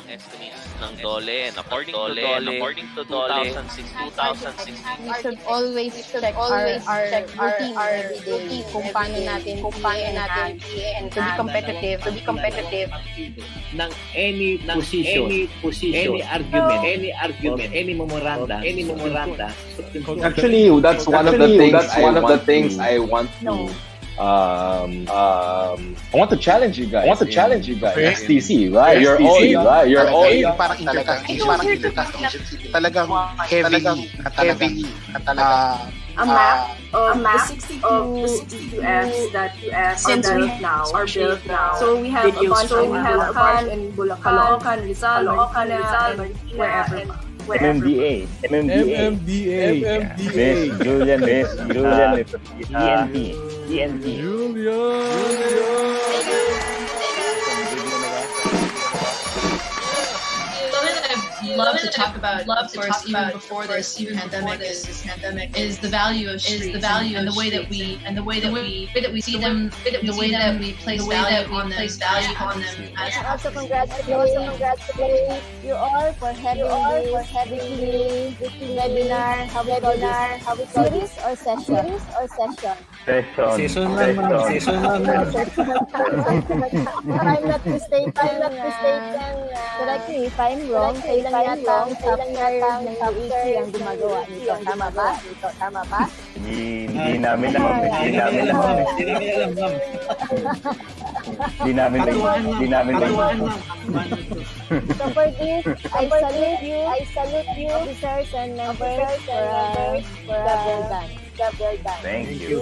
ng DOLE, and according to DOLE, 2016, We should always check our routine every day kung paano natin i-enhance to be competitive. ng any position, any argument, any memoranda. Actually, that's one of the things I want to. I want to challenge you guys. STC, right? You're all parang intercast. Talagang heavily. A map of the 62 Fs that since we are built now. So we have a bunch in Bulacan, Caloocan, Rizal, and wherever. MMDA. Miss Julian, ENT. Love to talk about, of course, even before this pandemic is the value of streets and the way that we see them, the way that we place value on them. And also congratulate you all for having this webinar, how we series or session. Session. I'm not mistaken. Correct me if I'm wrong. Kayo lang yata ang software ng AEC ang gumagawa nito. Tama ba? Hindi namin alam. So for this, I salute you, officers and members for job well done. Thank you.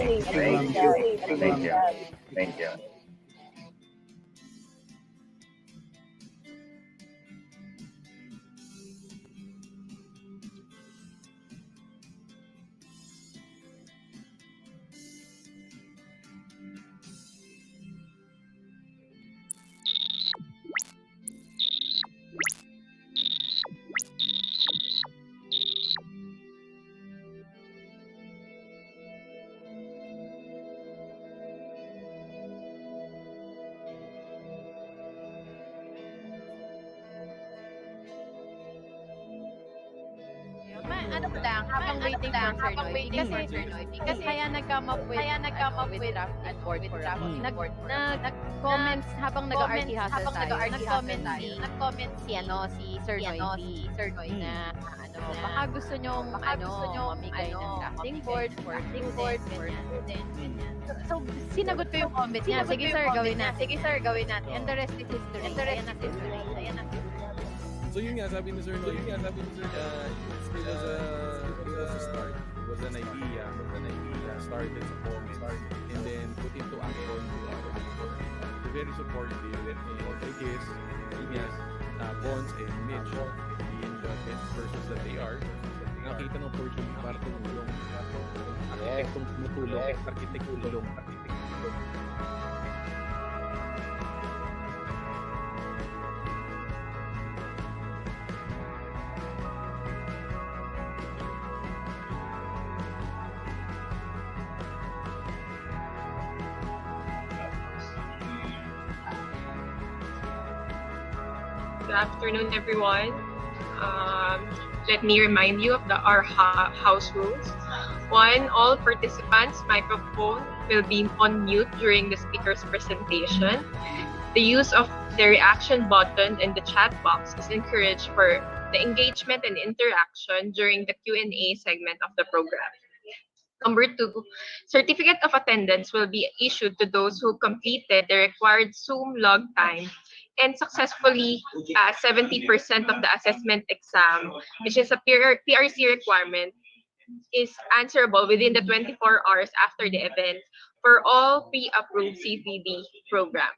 Ano ko lang, habang waiting for Sir Noy, kasi kaya nag-come up with draft and board nag-comments habang nag-RT hustle tayo, nag-comment si Sir Noy na baka gusto nyong mamigay ng drafting board for ganyan. So, sinagot ko yung comment niya. Sige sir, gawin natin. And the rest is history. Ayan ang So yun nga, sabi ni Sir Noy, it was a start. It was an idea, started sa comment, and then put into action. Very supportive, I guess, Bonds and Mitch, being the best persons that they are, nakita ng opportunity para tumulong. Architect tulong. Good afternoon, everyone. Let me remind you of our house rules. 1, all participants' microphone will be on mute during the speaker's presentation. The use of the reaction button and the chat box is encouraged for the engagement and interaction during the Q&A segment of the program. Number 2, certificate of attendance will be issued to those who completed the required Zoom log time and successfully 70% of the assessment exam, which is a PRC requirement, is answerable within the 24 hours after the event for all pre-approved CPD program.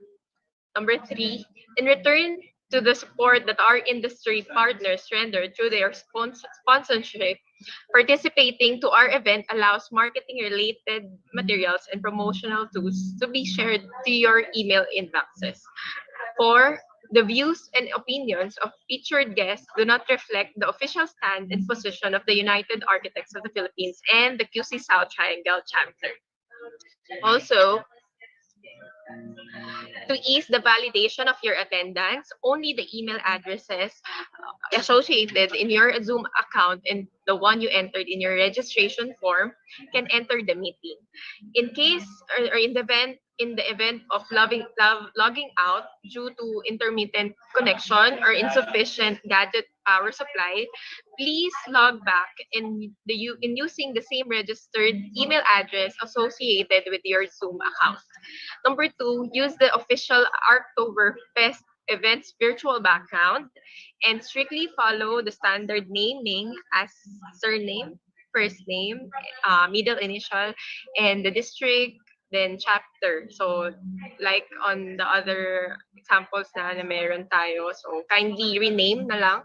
Number 3, in return to the support that our industry partners rendered through their sponsorship, participating to our event allows marketing-related materials and promotional tools to be shared to your email inboxes. 4, the views and opinions of featured guests do not reflect the official stand and position of the United Architects of the Philippines and the QC South Triangle Chapter. Also, To ease the validation of your attendance, only the email addresses associated in your Zoom account and the one you entered in your registration form can enter the meeting. In case or in the event of logging out due to intermittent connection or insufficient gadget power supply, please log back in using the same registered email address associated with your Zoom account. Number two, use the official ARKTOBERFEST events virtual background and strictly follow the standard naming as surname, first name, middle initial, and the district, then chapter. So, like on the other examples na meron tayo, so kindly rename na lang.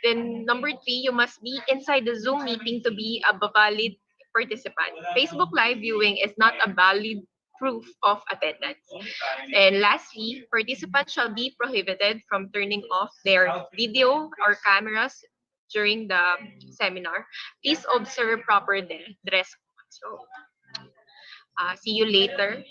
Then number three, you must be inside the Zoom meeting to be a valid participant. Facebook Live viewing is not a valid proof of attendance. And lastly, participants shall be prohibited from turning off their video or cameras during the seminar. Please observe proper dress code. So, see you later.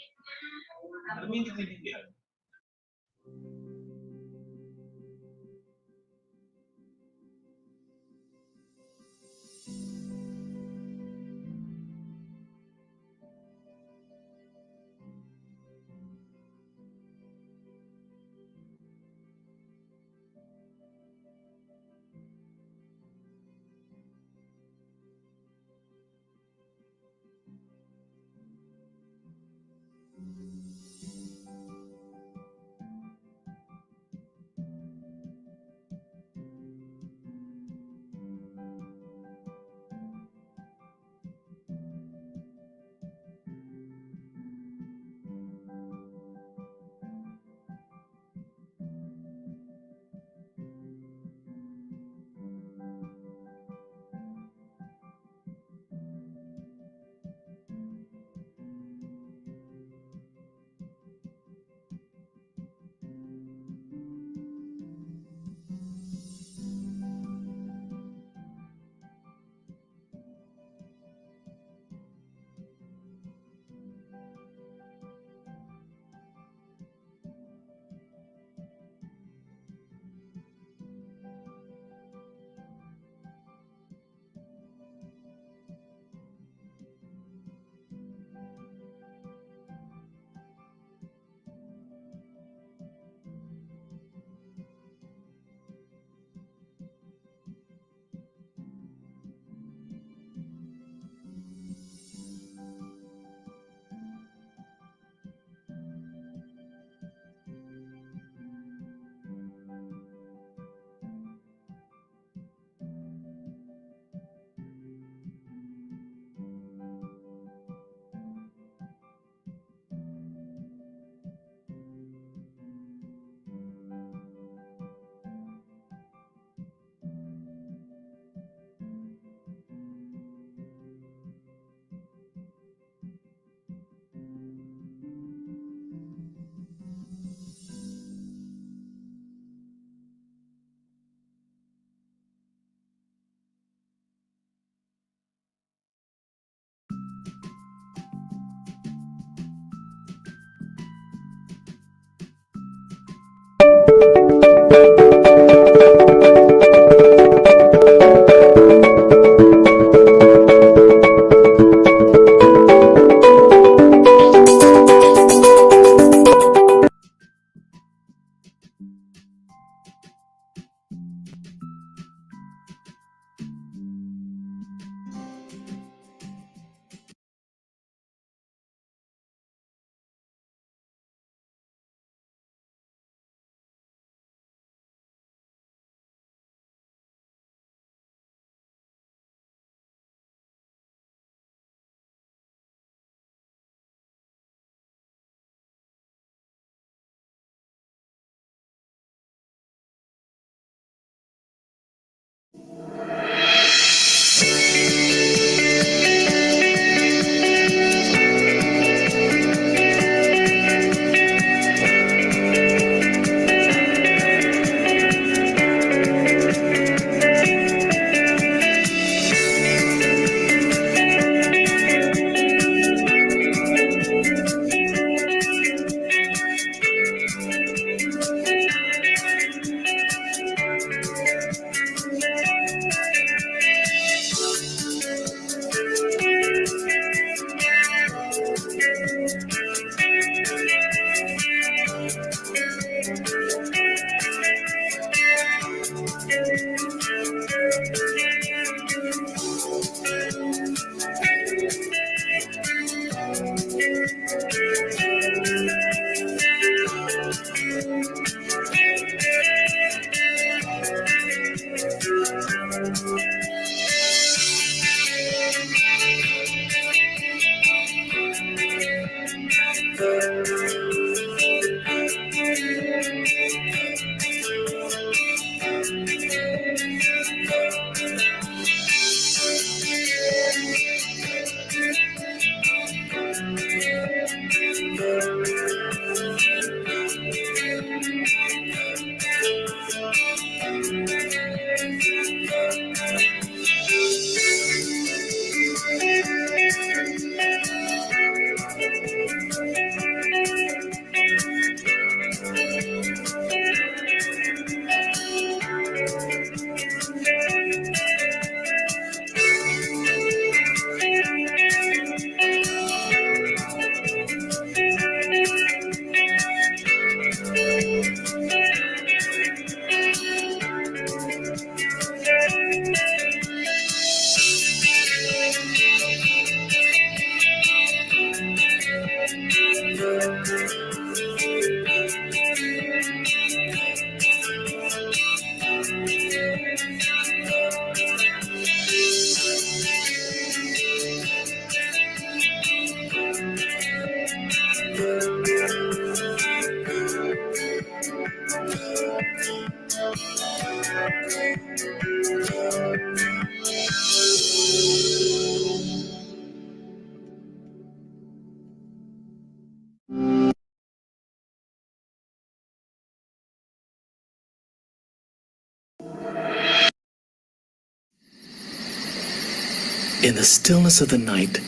In the stillness of the night,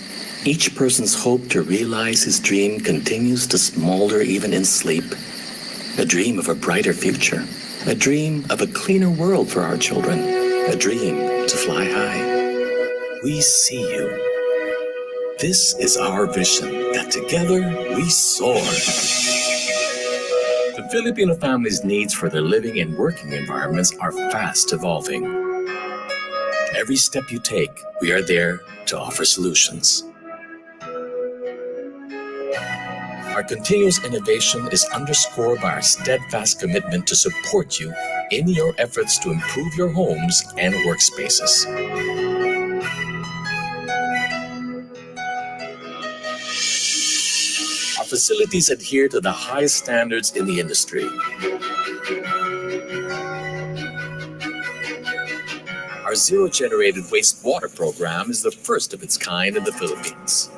each person's hope to realize his dream continues to smolder even in sleep. A dream of a brighter future. A dream of a cleaner world for our children. A dream to fly high. We see you. This is our vision, that together we soar. The Filipino families' needs for their living and working environments are fast evolving. Every step you take, we are there to offer solutions. Our continuous innovation is underscored by our steadfast commitment to support you in your efforts to improve your homes and workspaces. Our facilities adhere to the highest standards in the industry. Our zero-generated wastewater program is the first of its kind in the Philippines.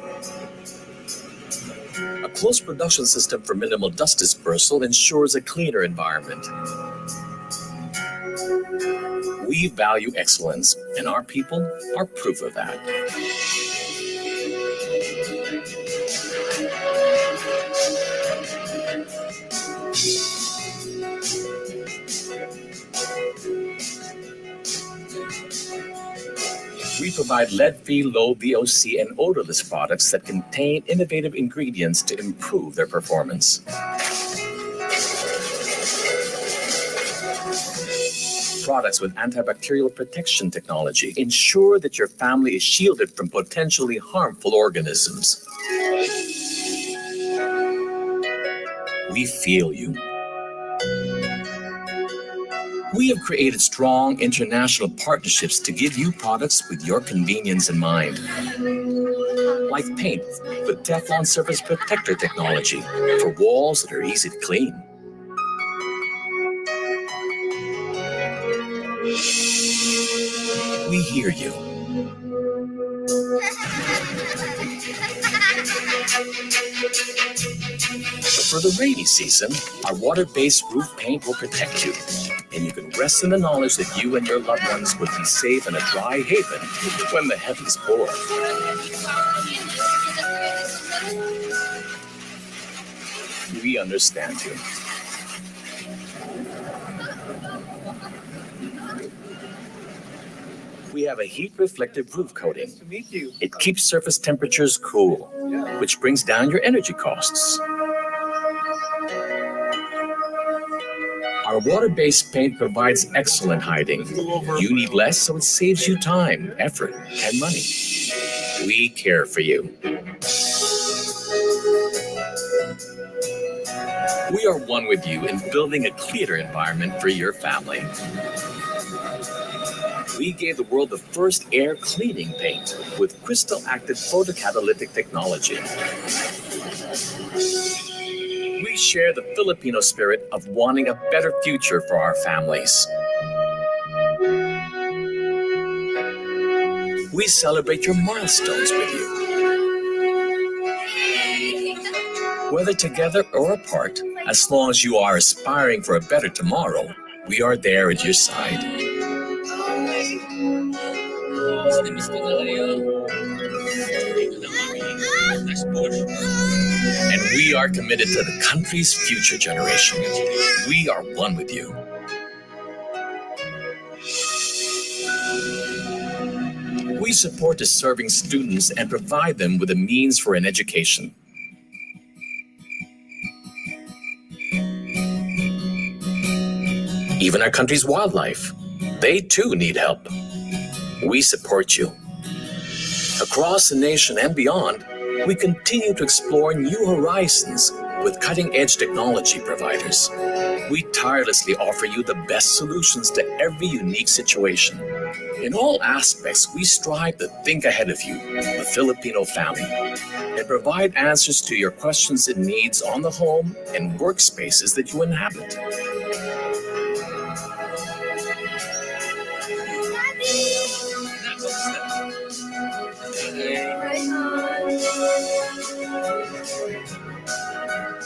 A closed production system for minimal dust dispersal ensures a cleaner environment. We value excellence, and our people are proof of that. We provide lead-free, low VOC, and odorless products that contain innovative ingredients to improve their performance. Products with antibacterial protection technology ensure that your family is shielded from potentially harmful organisms. We feel you. We have created strong international partnerships to give you products with your convenience in mind. Like paint with Teflon surface protector technology for walls that are easy to clean. We hear you. For the rainy season, our water-based roof paint will protect you, and you can rest in the knowledge that you and your loved ones will be safe in a dry haven when the heavens pour. We understand you. We have a heat-reflective roof coating. Nice to meet you. It keeps surface temperatures cool, which brings down your energy costs. Our water-based paint provides excellent hiding. You need less, so it saves you time, effort, and money. We care for you. We are one with you in building a cleaner environment for your family. We gave the world the first air cleaning paint with crystal-active photocatalytic technology. We share the Filipino spirit of wanting a better future for our families. We celebrate your milestones with you. Whether together or apart, as long as you are aspiring for a better tomorrow, we are there at your side. And we are committed to the country's future generation. We are one with you. We support deserving students and provide them with the means for an education. Even our country's wildlife, they too need help. We support you. Across the nation and beyond, we continue to explore new horizons with cutting-edge technology providers. We tirelessly offer you the best solutions to every unique situation. In all aspects, we strive to think ahead of you, the Filipino family, and provide answers to your questions and needs on the home and workspaces that you inhabit.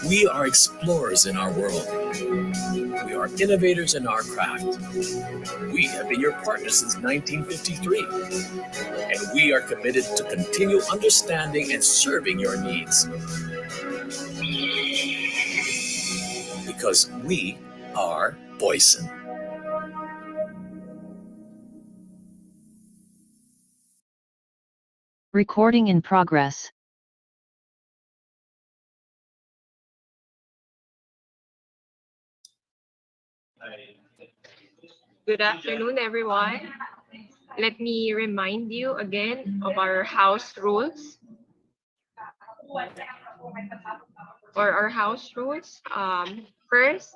We are explorers in our world. We are innovators in our craft. We have been your partners since 1953, and we are committed to continue understanding and serving your needs. Because we are Boyson. Recording in progress. Good afternoon, everyone. Let me remind you again of our house rules. For our house rules, first,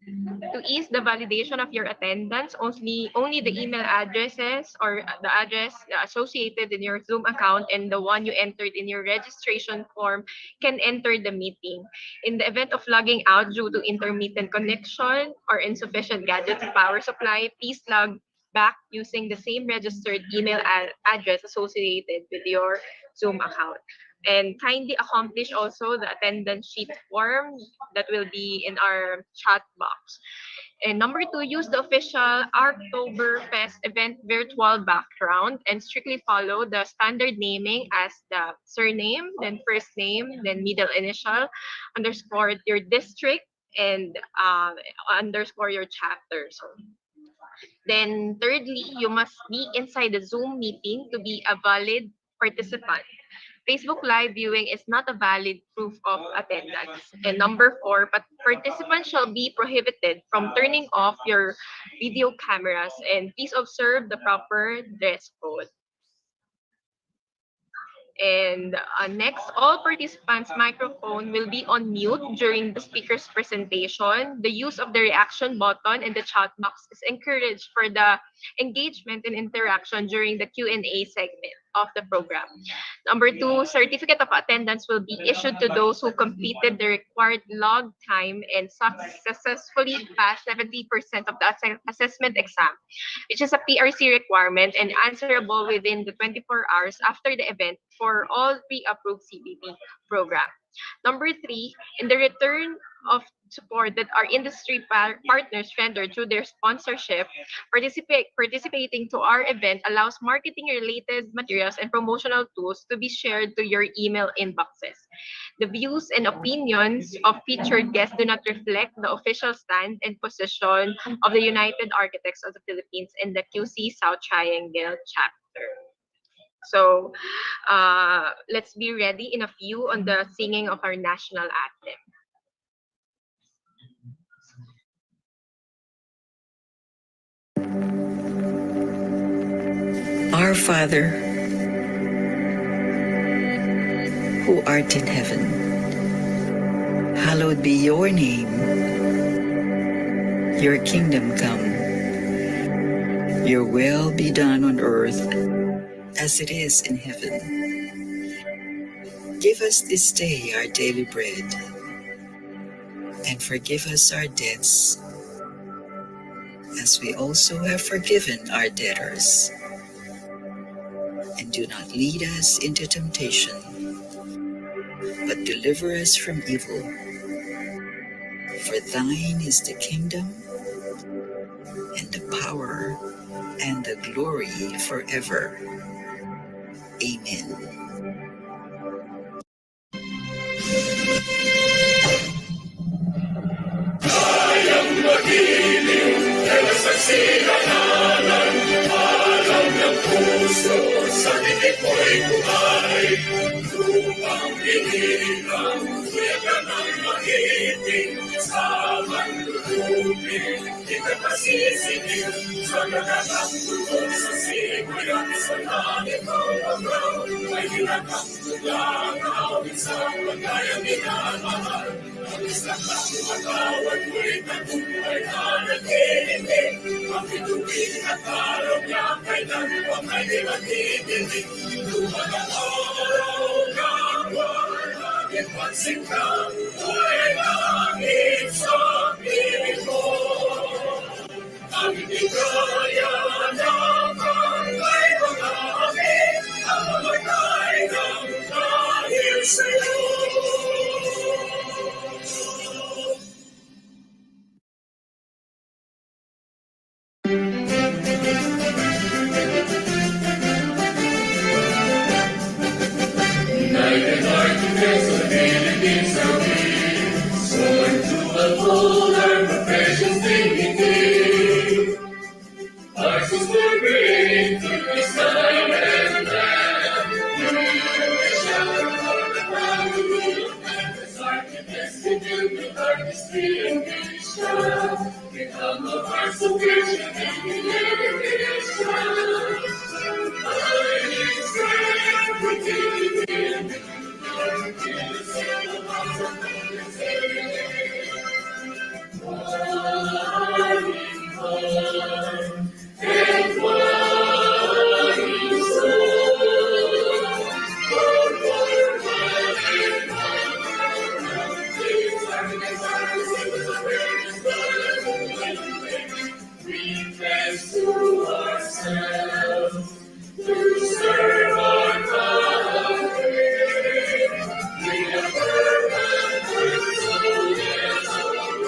to ease the validation of your attendance, only the email addresses or the address associated in your Zoom account and the one you entered in your registration form can enter the meeting. In the event of logging out due to intermittent connection or insufficient gadget power supply, please log back using the same registered email address associated with your Zoom account. And kindly accomplish also the attendance sheet form that will be in our chat box. And number 2, use the official ARKTOBERFEST event virtual background and strictly follow the standard naming as the surname, then first name, then middle initial, underscore your district, and underscore your chapter. So, then thirdly, you must be inside the Zoom meeting to be a valid participant. Facebook Live viewing is not a valid proof of attendance. And number 4, but participants shall be prohibited from turning off your video cameras, and please observe the proper dress code. And next, all participants' microphone will be on mute during the speaker's presentation. The use of the reaction button and the chat box is encouraged for the engagement and interaction during the Q&A segment of the program. Number 2, certificate of attendance will be issued to those who completed the required log time and successfully passed 70% of the assessment exam, which is a PRC requirement and answerable within the 24 hours after the event for all pre-approved CBB program. Number 3, in the return of support that our industry partners render through their sponsorship, participating to our event allows marketing-related materials and promotional tools to be shared to your email inboxes. The views and opinions of featured guests do not reflect the official stand and position of the United Architects of the Philippines and the QC South Triangle chapter. So let's be ready in a few on the singing of our national anthem. Our Father, who art in heaven, hallowed be your name. Your kingdom come. Your will be done on earth as it is in heaven. Give us this day our daily bread, and forgive us our debts, as we also have forgiven our debtors. And do not lead us into temptation, but deliver us from evil. For thine is the kingdom, and the power, and the glory forever. Amen. Kayang magiliw, pero sa sinananan, alam ng puso, sa titik mo'y buhay. Lupang pinilang, kuyagan ang magiting, sa manlulupin, di ka pasisingin, sa nagatang tulog sa simulan, sa langit ang paglaw, ay hinatang tulagaw, isang pagkayang minamahal. Ang isang matawad mo'y tagumpay na nag-iindig. Ang bituin at araw niya kailan huwag ay di magtitindig. Lumang ang araw ng waragin pagsingkang, buhay langit sa piling mo. Ang hindi kaya ng kangay mga amin, ang mamatay ng dahil sa'yo. just dignity. Our souls were created to be sun and land. We shall for the family as architects to build the artistry and vision. Become a heart so rich and we live in vision. Abiding strength with dignity and peace in the hearts of humanity. One in heart and one in soul. For one and one. These architects are the symbols of greatness, but we pledge to ourselves to serve our country. We have heard and soul and soul.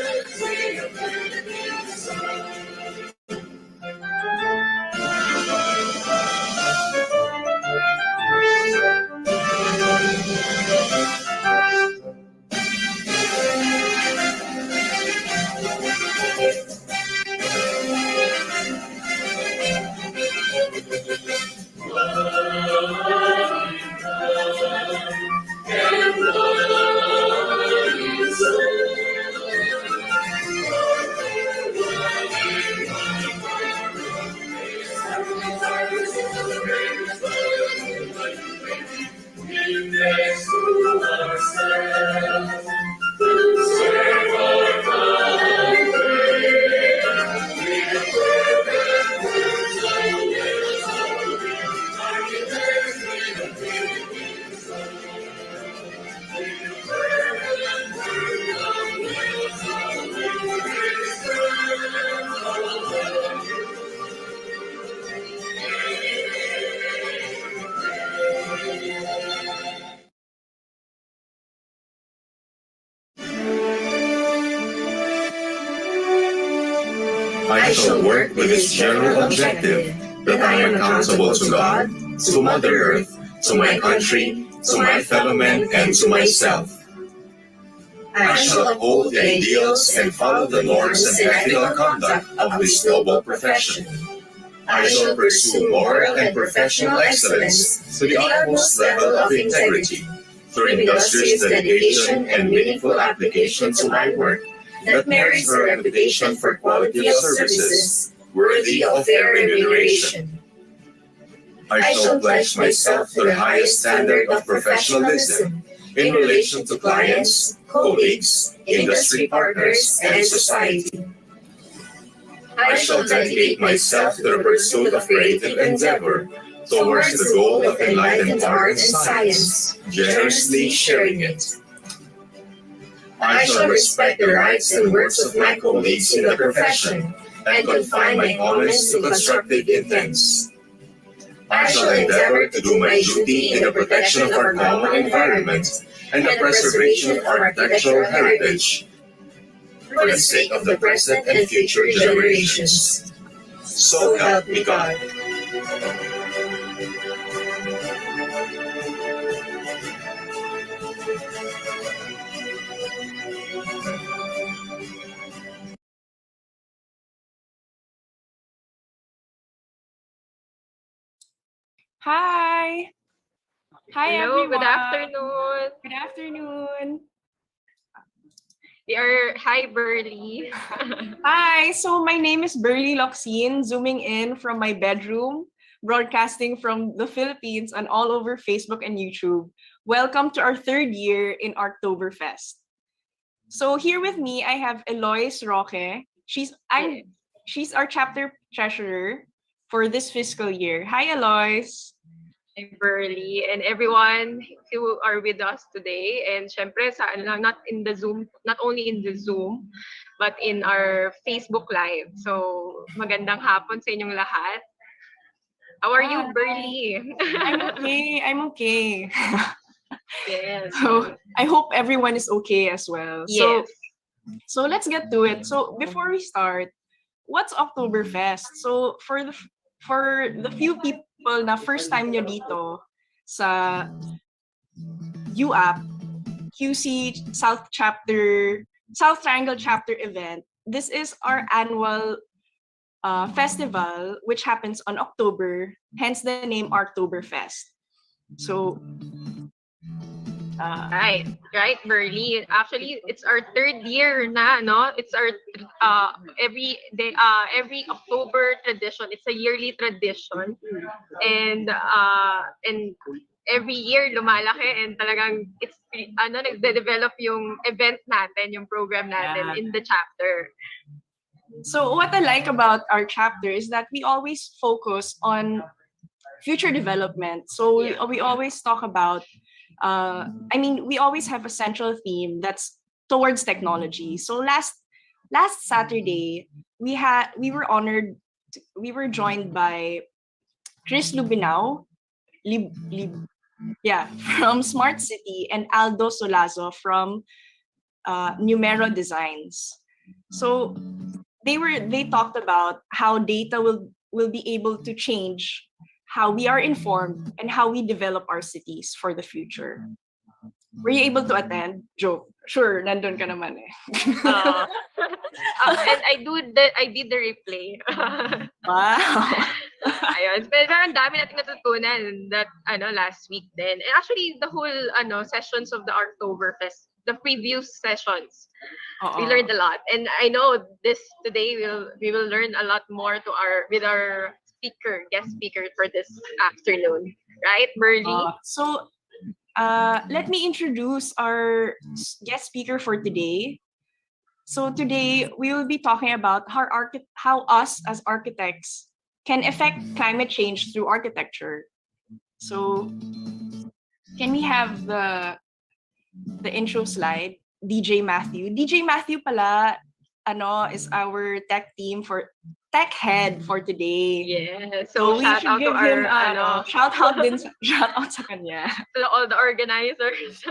Architects, we have heard the soul. I shall work with this general objective, that I am accountable to God, to Mother Earth, to my country, to my fellow men, and to myself. I shall uphold the ideals and follow the norms and ethical conduct of this noble profession. I shall pursue moral and professional excellence to the utmost level of integrity, through industrious dedication and meaningful application to my work that merits a reputation for quality of services worthy of their remuneration. I shall pledge myself to the highest standard of professionalism in relation to clients, colleagues, industry partners, and society. I shall dedicate myself to the pursuit of creative endeavor towards the goal of enlightened art and science, generously sharing it. I shall respect the rights and works of my colleagues in the profession and confine my comments to constructive intents. I shall endeavor to do my duty in the protection of our common environment and the preservation of architectural heritage for the sake of the present and future generations. So help me God. Hi! Hi, Hello, everyone! good afternoon. Good afternoon! Hi, Burley. Hi! So my name is Burley Loxin, zooming in from my bedroom, broadcasting from the Philippines and all over Facebook and YouTube. Welcome to our third year in ARKTOBERFEST. So here with me, I have Eloise Roque. She's our chapter treasurer for this fiscal year. Hi, Eloise. Hi, Burley, and everyone who are with us today. And syempre, not only in the Zoom, but in our Facebook Live. So, magandang hapon sa inyong lahat. How are you, Burley? I'm okay. Yes. So, I hope everyone is okay as well. Yes. So let's get to it. So, before we start, what's Oktoberfest? So, for the few people na first time nyo dito sa UAP, QC South Chapter South Triangle Chapter event. This is our annual festival, which happens on October, hence the name ARKTOBERFEST. So, right, Burley. Actually, it's our third year na, no? It's our every day, every October tradition. It's a yearly tradition, and every year lumalaki and talagang it's nagde-develop yung event natin, yung program natin in the chapter. So what I like about our chapter is that we always focus on future development. So we always talk about we always have a central theme that's towards technology. So last Saturday, we were honored. We were joined by Chris Lubinao, from Smart City, and Aldo Solazo from Numero Designs. So they talked about how data will be able to change how we are informed and how we develop our cities for the future. Were you able to attend? Joke. Sure, nandun ka naman eh. And I did the replay. Wow. Ayun. Pero ang dami natin natutunan that last week din. And actually the whole sessions of the Oktoberfest, the previous sessions. We learned a lot. And I know today we will learn a lot more with our guest speaker for this afternoon. Right, Burley? Let me introduce our guest speaker for today. So today we will be talking about how us as architects can affect climate change through architecture. So can we have the intro slide? DJ Matthew. DJ Matthew pala is our tech head for today. Yeah. So we shout should out give to him our shout out sa kanya. to all the organizers.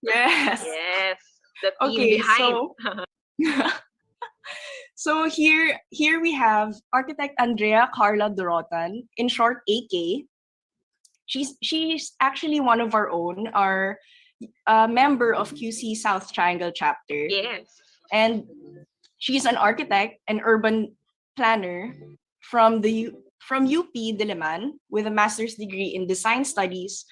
Yes. Yes. The team behind. So here we have architect Andrea Karla Dorotan, in short AK. She's actually one of our own, our member of QC South Triangle chapter. Yes. And she's an architect and urban planner from UP Diliman with a master's degree in design studies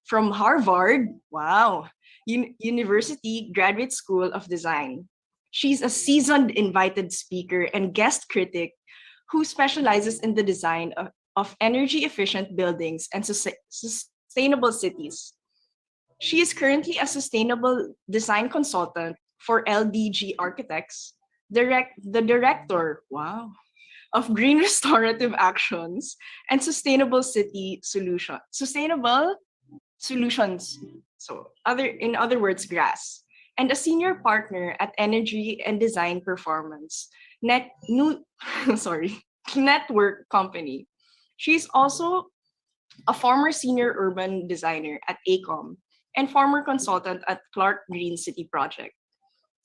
from Harvard. Wow. University Graduate School of Design. She's a seasoned invited speaker and guest critic who specializes in the design of energy efficient buildings and sustainable cities. She is currently a sustainable design consultant for LDG Architects, the director, of green restorative actions and sustainable solutions. So in other words, GRASS, and a senior partner at Energy and Design Performance network company. She's also a former senior urban designer at AECOM and former consultant at Clark Green City Project.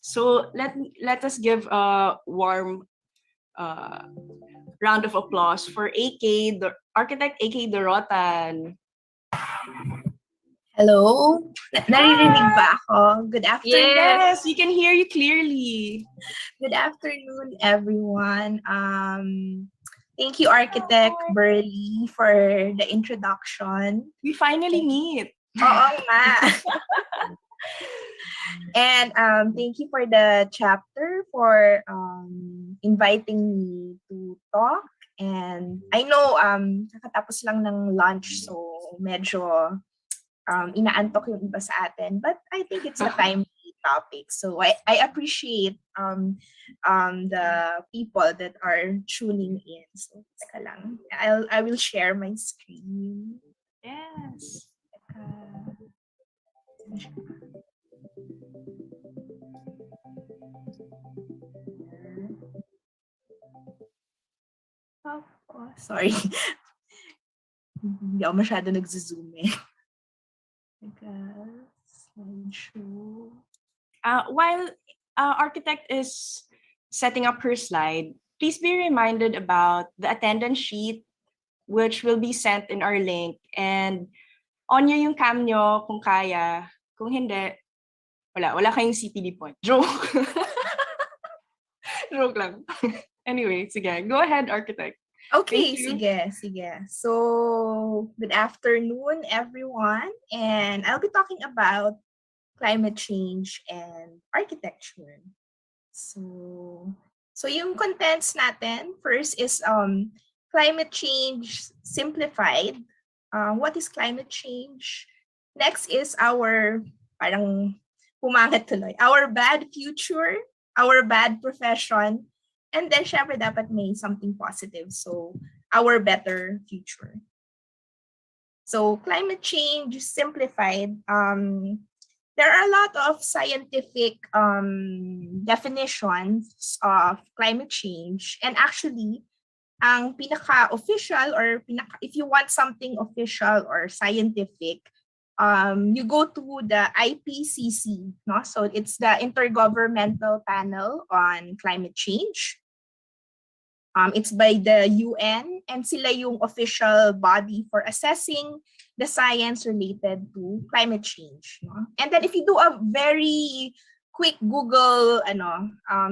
So let us give a warm round of applause for architect AK Dorotan. Hello? Naririnig ba ako? Good afternoon. Yes, we can hear you clearly. Good afternoon, everyone. Thank you, Architect Burley, for the introduction. We finally meet. Oo nga. And thank you for the chapter for inviting me to talk. And I know nakatapos lang ng lunch, so medyo inaantok yung iba sa atin, but I think it's a timely topic. So I appreciate the people that are tuning in. So teka lang, I will share my screen. Yes. Oh, sorry. Hindi ako masyado nagzo-zoom eh. While architect is setting up her slide, please be reminded about the attendance sheet, which will be sent in our link. And on nyo yung cam nyo kung kaya. Kung hindi, wala kayong CPD point. Joke. Joke lang. Anyway, sige. Go ahead, architect. Okay, Thank you. sige. So, good afternoon, everyone. And I'll be talking about climate change and architecture. So yung contents natin, first is climate change simplified. What is climate change? Next is our, parang pumangat tuloy, our bad future, our bad profession, and then syempre dapat may something positive. So our better future. So climate change simplified. There are a lot of scientific definitions of climate change, and actually, ang pinaka-official or if you want something official or scientific, you go to the IPCC, no? So it's the Intergovernmental Panel on Climate Change. It's by the UN, and sila yung official body for assessing the science related to climate change. No? And then if you do a very quick Google,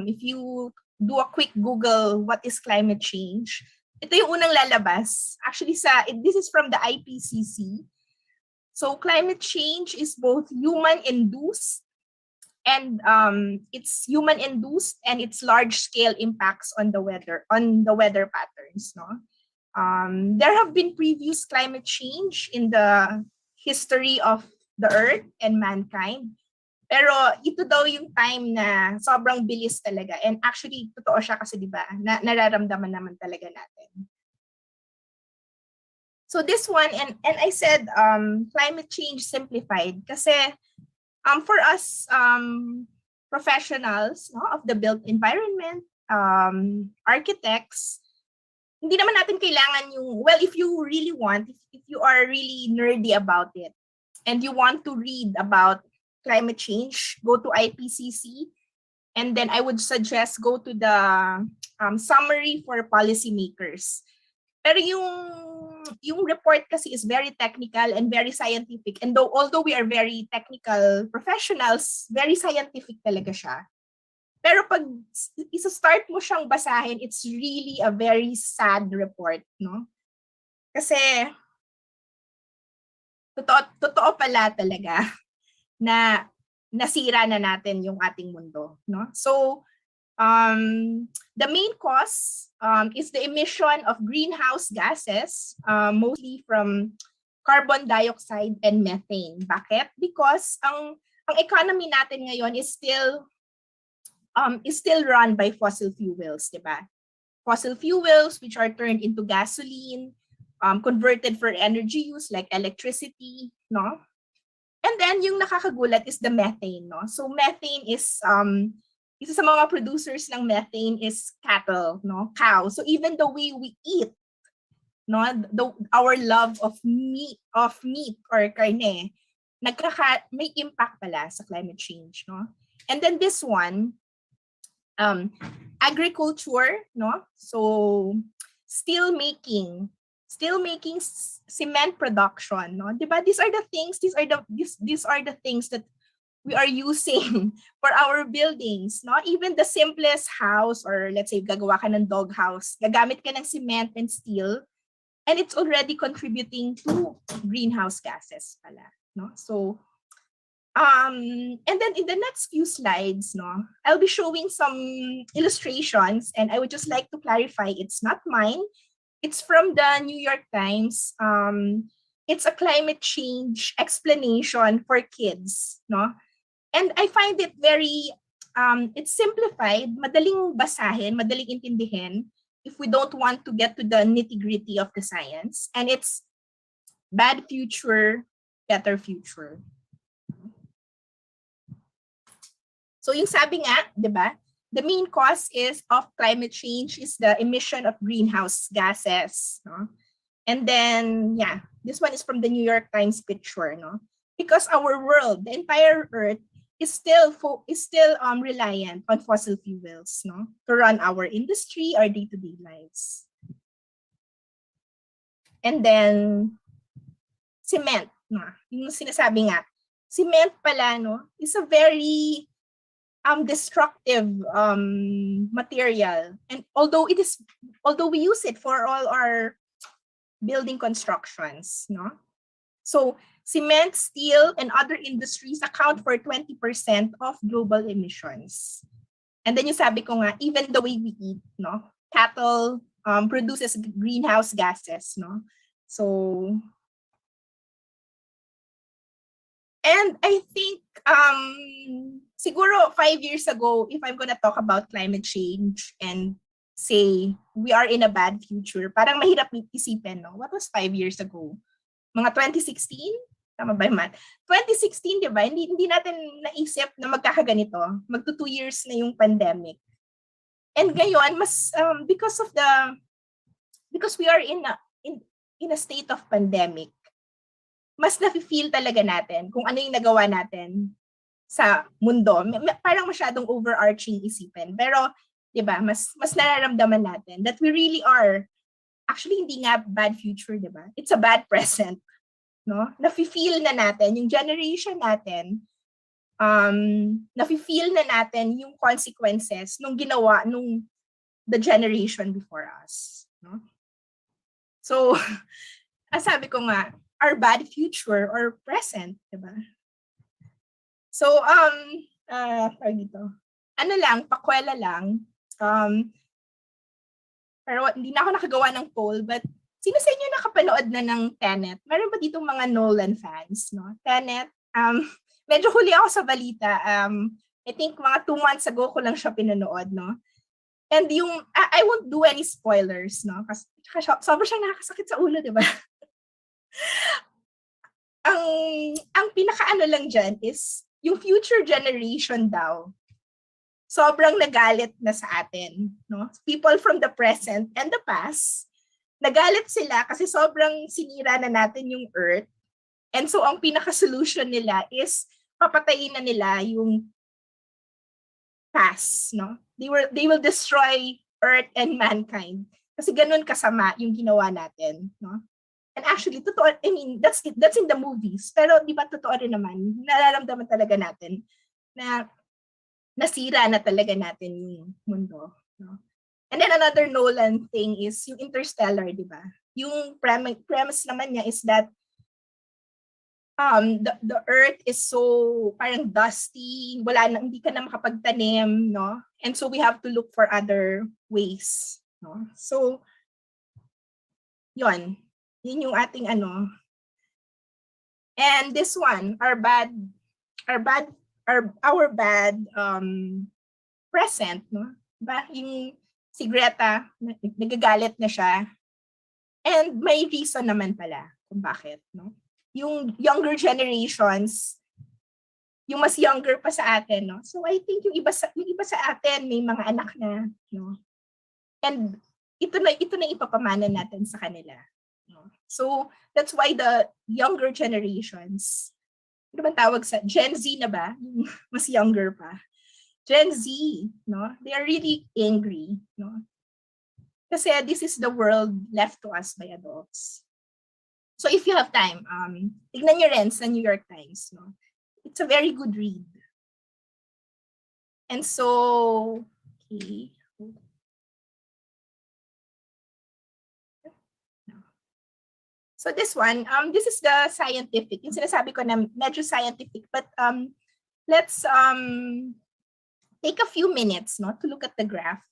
if you do a quick Google, what is climate change? Ito yung unang lalabas. Actually, this is from the IPCC. So climate change is both human-induced, and it's human-induced, and it's large-scale impacts on the weather patterns. No, there have been previous climate change in the history of the Earth and mankind, pero ito daw yung time na sobrang bilis talaga, and actually totoo siya kasi di ba nararamdaman naman talaga natin. So this one, and I said climate change simplified kasi for us professionals, no, of the built environment, architects, hindi naman natin kailangan yung, well, if you really want, if you are really nerdy about it and you want to read about climate change, go to IPCC, and then I would suggest go to the summary for policymakers. Pero yung report kasi is very technical and very scientific, and although we are very technical professionals, very scientific talaga siya. Pero pag isa-start mo siyang basahin, it's really a very sad report, no? Kasi totoo pala talaga na nasira na natin yung ating mundo, no? So the main cause is the emission of greenhouse gases, mostly from carbon dioxide and methane. Bakit? Because ang economy natin ngayon is still run by fossil fuels, di ba? Fossil fuels which are turned into gasoline, converted for energy use like electricity, no? And then yung nakakagulat is the methane, no? So methane is isa sa mga producers ng methane is cattle, no? Cow. So even the way we eat, no, our love of meat or karne, may impact pala sa climate change, no? And then this one, agriculture, no? So steel making, cement production, no? Diba? These are the things that we are using for our buildings, no? Even the simplest house, or let's say gagawa ka ng dog house, gagamit ka ng cement and steel, and it's already contributing to greenhouse gases pala, no? So and then in the next few slides, no, I'll be showing some illustrations, and I would just like to clarify, it's not mine. It's from the New York Times. It's a climate change explanation for kids, no? And I find it very, it's simplified, madaling basahin, madaling intindihin, if we don't want to get to the nitty-gritty of the science. And it's bad future, better future. So yung sabi nga, di ba, the main cause of climate change is the emission of greenhouse gases, no? And then, yeah, this one is from the New York Times picture, no? Because our world, the entire Earth, is still reliant on fossil fuels, no, to run our industry, our day-to-day lives. And then cement, no, yung sinasabi nga, cement pala, no, is a very destructive material. And although we use it for all our building constructions, no? So cement, steel, and other industries account for 20% of global emissions. And then yung sabi ko nga, even the way we eat, no? Cattle produces greenhouse gases, no? So, and I think siguro 5 years ago, if I'm gonna talk about climate change and say we are in a bad future, parang mahirap isipin, no? What was 5 years ago? Mga 2016? Tama ba yung math? 2016, di ba? Hindi natin naisip na magkakaganito. Magto 2 years na yung pandemic. And ngayon, mas because we are in a state of pandemic, mas nafe-feel talaga natin kung ano yung nagawa natin sa mundo. Parang masyadong overarching isipin. Pero, di ba, mas nararamdaman natin that we really are, actually hindi nga bad future, di ba? It's a bad present. No? Nafe-feel na natin, yung generation natin, nafe-feel na natin yung consequences nung ginawa nung the generation before us. No? So, sabi ko nga, our bad future or present, diba? So, dito. Ano lang, pakwela lang. Pero hindi na ako nakagawa ng poll, but sino sa inyo nakapanood na ng Tenet? Meron ba ditong mga Nolan fans, no? Tenet, medyo huli ako sa balita. I think mga 2 months ago ko lang siya pinanood, no? And yung, I won't do any spoilers, no? Kasi sobrang siyang nakakasakit sa ulo, di ba? ang pinakaano lang dyan is, yung future generation daw, sobrang nagalit na sa atin, no? People from the present and the past, nagalit sila kasi sobrang sinira na natin yung Earth. And so, ang pinaka-solution nila is papatayin na nila yung past, no? They will destroy Earth and mankind. Kasi ganun kasama yung ginawa natin, no? And actually, totoo, I mean, that's in the movies. Pero di ba totoo rin naman, nararamdaman talaga natin na nasira na talaga natin yung mundo, no? And then another Nolan thing is yung Interstellar, di ba? Yung premise naman niya is that the Earth is so parang dusty, hindi ka na makapagtanim, no? And so we have to look for other ways, no? So yun yung ating ano. And this one, our bad present, no? Ba yung si Greta, nagagalit na siya. And may reason naman pala kung bakit, no? Yung younger generations, yung mas younger pa sa atin, no? So I think yung iba sa atin may mga anak na, no? And ito na ipapamana natin sa kanila, no? So that's why the younger generations, ano ba tawag sa Gen Z na ba? Yung mas younger pa. Gen Z, no? They are really angry, no? Kasi this is the world left to us by adults. So if you have time, tignan nyo rin sa New York Times, no? It's a very good read. And so, okay. So this one, this is the scientific. Yung sinasabi ko na medyo scientific, but let's take a few minutes, no, to look at the graph.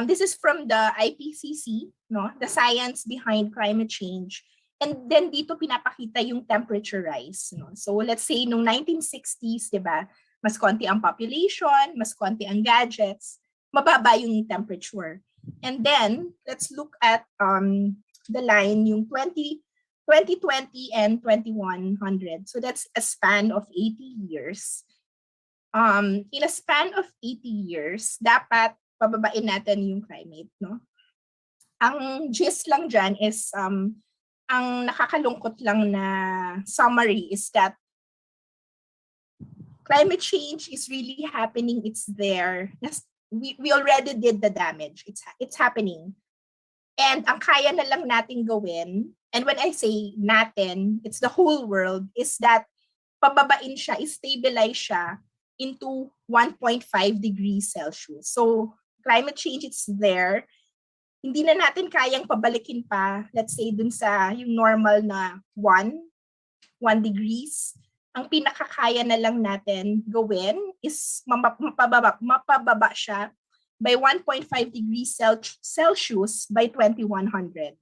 This is from the IPCC, no, the science behind climate change. And then dito pinapakita yung temperature rise, no. So let's say nung 1960s, 'di ba? Mas konti ang population, mas konti ang gadgets, mababa yung temperature. And then let's look at the line yung 2020 and 2100. So that's a span of 80 years. In a span of 80 years, dapat pababain natin yung climate, no? Ang gist lang dyan is, ang nakakalungkot lang na summary is that climate change is really happening. It's there. We already did the damage. It's happening. And ang kaya na lang natin gawin, and when I say natin, it's the whole world, is that pababain siya, stabilize siya into 1.5 degrees Celsius. So climate change is there. Hindi na natin kayang pabalikin pa, let's say, dun sa yung normal na 1 degrees. Ang pinakakaya na lang natin gawin is mapababa siya by 1.5 degrees Celsius by 2100.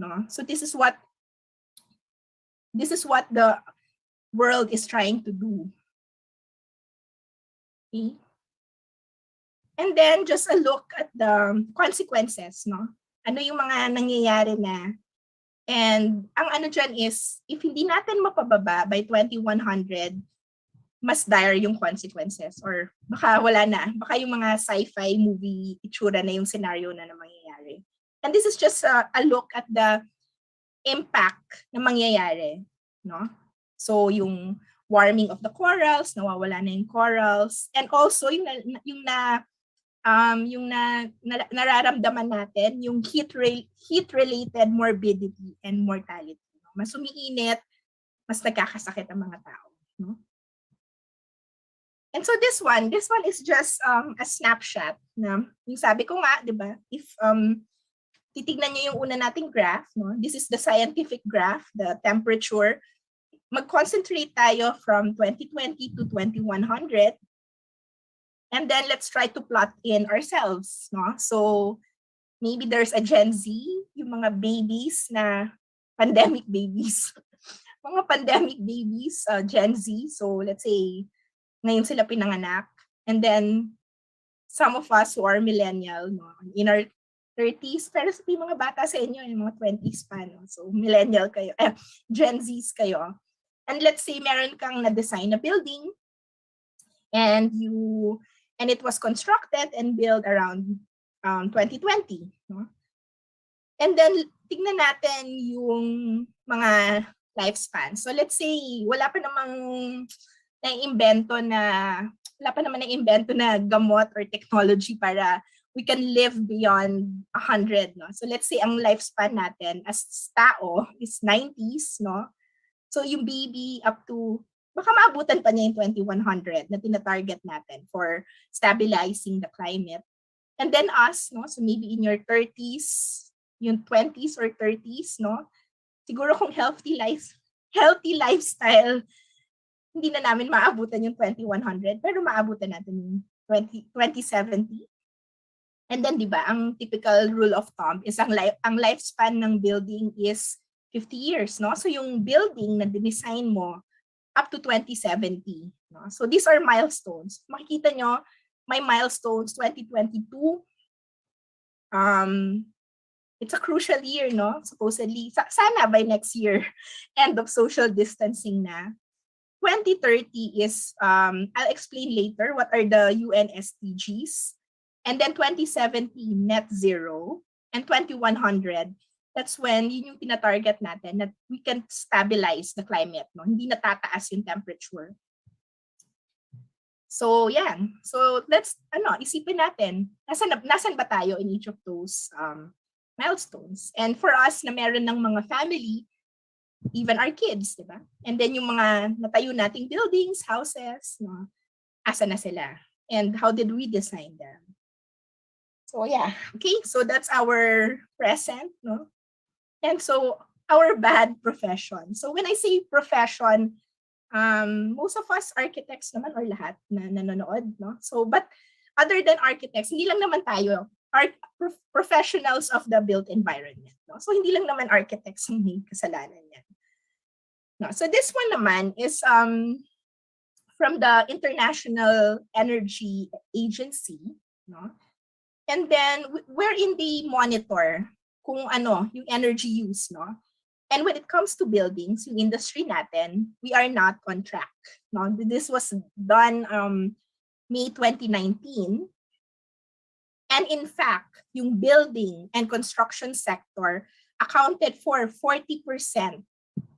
No? So this is what the world is trying to do. Okay? And then just a look at the consequences, no? Ano yung mga nangyayari na. And ang ano dyan is, if hindi natin mapababa by 2100, mas dire yung consequences. Or baka wala na. Baka yung mga sci-fi movie itsura na yung scenario na mangyayari. And this is just a look at the impact na mangyayari, no? So yung warming of the corals, nawawala na yung corals, and also yung nararamdaman natin yung heat-related morbidity and mortality. No? Mas umiinit, mas nagkakasakit ang mga tao, no? And so this one is just a snapshot na yung sabi ko nga, 'di ba? If titignan niyo yung una nating graph, no? This is the scientific graph, the temperature. Mag-concentrate tayo from 2020 to 2100. And then let's try to plot in ourselves, no? So maybe there's a Gen Z, yung mga babies na pandemic babies. Mga pandemic babies, Gen Z. So let's say ngayon sila pinanganak. And then some of us who are millennial, no? In our 30s, pero sa mga bata sa inyo, yung mga 20s pa, no? So millennial kayo, Gen Zs kayo. And let's say meron kang na-design na building and it was constructed and built around 2020. No? And then tignan natin yung mga lifespan. So let's say wala pa namang na-imbento na gamot or technology para we can live beyond 100. No? So let's say ang lifespan natin as tao is 90s, no? So yung baby up to, baka maabutan pa niya yung 2100 na tina-target natin for stabilizing the climate. And then us, no? So maybe in your 30s, yung 20s or 30s, no? Siguro kung healthy lifestyle, hindi na namin maabutan yung 2100, pero maabutan natin yung 2070. And then, di ba, ang typical rule of thumb is ang lifespan ng building is 50 years, no? So yung building na dinesign mo up to 2070, no? So these are milestones. Makikita nyo, may milestones 2022. It's a crucial year, no? Supposedly, sana by next year, end of social distancing na. 2030 is, I'll explain later what are the UN SDGs. And then 2070, net zero. And 2100, that's when yun yung tina-target natin that we can stabilize the climate, no? Hindi natataas yung temperature. So, yan. So, let's, isipin natin, nasan ba tayo in each of those milestones? And for us na meron ng mga family, even our kids, di ba? And then yung mga natayo nating buildings, houses, no? Asa na sila? And how did we design them? So, yeah. Okay, so that's our present, no? And so, our bad profession. So, when I say profession, most of us architects naman or lahat na nanonood, no? So, but other than architects, hindi lang naman tayo professionals of the built environment, no? So, hindi lang naman architects ang may kasalanan yan. No? So, this one naman is from the International Energy Agency, no? And then, wherein they monitor kung ano, yung energy use, no? And when it comes to buildings, yung industry natin, we are not on track, no? This was done May 2019. And in fact, yung building and construction sector accounted for 40%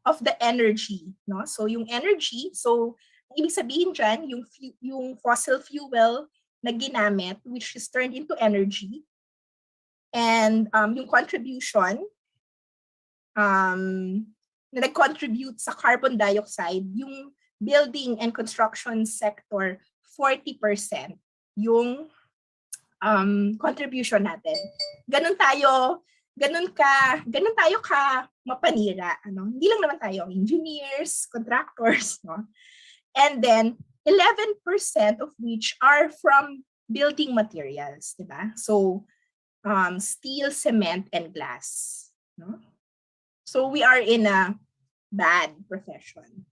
of the energy, no? So yung energy, so ibig sabihin dyan, yung fossil fuel na ginamit, which is turned into energy, and yung contribution na nag-contribute sa carbon dioxide, yung building and construction sector 40% yung contribution natin. Ganun tayo ka mapanira, ano? Hindi lang naman tayo engineers, contractors, no? And then 11% of which are from building materials, di ba? So steel, cement, and glass, no? So we are in a bad profession.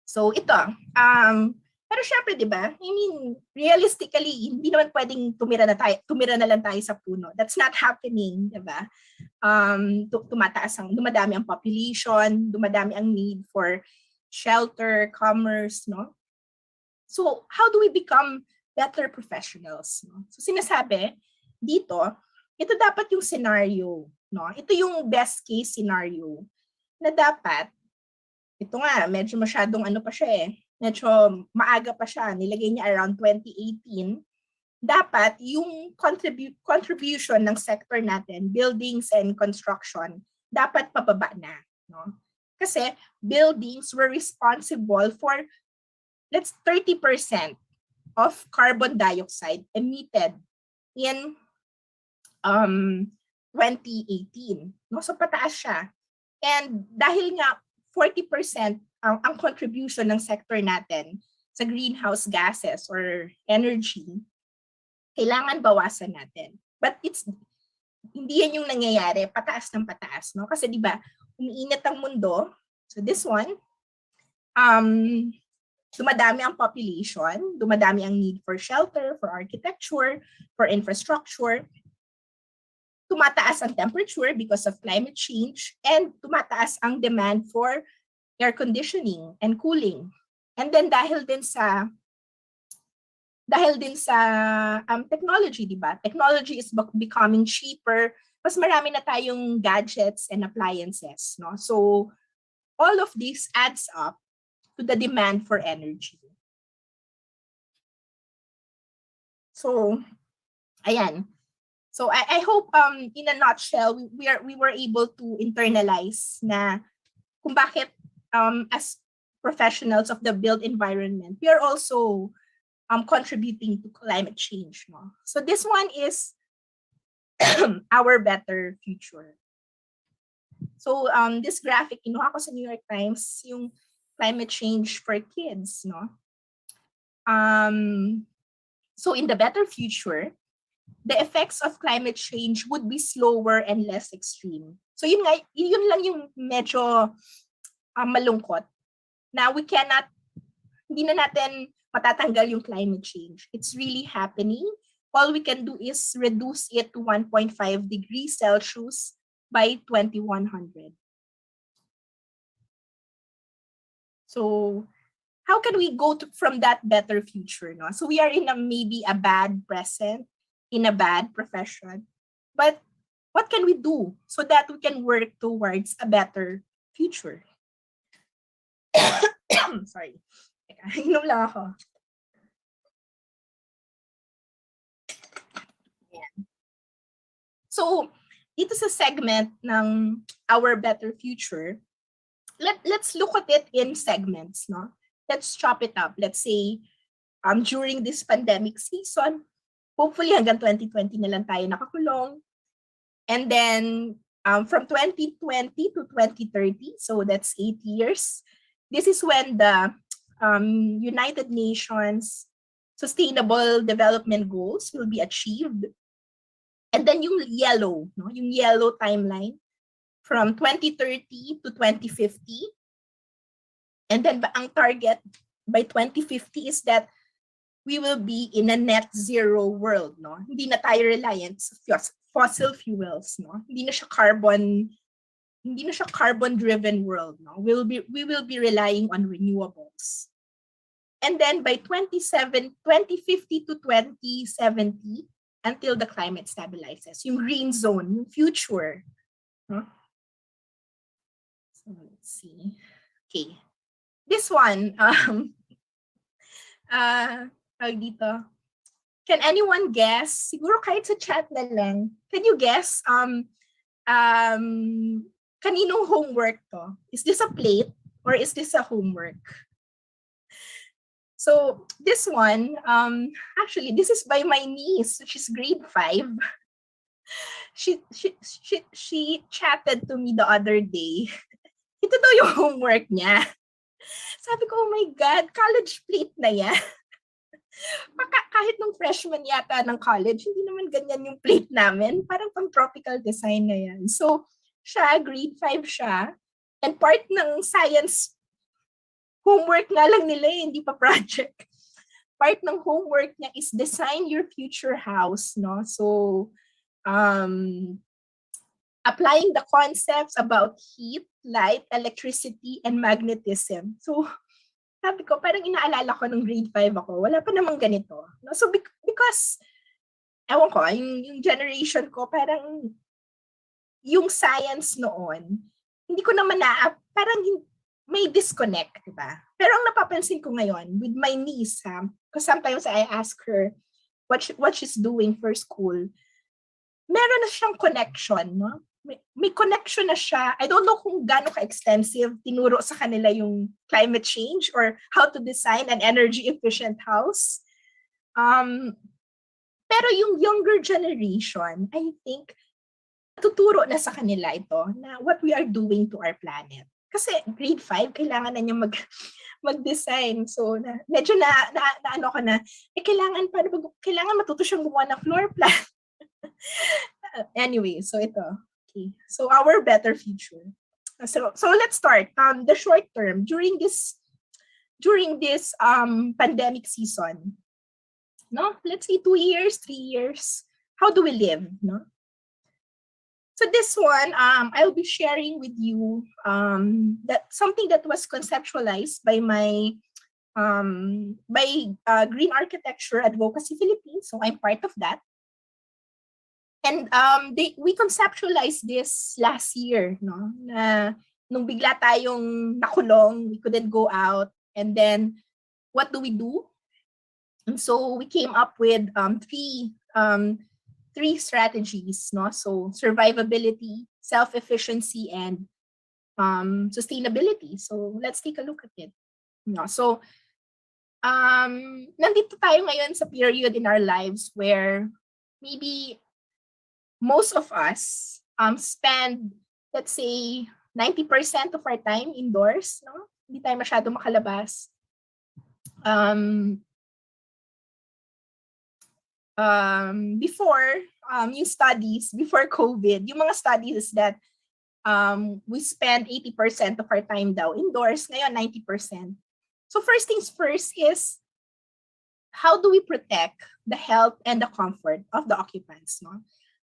So ito, pero syempre, di ba? I mean, realistically, hindi naman pwedeng tumira na lang tayo sa puno. That's not happening, di ba? Dumadami ang population, dumadami ang need for shelter, commerce, no? So, how do we become better professionals, no? So, sinasabi dito, ito dapat yung scenario, no? Ito yung best case scenario na dapat, ito nga, medyo masyadong ano pa siya medyo maaga pa siya, nilagay niya around 2018, dapat yung contribution ng sector natin, buildings and construction, dapat pababa na. No? Kasi buildings were responsible for 30% of carbon dioxide emitted in 2018. No? So pataas siya. And dahil nga 40% ang contribution ng sector natin sa greenhouse gases or energy, kailangan bawasan natin. But hindi yan yung nangyayari, pataas ng pataas, no? Kasi di ba, umiinit ang mundo. So this one, dumadami ang population, dumadami ang need for shelter, for architecture, for infrastructure, tumataas ang temperature because of climate change, and tumataas ang demand for air conditioning and cooling. And then dahil din sa technology, di ba? Technology is becoming cheaper. Mas marami na tayong gadgets and appliances, no? So all of this adds up to the demand for energy. So ayan. So I hope in a nutshell we were able to internalize na kung bakit as professionals of the built environment, we are also contributing to climate change. No? So this one is our better future. So this graphic, kinuha ko sa New York Times, yung climate change for kids. No? So in the better future, the effects of climate change would be slower and less extreme. So yun lang yung medyo malungkot na hindi na natin matatanggal yung climate change. It's really happening. All we can do is reduce it to 1.5 degrees Celsius by 2100. So how can we go from that better future? No? So we are in maybe a bad present, in a bad profession. But what can we do so that we can work towards a better future? Sorry. Inom lang ako. Ayan. So, dito sa segment ng Our Better Future, let's look at it in segments, no? Let's chop it up. Let's say, during this pandemic season, hopefully hanggang 2020 na lang tayo nakakulong. And then, from 2020 to 2030, so that's 8 years, this is when the United Nations Sustainable Development Goals will be achieved. And then yung yellow timeline from 2030 to 2050. And then ang target by 2050 is that we will be in a net zero world, no? Hindi na tayo reliant sa fossil fuels, no? Hindi na siya carbon driven world, no? We will be relying on renewables. And then by 2050 to 2070, until the climate stabilizes, yung green zone, yung future. Huh? So let's see. Okay. This one, dito. Can anyone guess? Siguro kahit sa chat na lang. Can you guess kaninong homework to? Is this a plate? Or is this a homework? So this one, actually, this is by my niece. She's grade 5. She chatted to me the other day. Ito daw yung homework niya. Sabi ko, oh my God, college plate na yan. Kahit nung freshman yata ng college, hindi naman ganyan yung plate namin. Parang pang tropical design na yan. So, siya, grade 5 siya. And part ng science homework nga lang nila, hindi pa project. Part ng homework niya is design your future house, no? So, applying the concepts about heat, light, electricity, and magnetism. So, sabi ko, parang inaalala ko nung grade 5 ako, wala pa namang ganito. No? So, because, ewan ko, yung generation ko, parang yung science noon, hindi ko naman parang may disconnect, diba? Pero ang napapansin ko ngayon, with my niece, because sometimes I ask her what she's doing for school, meron na siyang connection, no? May connection na siya. I don't know kung gaano ka-extensive tinuro sa kanila yung climate change or how to design an energy-efficient house. Pero yung younger generation, I think, tuturo na sa kanila ito na what we are doing to our planet. Kasi grade 5, kailangan na niya mag-design. So, medyo ano ko na, kailangan matuto siyang gumawa ng floor plan. Anyway, so ito. Okay. So our better future. So let's start. The short term during this pandemic season. No, let's say 2 years, 3 years. How do we live? No. So this one, I'll be sharing with you that something that was conceptualized by my Green Architecture Advocacy Philippines. So I'm part of that. And we conceptualized this last year, no? Na nung bigla tayong nakulong, we couldn't go out, and then what do we do? And so we came up with three strategies, no? So survivability, self-efficiency, and sustainability. So let's take a look at it. No? So nandito tayo ngayon sa period in our lives where maybe most of us spend, let's say, 90% of our time indoors, no? Hindi tayo masyado makalabas. Before yung studies, before COVID, yung mga studies that we spend 80% of our time daw indoors, ngayon 90%. So first things first is, how do we protect the health and the comfort of the occupants, no?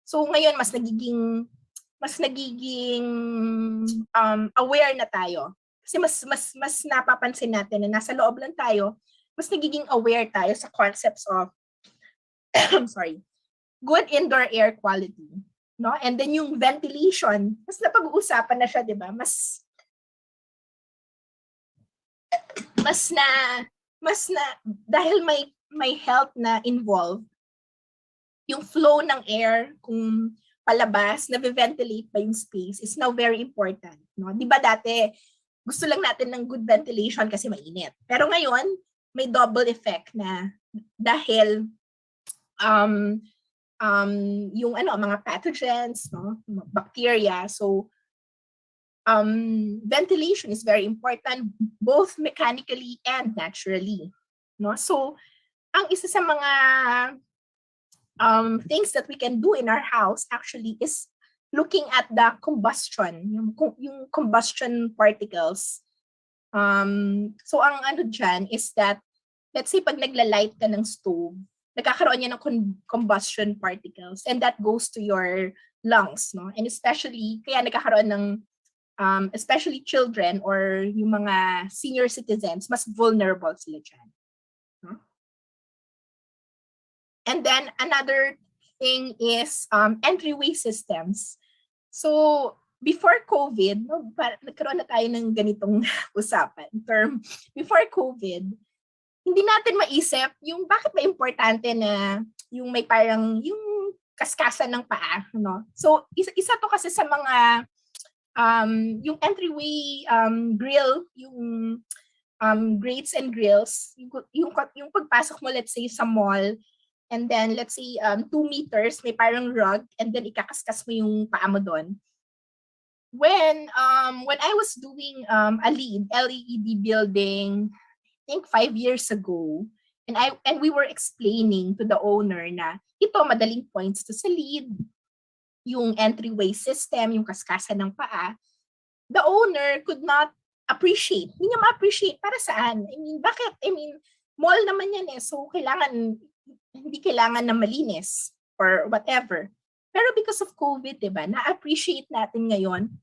So ngayon mas nagiging aware na tayo. Kasi mas napapansin natin na nasa loob lang tayo, mas nagiging aware tayo sa concepts of good indoor air quality, no? And then yung ventilation, mas napag-uusapan na siya, 'di ba? Mas na dahil may health na involved, yung flow ng air, kung palabas, na-ventilate ba yung space, is now very important. No? Di ba dati, gusto lang natin ng good ventilation kasi mainit. Pero ngayon, may double effect na dahil yung mga pathogens, no? Bacteria. So, ventilation is very important, both mechanically and naturally. No? So, ang isa sa mga things that we can do in our house actually is looking at the combustion, yung combustion particles. So ang ano dyan is that, let's say pag nagla-light ka ng stove, nagkakaroon yan ng combustion particles, and that goes to your lungs, no? And especially, kaya nagkakaroon ng, especially children or yung mga senior citizens, mas vulnerable sila dyan. And then another thing is entryway systems. So before COVID, no, nagkaroon na tayo ng ganitong usapan term. Before COVID, hindi natin maisip yung bakit ba importante na yung may parang yung kaskasan ng paa, no? So isa to kasi sa mga yung entryway grill, yung grates and grills, yung pagpasok mo, let's say, sa mall, and then let's say 2 meters, may parang rug, and then ikakaskas mo yung paa mo doon. When I was doing a LED building, I think 5 years ago, and we were explaining to the owner na ito madaling points to sa lead, yung entryway system, yung kaskasan ng paa, the owner could not appreciate. Hindi niya ma-appreciate. Para saan? I mean, bakit? I mean, mall naman yan eh. So, hindi kailangan na malinis or whatever. Pero because of COVID, diba, na-appreciate natin ngayon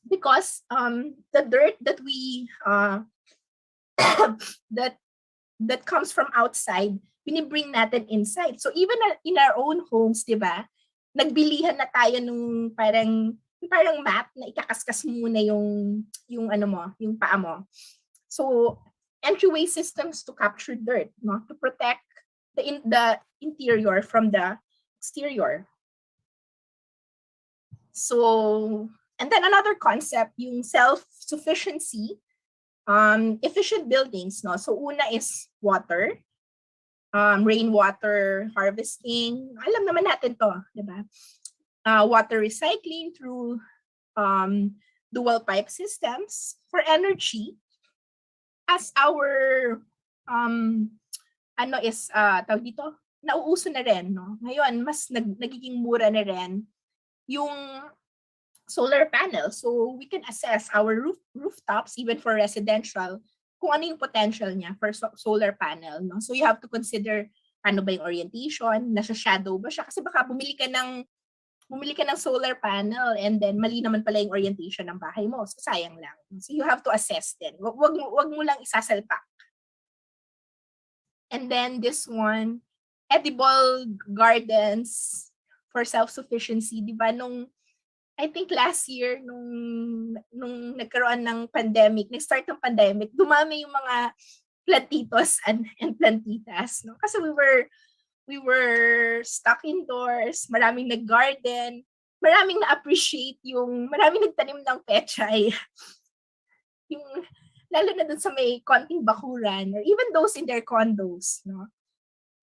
because the dirt that we that comes from outside, binibring natin inside. So even in our own homes, diba, nagbilihan na tayo nung parang mat na ikakaskas muna yung ano mo, yung paa mo. So entryway systems to capture dirt, no, to protect the interior from the exterior. So, and then another concept, yung self-sufficiency, efficient buildings, no. So una is water, rainwater harvesting. Alam naman natin to, diba? Water recycling through dual pipe systems. For energy, as our tawag dito, nauuso na rin, no? Ngayon mas nagiging mura na rin yung solar panel. So we can assess our rooftops even for residential kung ano yung potential niya for solar panel, no? So you have to consider ano ba yung orientation, nasa shadow ba siya, kasi baka bumili ka ng solar panel and then mali naman pala yung orientation ng bahay mo. So sayang lang. So you have to assess din. Wag mo lang isasalpak. And then this one, edible gardens for self-sufficiency. Di ba I think last year, nung nagkaroon ng pandemic, nag-start ng pandemic, dumami yung mga plantitos and plantitas. No? Kasi we were stuck indoors, maraming nag-garden, maraming na-appreciate maraming nagtanim ng pechay. Lalo na dun sa may konting bakuran, or even those in their condos. No?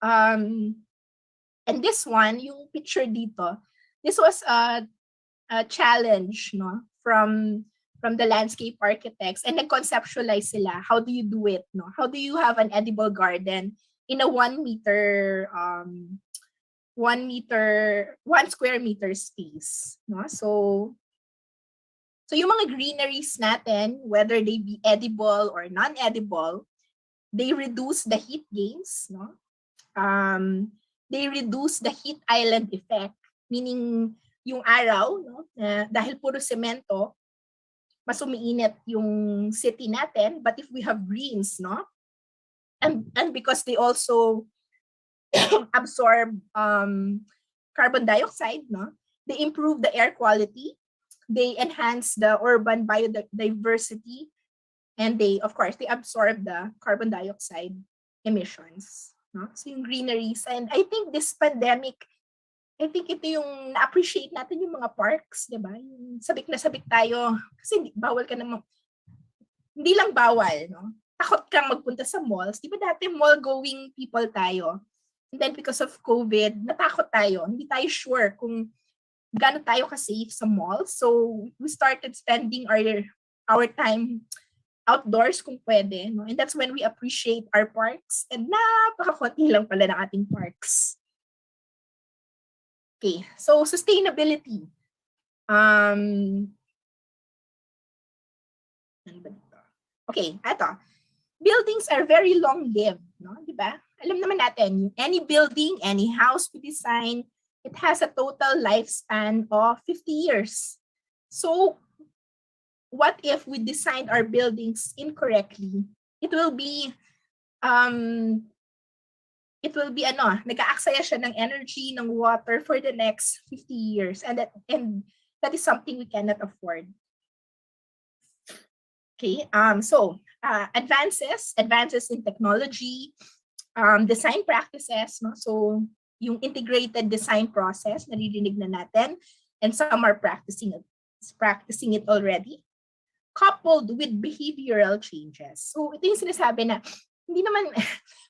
And this one, yung picture dito, this was a challenge, no, from the landscape architects, and nag-conceptualize sila. How do you do it? No? How do you have an edible garden in a 1 square meter space? No? So yung mga greeneries natin, whether they be edible or non-edible, they reduce the heat gains. No? They reduce the heat island effect, meaning yung araw, no, dahil puro semento, mas umiinit yung city natin. But if we have greens, no, and because they also absorb carbon dioxide, no, they improve the air quality, they enhance the urban biodiversity, and they absorb the carbon dioxide emissions. No? So yung greeneries, and I think this pandemic, ito yung na-appreciate natin yung mga parks, di ba? Yung sabik na sabik tayo. Kasi bawal ka naman. Hindi lang bawal, no? Takot kang magpunta sa malls. Di ba dati mall-going people tayo? And then because of COVID, natakot tayo. Hindi tayo sure kung gaano tayo ka-safe sa malls. So we started spending our time outdoors kung pwede. No? And that's when we appreciate our parks. And napakakunti lang pala ng ating parks. Okay, so sustainability. Okay, eto. Buildings are very long-lived, no? Diba? Alam naman natin, any building, any house we design, it has a total lifespan of 50 years. So, what if we designed our buildings incorrectly? It will be nag-aaksaya siya ng energy, ng water for the next 50 years. And that is something we cannot afford. Okay, so advances in technology, design practices, no? So yung integrated design process, naririnig na natin, and some are practicing is practicing it already, coupled with behavioral changes. So ito yung sinasabi na hindi naman,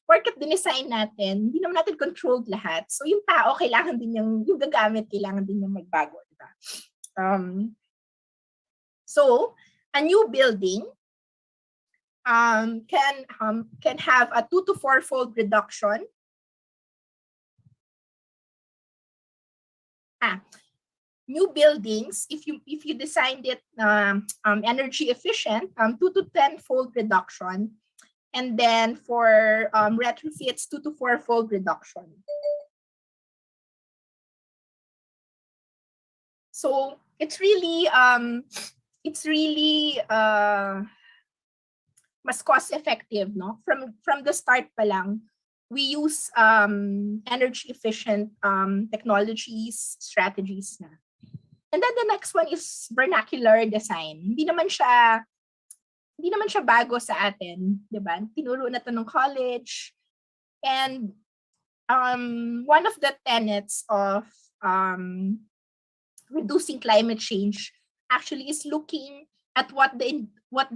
porket dinesign natin, hindi naman natin controlled lahat. So yung tao, kailangan din yung gagamit, kailangan din yung magbago. Diba? So a new building can have a 2 to 4-fold reduction. New buildings, if you designed it energy efficient, 2 to 10-fold reduction, and then for retrofits, 2 to 4-fold reduction. So it's really mas cost effective, no? From the start pa lang, we use energy efficient technologies, strategies na. And then the next one is vernacular design. Hindi naman siya bago sa atin, 'di ba? Tinuro na 'to ng college. And one of the tenets of reducing climate change actually is looking at what the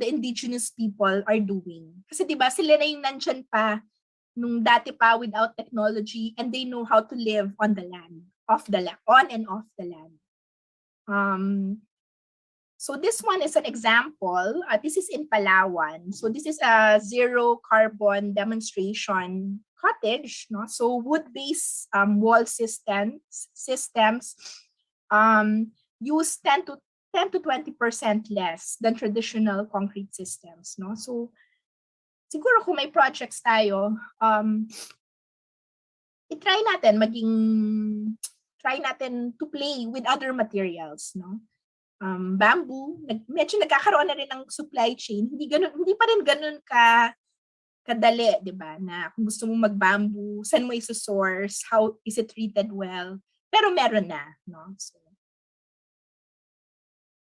indigenous people are doing. Kasi 'di ba, sila na yung nandyan pa nung dati pa without technology, and they know how to live on the land, on and off the land. So this one is an example. This is in Palawan. So this is a zero carbon demonstration cottage, no? So wood-based wall systems use 10 to 20% less than traditional concrete systems, no? So siguro kung may projects tayo, try natin to play with other materials, no? Bamboo, medyo nagkakaroon na rin ng supply chain. Hindi pa rin ganun kadali, 'di ba? Na kung gusto mo mag-bamboo, saan mo i-source, how is it treated well? Pero meron na, no? So,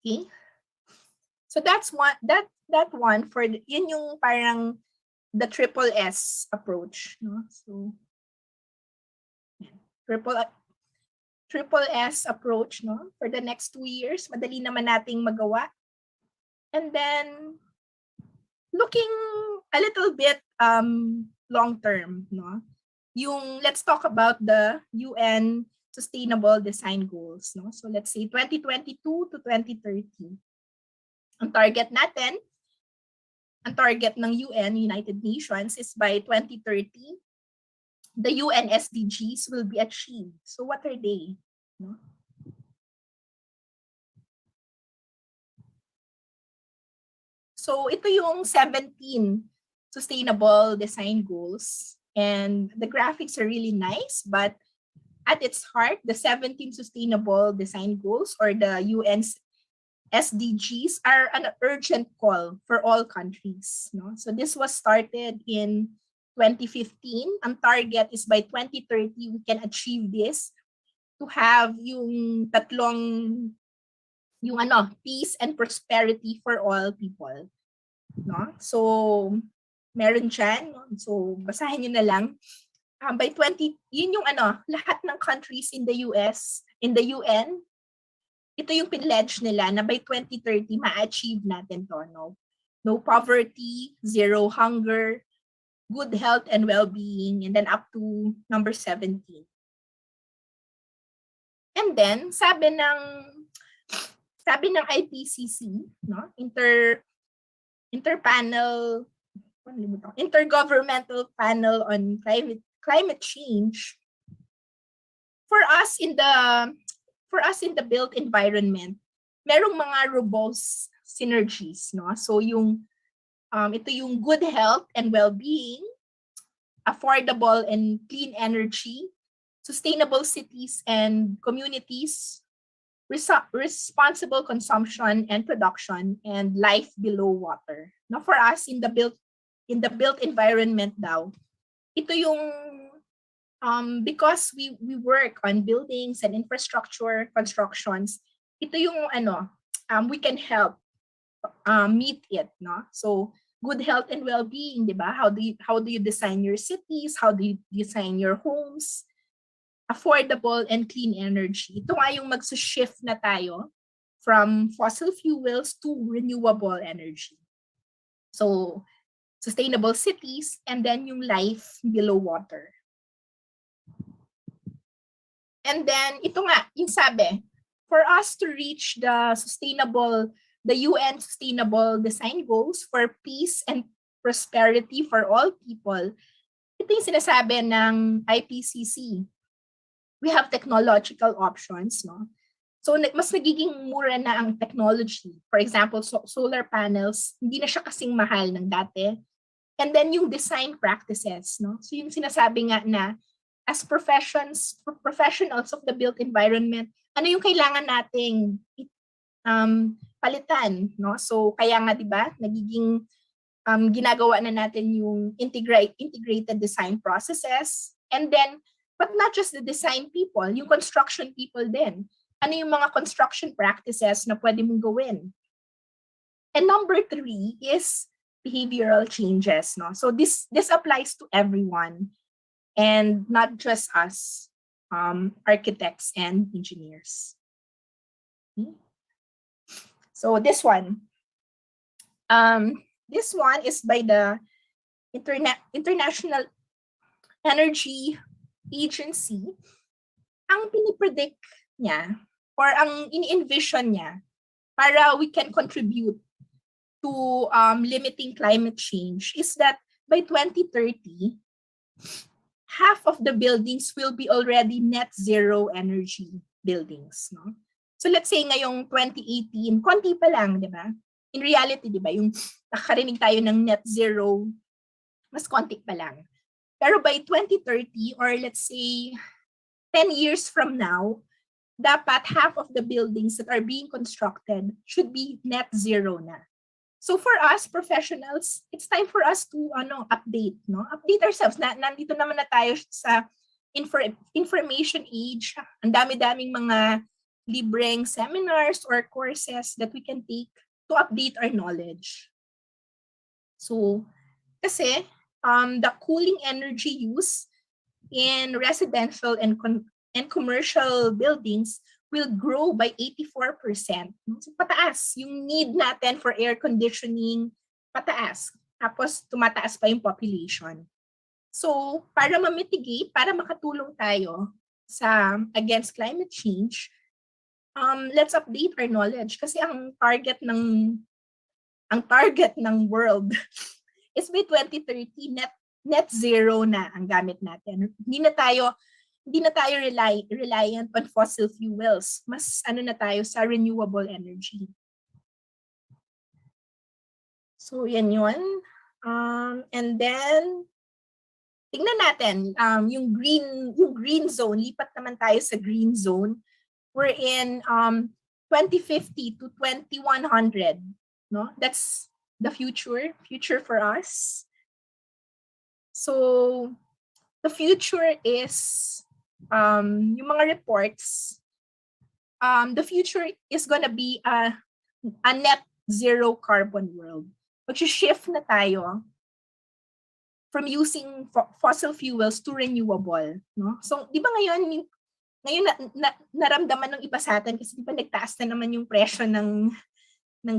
okay. So that's one for yun yung parang the triple S approach, no? So triple S approach, no? For the next 2 years, madali naman nating magawa. And then looking a little bit long term, no? Let's talk about the UN Sustainable Design Goals, no? So let's say 2022 to 2030. Ang target ng UN, United Nations, is by 2030 the UN SDGs will be achieved. So what are they? No? So ito yung 17 sustainable design goals, and the graphics are really nice, but at its heart, the 17 sustainable design goals, or the UN's SDGs, are an urgent call for all countries, no? So this was started in 2015. Ang target is by 2030 we can achieve this, to have yung peace and prosperity for all people, no? So meron dyan, no? So basahin niyo na lang. By 20, yun yung lahat ng countries in the UN, ito yung pledge nila na by 2030 ma-achieve natin to, no? No poverty, zero hunger, good health and well-being, and then up to number 17. And then sabi ng IPCC, no? Intergovernmental Panel on Climate Change, for us in the built environment, merong mga robust synergies, no? So ito yung good health and well-being, affordable and clean energy, sustainable cities and communities, responsible consumption and production, and life below water. Now for us in the built environment daw, ito yung because we work on buildings and infrastructure constructions, ito yung we can help meet it, no? So good health and well-being, di ba? How do you design your cities? How do you design your homes? Affordable and clean energy. Ito nga yung magsushift na tayo from fossil fuels to renewable energy. So, sustainable cities, and then yung life below water. And then, ito nga, yung sabi, for us to reach the UN Sustainable Design Goals for peace and prosperity for all people, ito yung sinasabi ng IPCC. We have technological options, no? So, mas nagiging mura na ang technology. For example, solar panels, hindi na siya kasing mahal ng dati. And then yung design practices, no? So, yung sinasabi nga na, as professionals of the built environment, ano yung kailangan nating palitan, no? So, kaya nga, di ba, nagiging ginagawa na natin yung integrated design processes. And then, but not just the design people, yung construction people din. Ano yung mga construction practices na pwede mong gawin? And number 3 is behavioral changes, no? So this applies to everyone and not just us, architects and engineers. So this one is by the International Energy Agency. Ang pinipredict niya, or ang ini-envision niya, para we can contribute to limiting climate change, is that by 2030, half of the buildings will be already net zero energy buildings, no? So let's say ngayong 2018, konti pa lang, di ba? In reality, di ba, yung nakakarinig tayo ng net zero, mas konti pa lang. Pero by 2030, or let's say 10 years from now, dapat half of the buildings that are being constructed should be net zero na. So for us professionals, it's time for us to update, no? Update ourselves. Nandito naman na tayo sa information age. Ang dami-daming mga libreng seminars or courses that we can take to update our knowledge. So kasi the cooling energy use in residential and commercial buildings will grow by 84%. So pataas. Yung need natin for air conditioning, pataas. Tapos tumataas pa yung population. So para ma-mitigate, para makatulong tayo against climate change, let's update our knowledge. Kasi ang target ng world is by 2030 net zero na ang gamit natin. Hindi na tayo reliant on fossil fuels. Mas na tayo sa renewable energy. So yan yun. And then tingnan natin yung green zone. Lipat naman tayo sa green zone. We're in 2050 to 2100, no? That's the future for us. So the future is yung mga reports, the future is gonna be a net zero carbon world. Mag-shift na tayo from using fossil fuels to renewable, no? So, di ba ngayon naramdaman ng iba sa atin kasi di ba nagtaas na naman yung presyo ng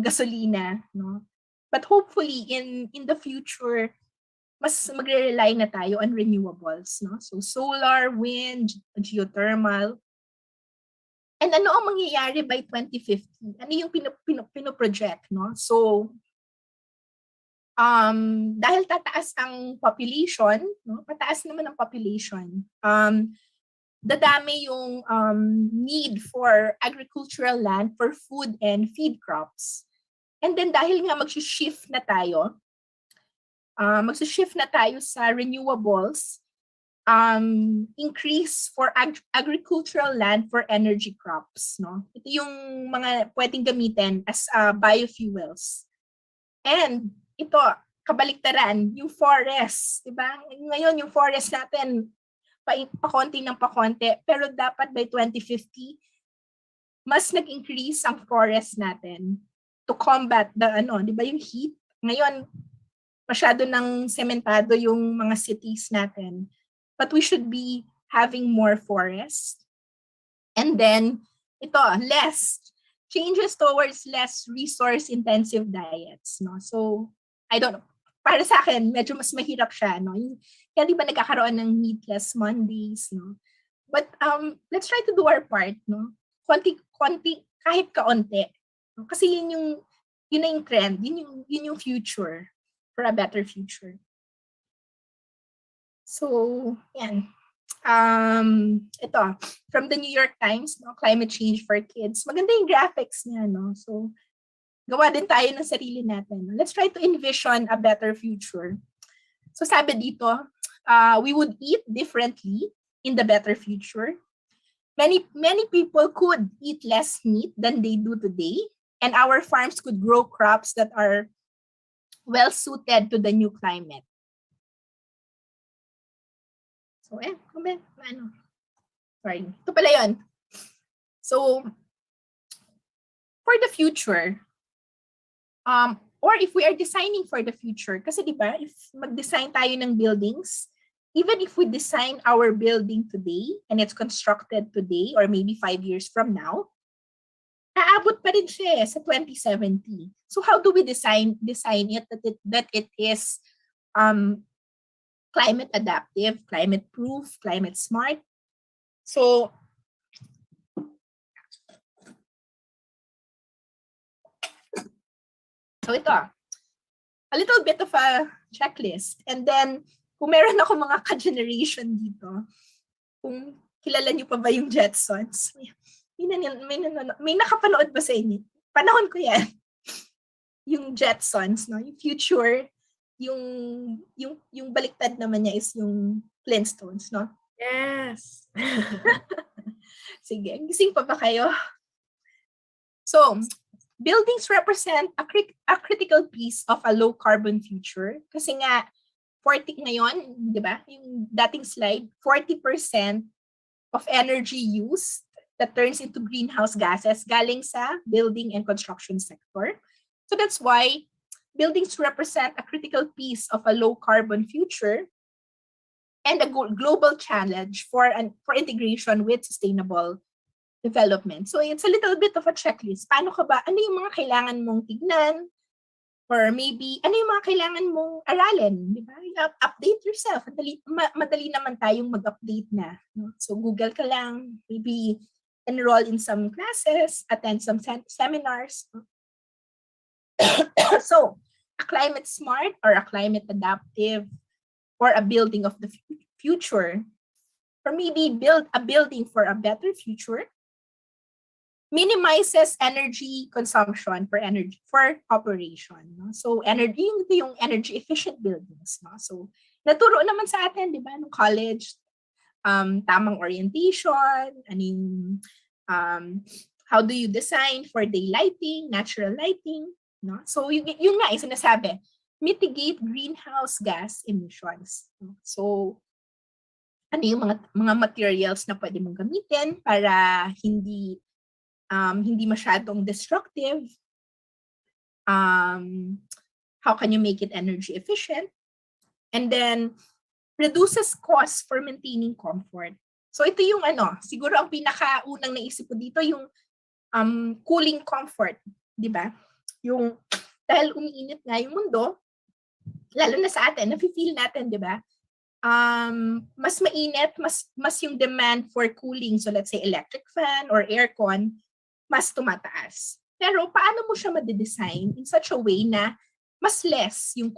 gasolina, no? But hopefully in the future, mas magre-rely na tayo on renewables, no? So solar, wind, geothermal. And ano ang mangyayari by 2050? Ano yung pino-project, no? So dahil tataas ang population, no? Pataas naman ang population. Dadami yung need for agricultural land for food and feed crops. And then dahil nga mag-shift na tayo sa renewables, increase for agricultural land for energy crops, no? Ito yung mga pwedeng gamitin as biofuels. And ito, kabaliktaran, yung forest, diba? Ngayon yung forest natin pakonti ng pakonti, pero dapat by 2050 mas nag-increase ang forest natin to combat the diba, yung heat. Ngayon masyado ng sementado yung mga cities natin. But we should be having more forest. And then, ito, less changes towards less resource-intensive diets, no? So, I don't know. Para sa akin, medyo mas mahirap siya, no? Kaya di ba nagkakaroon ng meatless Mondays, no? But let's try to do our part, no? Konti, kahit kaunti. No? Kasi yun na yung trend, yun yung future for a better future. So, yan. Ito, from the New York Times, no, Climate Change for Kids. Maganda yung graphics niya, no? So, gawa din tayo ng sarili natin. No? Let's try to envision a better future. So, sabi dito, we would eat differently in the better future. Many people could eat less meat than they do today, and our farms could grow crops that are well suited to the new climate. So, sorry. Ito pala yun. So, for the future, or if we are designing for the future, kasi di ba, if mag-design tayo ng buildings, even if we design our building today, and it's constructed today, or maybe 5 years from now, aabot pa rin siya sa 2070. So, how do we design it that it is climate adaptive, climate proof, climate smart? So ito, a little bit of a checklist. And then, kung meron ako mga ka-generation dito, kung kilala niyo pa ba yung Jetsons, may nakapanood ba sa inyo? Panahon ko yan. Yung Jetsons, no? Yung future, yung baliktad naman niya is yung Flintstones, no? Yes. Sige, gising pa ba kayo? So, buildings represent a critical piece of a low-carbon future. Kasi nga, 40 ngayon, di ba? Yung dating slide, 40% of energy used that turns into greenhouse gases galing sa building and construction sector. So that's why buildings represent a critical piece of a low-carbon future and a global challenge for integration with sustainable development. So it's a little bit of a checklist. Paano ka ba? Ano yung mga kailangan mong tignan? Or maybe, ano yung mga kailangan mong aralin? Di ba? Update yourself. Madali naman tayong mag-update na. No? So Google ka lang. Maybe enroll in some classes, attend some seminars. So, a climate smart or a climate adaptive or a building of the future, or maybe build a building for a better future, minimizes energy consumption for operation. No? So, yung energy efficient buildings. No? So, naturo naman sa atin, di ba, nung college, tamang orientation, how do you design for daylighting, natural lighting, no? So yung nga yung sinasabi, mitigate greenhouse gas emissions. No? So ano yung mga materials na pwede mong gamitin para hindi masyadong destructive? How can you make it energy efficient? And then reduces cost for maintaining comfort. So ito yung siguro ang pinakaunang naisip ko dito yung cooling comfort, di ba? Yung dahil umiinit nga yung mundo, lalo na sa atin, nafe-feel natin, di ba? Mas mainit, mas yung demand for cooling, so let's say electric fan or aircon, mas tumataas. Pero paano mo siya ma-design in such a way na mas less yung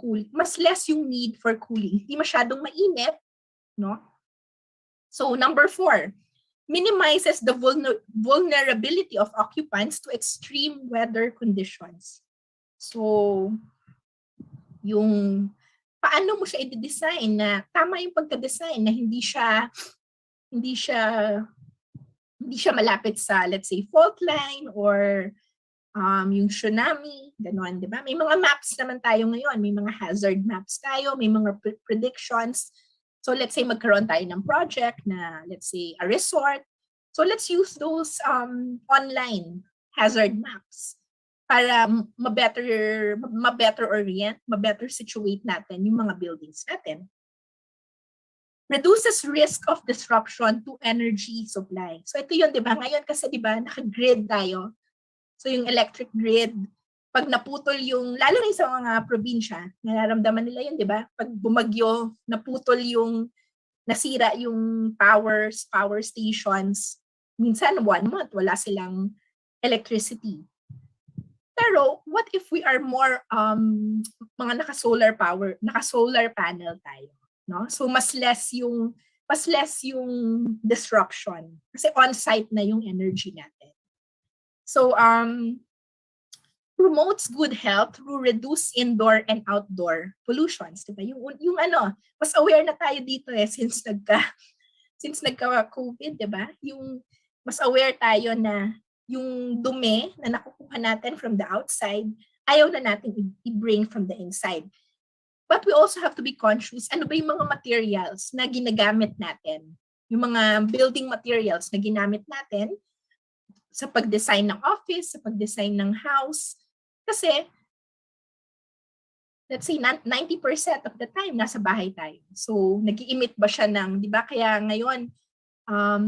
need for cooling, hindi masyadong mainit, no? So number 4, minimizes the vulnerability of occupants to extreme weather conditions. So, yung paano mo siya i-design na tama yung pagka-design na hindi siya malapit sa, let's say, fault line or yung tsunami, gano'n, di ba? May mga maps naman tayo ngayon, may mga hazard maps tayo, may mga predictions. So let's say magkaroon tayo ng project na, let's say, a resort. So let's use those online hazard maps para ma-better orient, ma-better situate natin yung mga buildings natin. Reduces risk of disruption to energy supply. So ito yun, di ba? Ngayon kasi, di ba, naka-grid tayo. So yung electric grid, pag naputol yung, lalo rin sa mga probinsya, nararamdaman nila yun, di ba? Pag bumagyo, naputol yung, nasira yung power stations, minsan 1 month, wala silang electricity. Pero what if we are more mga naka-solar panel tayo, no? So mas less yung disruption kasi on-site na yung energy natin. So promotes good health through reduced indoor and outdoor pollutions, diba? Yung mas aware na tayo dito since nagka-COVID, diba? Yung mas aware tayo na yung dumi na nakukuha natin from the outside, ayaw na natin i-bring from the inside. But we also have to be conscious, ano ba yung mga materials na ginagamit natin? Yung mga building materials na ginamit natin sa pag-design ng office, sa pag-design ng house. Kasi, let's say, 90% of the time, nasa bahay tayo. So, nag-i-emit ba siya ng, di ba? Kaya ngayon,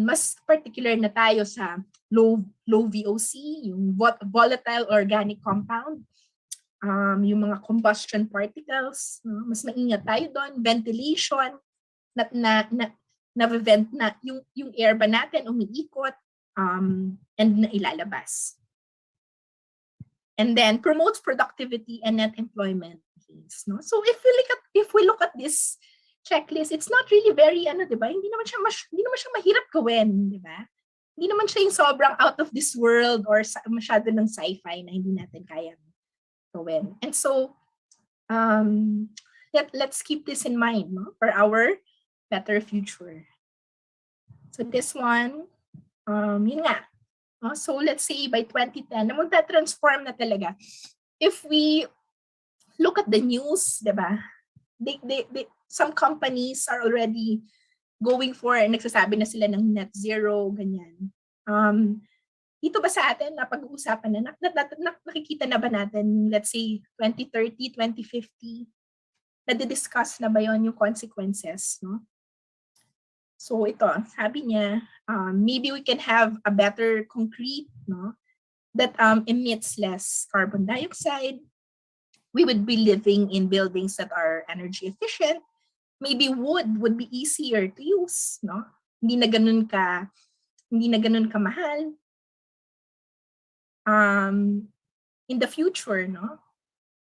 mas particular na tayo sa low VOC, yung volatile organic compound, yung mga combustion particles, no? Mas maingat tayo doon, ventilation, na-vent na yung air ba natin umiikot, and na ilalabas. And then promotes productivity and net employment. No? So if we look at this checklist, it's not really very diba? Hindi naman siya mahirap gawin, diba? Hindi naman siya yung sobrang out of this world or masyado ng sci-fi na hindi natin kayang gawin. And so let's keep this in mind, no? For our better future. So this one, yun nga. So let's say by 2010, na magta-transform na talaga. If we look at the news, diba? Some companies are already going for, nagsasabi na sila ng net zero, ganyan. Dito ba sa atin, napag-uusapan na, nakikita na ba natin, let's say, 2030, 2050, nadidiscuss na ba yon yung consequences, no? So ito, sabi niya, maybe we can have a better concrete, no, that emits less carbon dioxide. We would be living in buildings that are energy efficient. Maybe wood would be easier to use, no? Hindi na ganun ka mahal. In the future, no?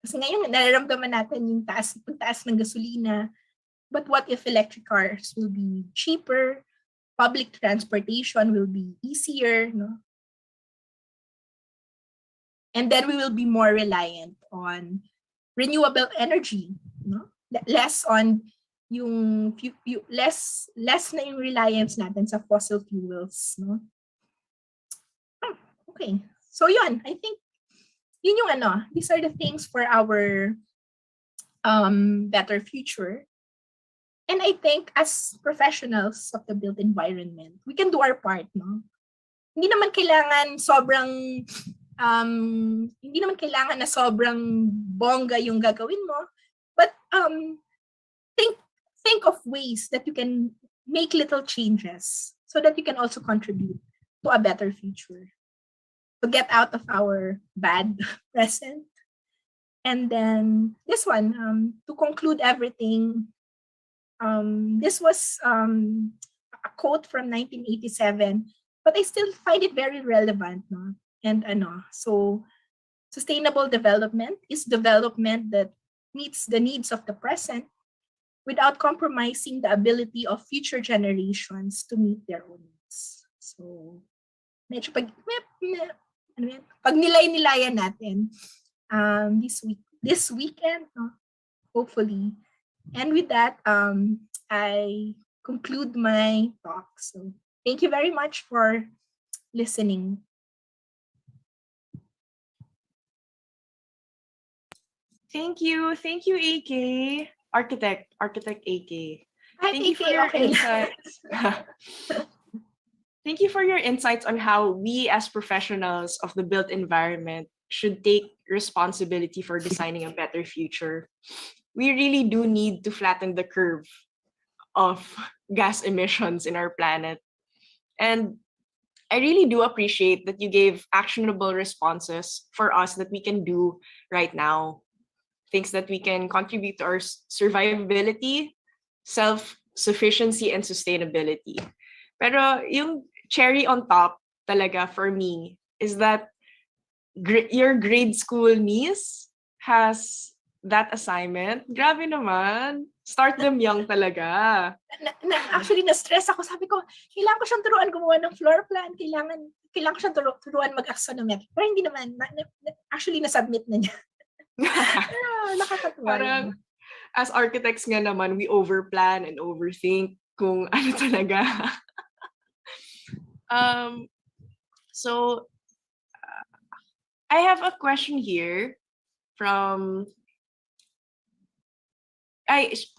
Kasi ngayon nararamdaman natin yung pagtaas ng gasolina. But what if electric cars will be cheaper? Public transportation will be easier, no? And then we will be more reliant on renewable energy, no? Less on yung less na yung reliance natin sa fossil fuels, no? Okay. So yun, I think yun yung these are the things for our better future. And I think as professionals of the built environment, we can do our part, no? Hindi naman kailangan na sobrang bongga yung gagawin mo, but think of ways that you can make little changes so that you can also contribute to a better future, to get out of our bad present. And then this one, to conclude everything, this was a quote from 1987, but I still find it very relevant, no? And so sustainable development is development that meets the needs of the present without compromising the ability of future generations to meet their own needs. So medyo pag nilay-nilayan natin this weekend, no? Hopefully. And with that, I conclude my talk. So thank you very much for listening. Thank you, AK. Architect AK. Hi, Thank you for your insights. Thank you for your insights on how we as professionals of the built environment should take responsibility for designing a better future. We really do need to flatten the curve of gas emissions in our planet. And I really do appreciate that you gave actionable responses for us that we can do right now. Things that we can contribute to our survivability, self-sufficiency, and sustainability. Pero yung cherry on top talaga for me is that your grade school niece has that assignment. Grabe naman. Start them young talaga. Actually, na-stress ako. Sabi ko, kailangan ko siyang turuan gumawa ng floor plan. Kailangan ko siyang turuan mag-axonometric. Pero hindi naman. Actually, na-submit na niya. Nakakatuwa. Parang, as architects nga naman, we overplan and overthink kung ano talaga. So, I have a question here from...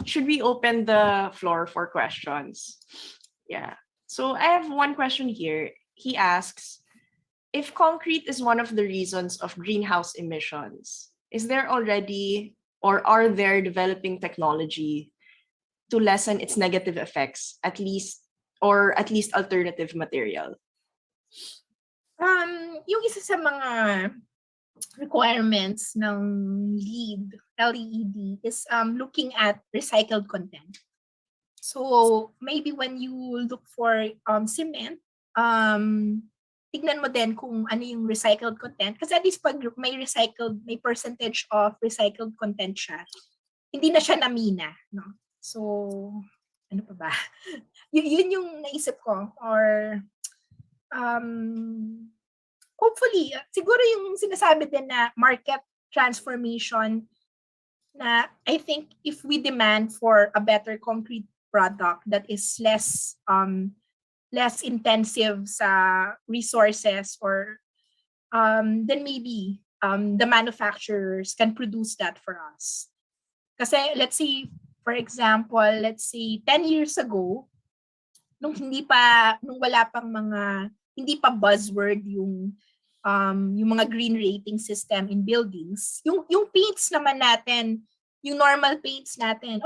should we open the floor for questions? Yeah. So I have one question here. He asks, if concrete is one of the reasons of greenhouse emissions, is there already or are there developing technology to lessen its negative effects, at least alternative material? Yung isa sa mga requirements ng LEED is looking at recycled content. So maybe when you look for cement, tignan mo din kung ano yung recycled content. Kasi at least pag may percentage of recycled content siya, hindi na siya namina. No? So, ano pa ba? Yun yung naisip ko. Or, hopefully, siguro yung sinasabi din na market transformation na I think if we demand for a better concrete product that is less intensive sa resources or then maybe the manufacturers can produce that for us. Kasi let's say, for example, 10 years ago, nung wala pang hindi pa buzzword yung mga green rating system in buildings, yung paints naman natin, yung normal paints natin,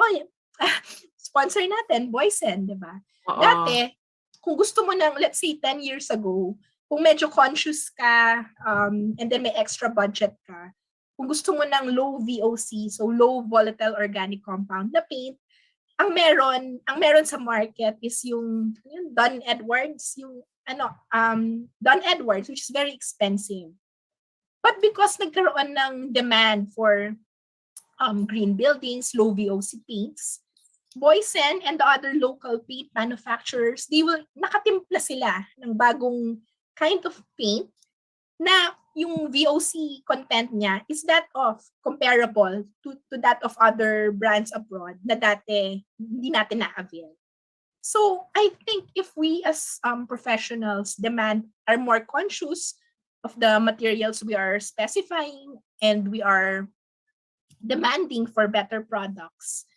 sponsor natin, Boysen, di ba? Dati, kung gusto mo ng, let's say, 10 years ago, kung medyo conscious ka, and then may extra budget ka, kung gusto mo ng low VOC, so low volatile organic compound na paint, ang meron sa market is yung Dunn Edwards, Dunn Edwards, which is very expensive. But because nagkaroon ng demand for green buildings, low VOC paints, Boysen and the other local paint manufacturers, nakatimpla sila ng bagong kind of paint na yung VOC content niya is that of comparable to that of other brands abroad na dati hindi natin na-avail. So I think if we as professionals are more conscious of the materials we are specifying and we are demanding for better products,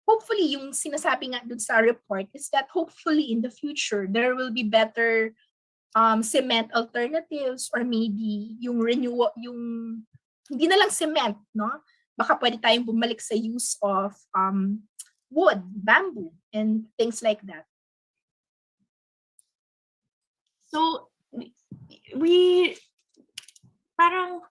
hopefully yung sinasabi nga dun sa report is that hopefully in the future there will be better cement alternatives or maybe yung renewal, yung hindi na lang cement, no? Baka pwede tayong bumalik sa use of wood, bamboo, and things like that. So, parang,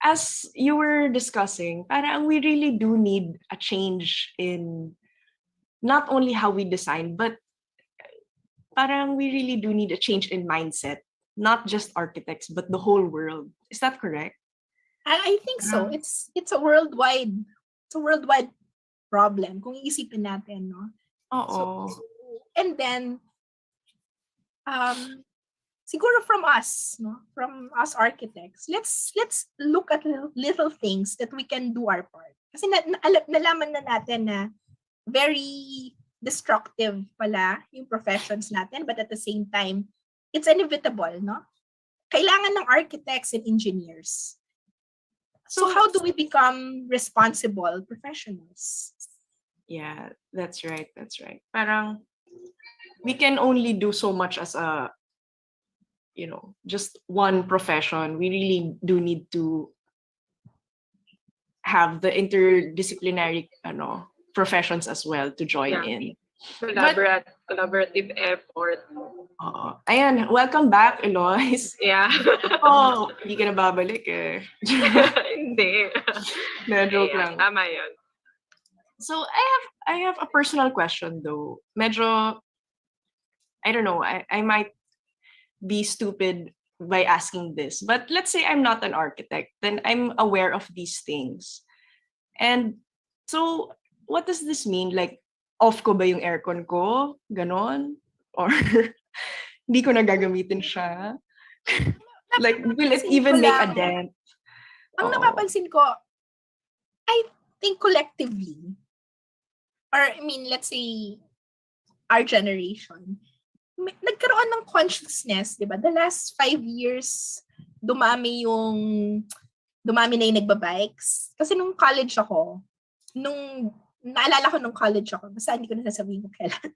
as you were discussing, parang we really do need a change in not only how we design, but parang we really do need a change in mindset, not just architects, but the whole world. Is that correct? I think so. It's a worldwide problem kung iisipin natin, no? Oo. So, and then siguro from us, no? From us architects, let's look at little things that we can do our part. Kasi nalaman na natin na very destructive pala yung professions natin, but at the same time, it's inevitable, no? Kailangan ng architects and engineers. So how do we become responsible professionals? Yeah, that's right. Parang we can only do so much as just one profession. We really do need to have the interdisciplinary professions as well to join in. Collaborate. collaborative effort. Ayan, welcome back, Eloise. Yeah. Hindi ka na babalik eh. Hindi. Joke lang. Tama yun. So I have a personal question though. Medyo, I don't know, I might be stupid by asking this, but let's say I'm not an architect, then I'm aware of these things. And so, what does this mean? Like, off ko ba yung aircon ko? Ganon? Or hindi ko na gagamitin siya? Like, will it even make a dent? Ang napapansin ko, I think collectively, or I mean, let's say, our generation, nagkaroon ng consciousness, di ba? The last 5 years, dumami na yung nagbabikes. Kasi nung college ako, naalala ko nung college ako, basta hindi ko na sasabihin ko kailan.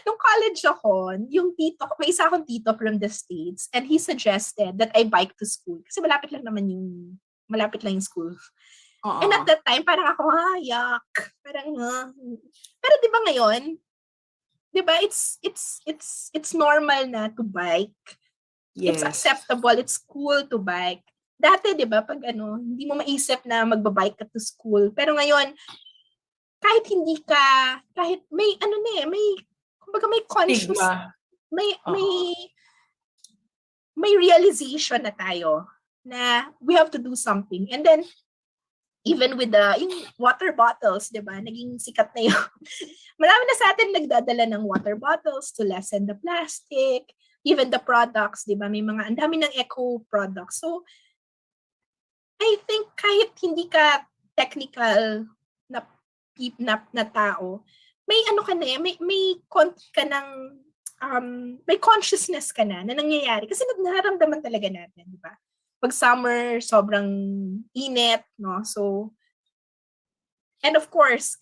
Nung college ako, yung tito, may isa akong tito from the States, and he suggested that I bike to school. Kasi malapit lang yung school. And at that time, parang ako, yuck. Parang, pero di ba ngayon, di ba, it's normal na to bike. Yes. It's acceptable, it's cool to bike. Dati, di ba, pag hindi mo maisip na magbabike ka to school. Pero ngayon, kahit may, kumbaga may conscious, may realization na tayo na we have to do something. And then, even with yung water bottles, di ba, naging sikat na yun. Marami na sa atin nagdadala ng water bottles to lessen the plastic, even the products, di ba, may ang dami ng eco products. So, I think kahit hindi ka technical na tao, may ka na may konti ka ng, may consciousness ka na nangyayari. Kasi nararamdaman talaga natin, di ba? Pag summer, sobrang init, no? So, and of course,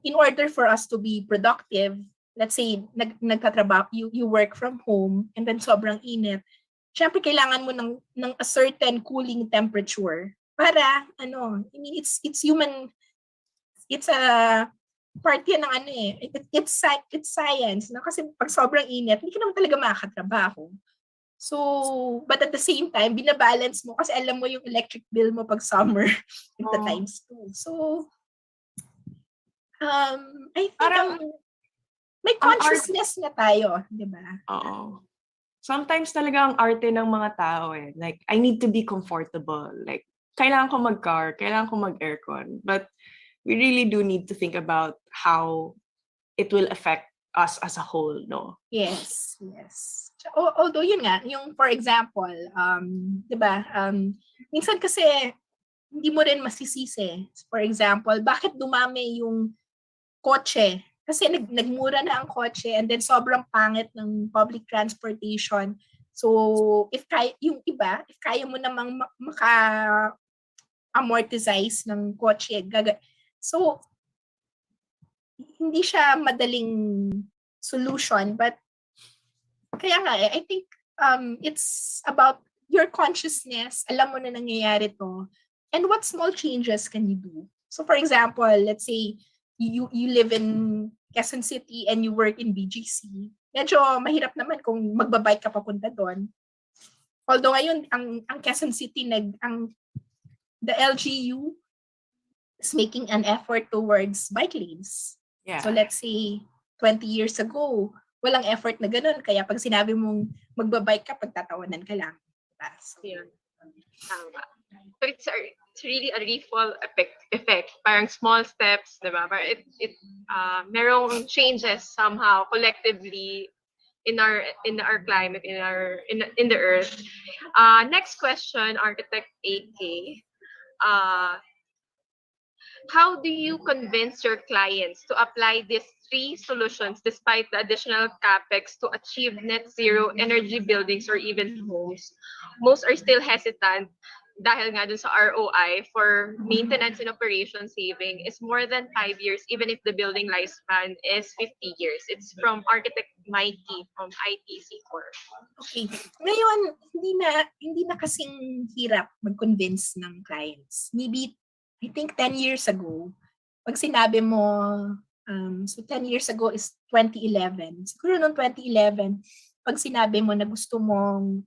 in order for us to be productive, let's say, nagtatrabaho, you work from home, and then sobrang init, syempre kailangan mo ng a certain cooling temperature para, I mean, it's human, it's a part yan ng it's science, no? Kasi pag sobrang init, hindi ka naman talaga makakatrabaho. So, but at the same time, binabalance mo kasi alam mo yung electric bill mo pag summer times 2. So, I think may consciousness na tayo, di ba? Oo. Sometimes talaga ang arte ng mga tao eh. Like, I need to be comfortable. Like, kailangan ko mag-car, kailangan ko mag-aircon. But we really do need to think about how it will affect us as a whole, no? Yes. Although yun nga, yung for example, 'di ba? Minsan kasi hindi mo rin masisisi. For example, bakit dumami yung kotse? Kasi nagmura na ang kotse and then sobrang pangit ng public transportation. So, if kaya mo namang maka-amortize ng kotse, so hindi siya madaling solution, but kaya nga I think it's about your consciousness, alam mo na nangyayari to, and what small changes can you do? So for example, let's say you live in Quezon City and you work in BGC. Medyo mahirap naman kung magbabike ka papunta doon. Although ngayon ang Quezon City the LGU is making an effort towards bike lanes. Yeah. So let's say 20 years ago, walang effort na ganun. Kaya pag sinabi mong magbabike ka, pagtatawanan ka lang. So, tama. So it's really a ripple effect. Parang small steps, diba? Parang merong changes somehow collectively in our climate, in the earth. Next question, Architect AK. How do you convince your clients to apply these 3 solutions despite the additional capex to achieve net zero energy buildings or even homes? Most are still hesitant dahil nga dun sa ROI for maintenance and operation saving is more than 5 years even if the building lifespan is 50 years. It's from Architect Mikey from ITC Corp. Okay. Ngayon, hindi na kasing hirap mag-convince ng clients. Maybe I think 10 years ago, pag sinabi mo, So 10 years ago is 2011. Siguro noong 2011, pag sinabi mo na gusto mong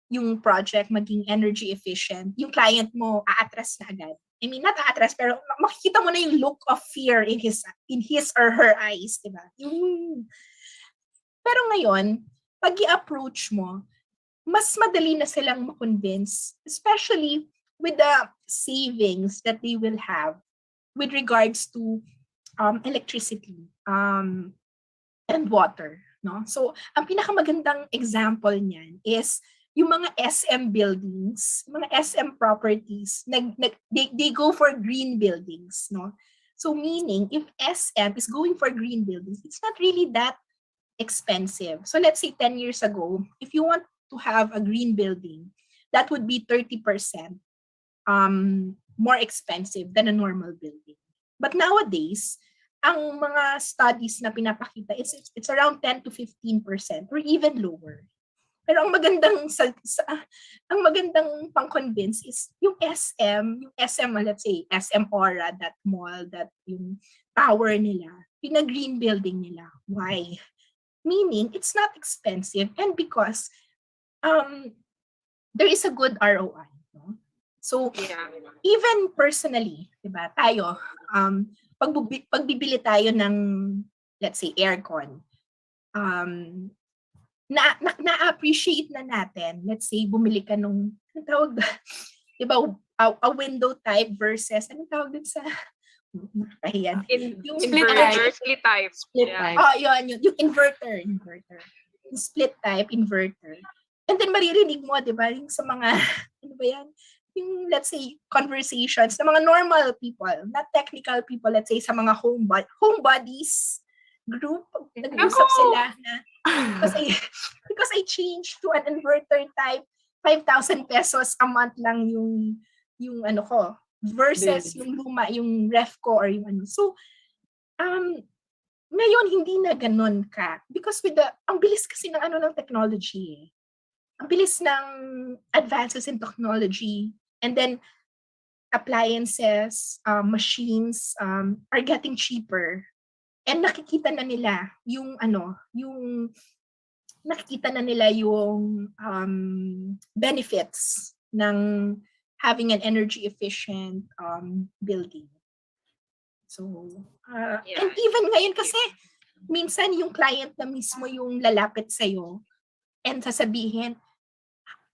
yung project maging energy efficient, yung client mo aatras na agad. I mean, not aatras, pero makikita mo na yung look of fear in his or her eyes, di ba? Pero ngayon, pag i-approach mo, mas madali na silang ma-convince, especially with the savings that they will have with regards to electricity and water. No? So, ang pinakamagandang example niyan is yung mga SM buildings, mga SM properties, they go for green buildings. No? So, meaning, if SM is going for green buildings, it's not really that expensive. So, let's say 10 years ago, if you want to have a green building, that would be 30% more expensive than a normal building. But nowadays, ang mga studies na pinapakita, it's around 10 to 15% or even lower. Pero ang magandang ang magandang pang-convince is yung SM, let's say SM Aura, that mall, that yung tower nila, pinag-green building nila. Why? Meaning it's not expensive and because there is a good ROI. No? So even personally, diba, tayo, pagbibili tayo ng, let's say, aircon, na-appreciate na natin. Let's say, bumili ka nung, anong tawag ba? Diba, a window type versus, anong tawag din sa, nakakahiyan. Yung split type. Yun. Yung inverter. Yung split type, inverter. And then maririnig mo, diba, yung sa mga, ano ba yan? Yung, let's say, conversations ng mga normal people, not technical people, let's say, sa mga homebodies group, nag-usap sila na, because I changed to an inverter type, 5,000 pesos a month lang yung ano ko, versus yung luma, yung ref ko, or yung ano. So, ngayon, hindi na ganun ka. Because ang bilis kasi ng ng technology, ang bilis ng advances in technology, and then appliances, machines are getting cheaper. And nakikita na nila yung benefits ng having an energy efficient building. So, and even ngayon kasi, minsan yung client na mismo yung lalapit sa'yo and sasabihin,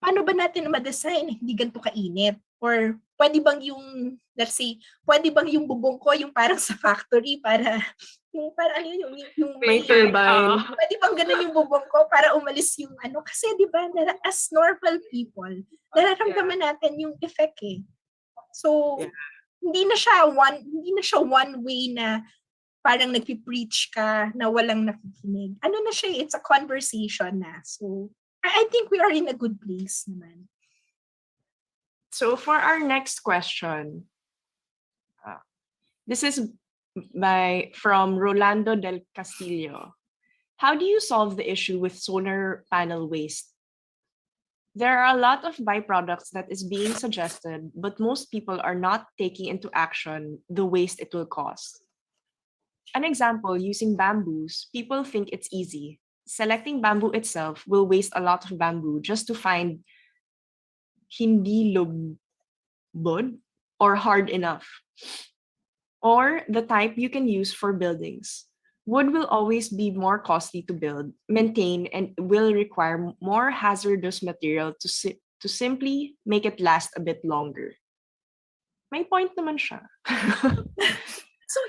paano ba natin ma-design? Hindi ganito kainit. Or pwede bang yung, let's say, pwede bang yung bubong ko yung parang sa factory para yung may turbine. Pwede bang ganun yung bubong ko para umalis yung kasi di ba, as normal people, nararamdaman natin yung effect eh. So, hindi na siya one way na parang nagpi-preach ka na walang nakikinig. Ano na siya, it's a conversation na. So, I think we are in a good place naman. So for our next question, this is from Rolando del Castillo. How do you solve the issue with solar panel waste? There are a lot of byproducts that is being suggested, but most people are not taking into action the waste it will cause. An example, using bamboos, people think it's easy. Selecting bamboo itself will waste a lot of bamboo just to find hindi lubod or hard enough, or the type you can use for buildings. Wood will always be more costly to build, maintain, and will require more hazardous material to simply make it last a bit longer. May point naman siya. So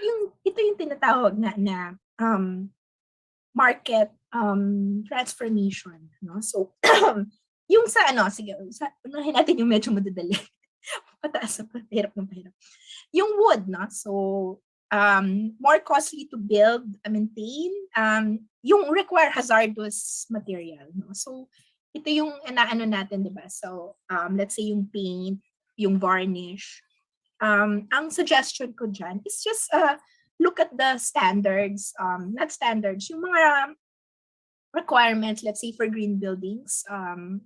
ito yung tinatawag na market transformation, no? So yung sige, unahin natin yung medyo madadali. Pataas pa, hirap. Yung wood, no? So more costly to build, maintain, yung require hazardous material, no? So ito yung natin, di ba? So let's say yung paint, yung varnish. Ang suggestion ko dyan is just look at the standards, not standards, yung mga requirements, let's say for green buildings.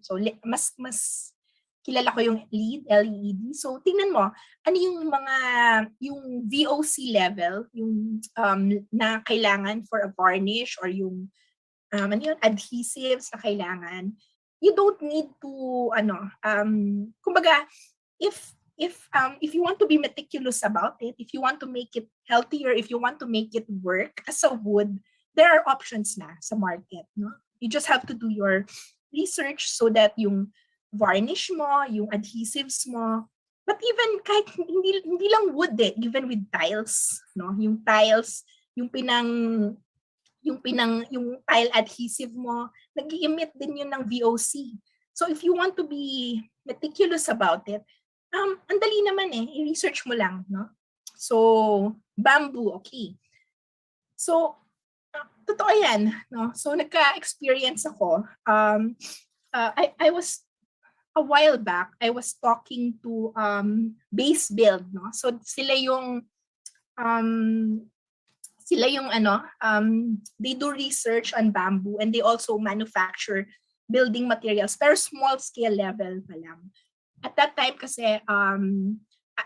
So mas kilala ko yung LED. So tingnan mo, ano yung mga, yung VOC level, yung na kailangan for a varnish or yung ano yun, adhesives na kailangan. You don't need to, kumbaga, if you want to be meticulous about it, if you want to make it healthier, if you want to make it work as a wood, there are options na sa market, no? You just have to do your research so that yung varnish mo, yung adhesives mo, but even kahit hindi lang wood even with tiles, no? Yung tiles, yung tile adhesive mo, nag-i-emit din yun ng VOC. So if you want to be meticulous about it, ang dali naman i-research mo lang, no? So, bamboo, okay. So, totoo yan, no? So, nagka-experience ako. I was, a while back, I was talking to Base Build, no? So, sila yung they do research on bamboo and they also manufacture building materials, pero small scale level pa lang. At that time kasi,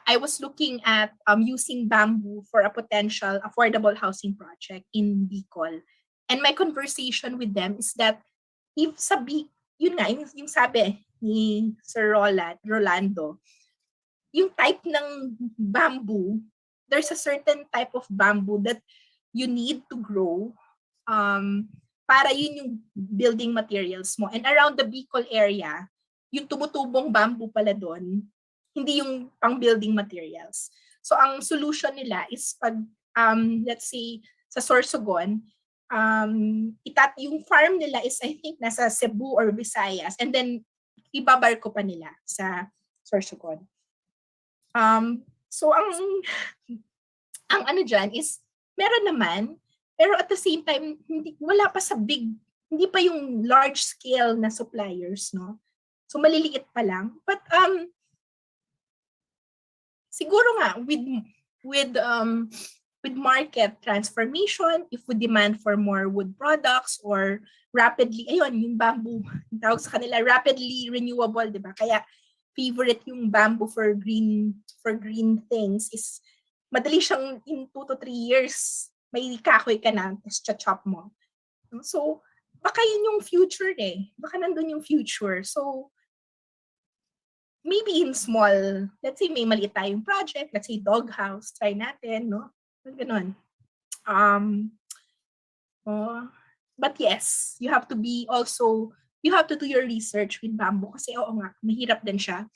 I was looking at using bamboo for a potential affordable housing project in Bicol. And my conversation with them is that if yun nga, yung sabi ni Sir Rolando, yung type ng bamboo, there's a certain type of bamboo that you need to grow para yun yung building materials mo. And around the Bicol area, yung tumutubong bamboo pala doon, hindi yung pang building materials. So ang solution nila is pag, let's say, sa Sorsogon, yung farm nila is I think nasa Cebu or Visayas, and then ibabarko pa nila sa Sorsogon. So ang ano dyan is, meron naman, pero at the same time, wala pa sa hindi pa yung large scale na suppliers, no? So maliliit pa lang. But siguro nga with market transformation, if we demand for more wood products or rapidly, ayun, yung bamboo, tawag sa kanila, rapidly renewable, di ba? Kaya favorite yung bamboo for green things is madali siyang in 2 to 3 years may kahoy ka na, tapos chop mo. So baka yun yung future baka nandun yung future. So maybe in small, let's say may maliit tayong project, let's say doghouse, try natin, no? Ganun. But yes, you have to do your research with bamboo kasi oo nga, mahirap din siya.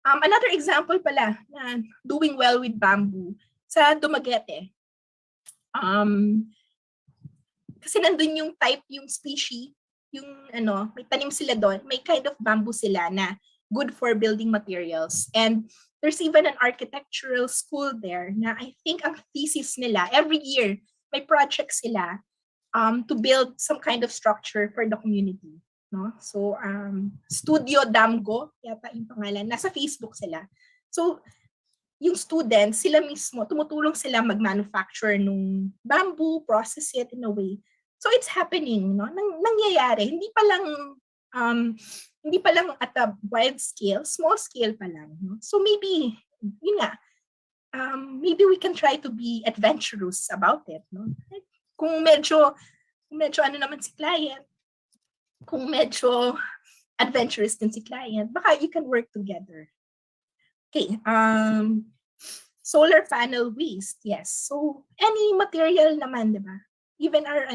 Another example pala na doing well with bamboo sa Dumaguete. Kasi nandun yung type, yung species, yung may tanim sila doon, may kind of bamboo sila na good for building materials. And there's even an architectural school there na I think ang thesis nila, every year, may project sila to build some kind of structure for the community. No? So, Studio Damgo, yata yung pangalan, nasa Facebook sila. So, yung students, sila mismo, tumutulong sila mag-manufacture nung bamboo, process it in a way. So, it's happening, no? Nangyayari. Hindi pa lang at a wide scale, small scale pa lang. No? So maybe, yun nga, maybe we can try to be adventurous about it. No? Kung medyo ano naman si client, kung medyo adventurous din si client, baka you can work together. Okay, solar panel waste, yes. So any material naman, di ba? Even our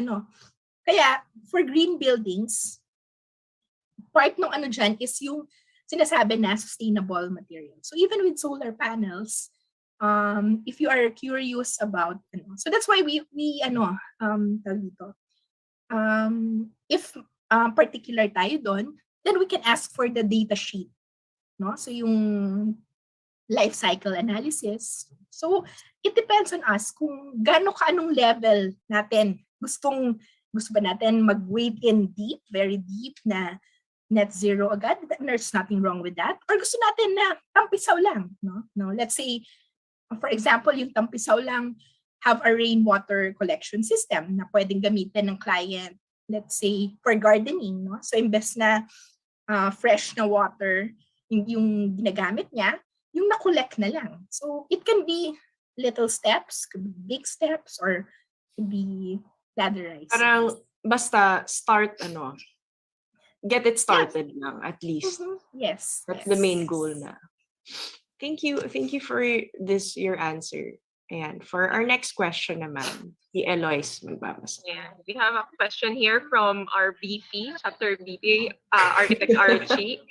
kaya for green buildings, part ng dyan is yung sinasabi na sustainable material. So even with solar panels, if you are curious about, so that's why we if particular tayo doon, then we can ask for the data sheet. No? So yung life cycle analysis. So it depends on us kung anong level natin. Gusto ba natin mag-wade in deep, very deep na net zero agad? There's nothing wrong with that. Or gusto natin na tampisaw lang, no? Let's say, for example, yung tampisaw lang have a rainwater collection system na pwedeng gamitin ng client, let's say, for gardening, no? So imbes na fresh na water, yung ginagamit niya, yung na-collect na lang. So it can be little steps, could be big steps, or could be ladderized. Parang basta start get it started lang at least. Yes. That's the main goal na. Thank you for your answer. And for our next question naman, si Eloise magbabasa. Yeah, we have a question here from our BP, chapter BP, Architect Archie.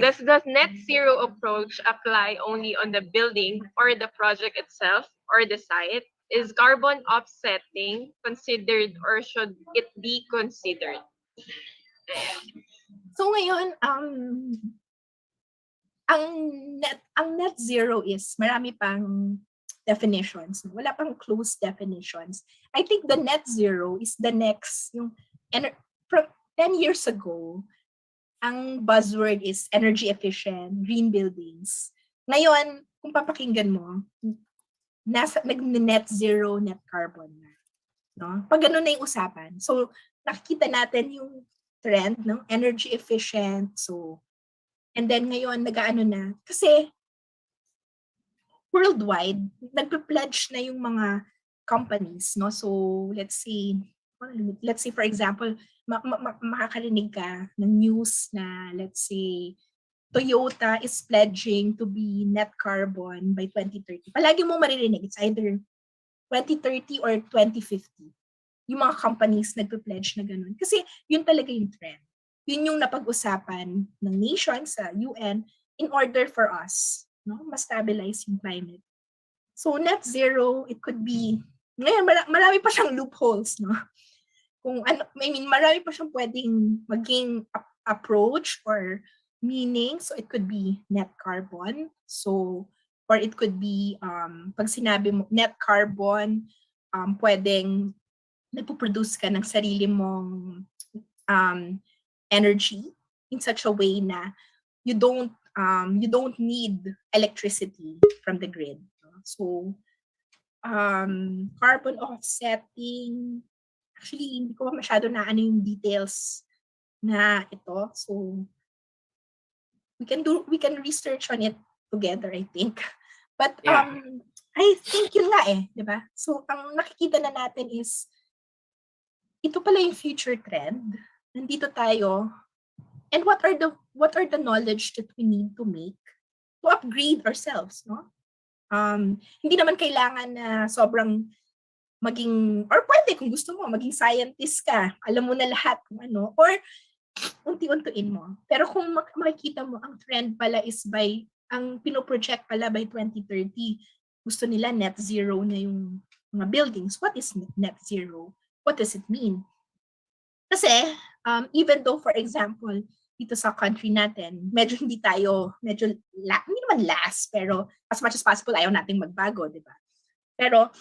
Does the net zero approach apply only on the building or the project itself or the site? Is carbon offsetting considered or should it be considered? So ngayon, ang net zero is marami pang definitions. Wala pang close definitions. I think the net zero is the next, from 10 years ago, ang buzzword is energy efficient, green buildings. Ngayon, kung papakinggan mo, nag-net zero, net carbon na. No? Pag ganun na yung usapan. So, nakikita natin yung trend, no? Energy efficient. So, and then ngayon, nag-ano na. Kasi, worldwide, nagpe-pledge na yung mga companies, no? So, let's say for example, makakarinig ka ng news na, let's say, Toyota is pledging to be net carbon by 2030. Palagi mo maririnig, it's either 2030 or 2050. Yung mga companies nagpe-pledge na ganun. Kasi yun talaga yung trend. Yun yung napag-usapan ng nations sa UN in order for us, no, ma-stabilize yung climate. So net zero, it could be, ngayon marami pa siyang loopholes, no? Marami pa siyang pwedeng maging approach or meaning. So it could be net carbon. So, or it could be, pag sinabi mo net carbon, pwedeng nagpo-produce ka ng sarili mong energy in such a way na you don't need electricity from the grid. So, carbon offsetting, actually, hindi ko masyado na yung details na ito. So, we can research on it together, I think. But, I think yun nga di ba? So, ang nakikita na natin is, ito pala yung future trend. Nandito tayo. And what are the knowledge that we need to make to upgrade ourselves, no? Hindi naman kailangan na sobrang maging, or pwede kung gusto mo, maging scientist ka, alam mo na lahat kung ano, or unti-untuin mo. Pero kung makikita mo, ang trend pala is ang pinoproject pala by 2030, gusto nila net zero na yung mga buildings. What is net zero? What does it mean? Kasi, even though, for example, dito sa country natin, hindi naman last, pero as much as possible, ayaw nating magbago, di ba? Pero,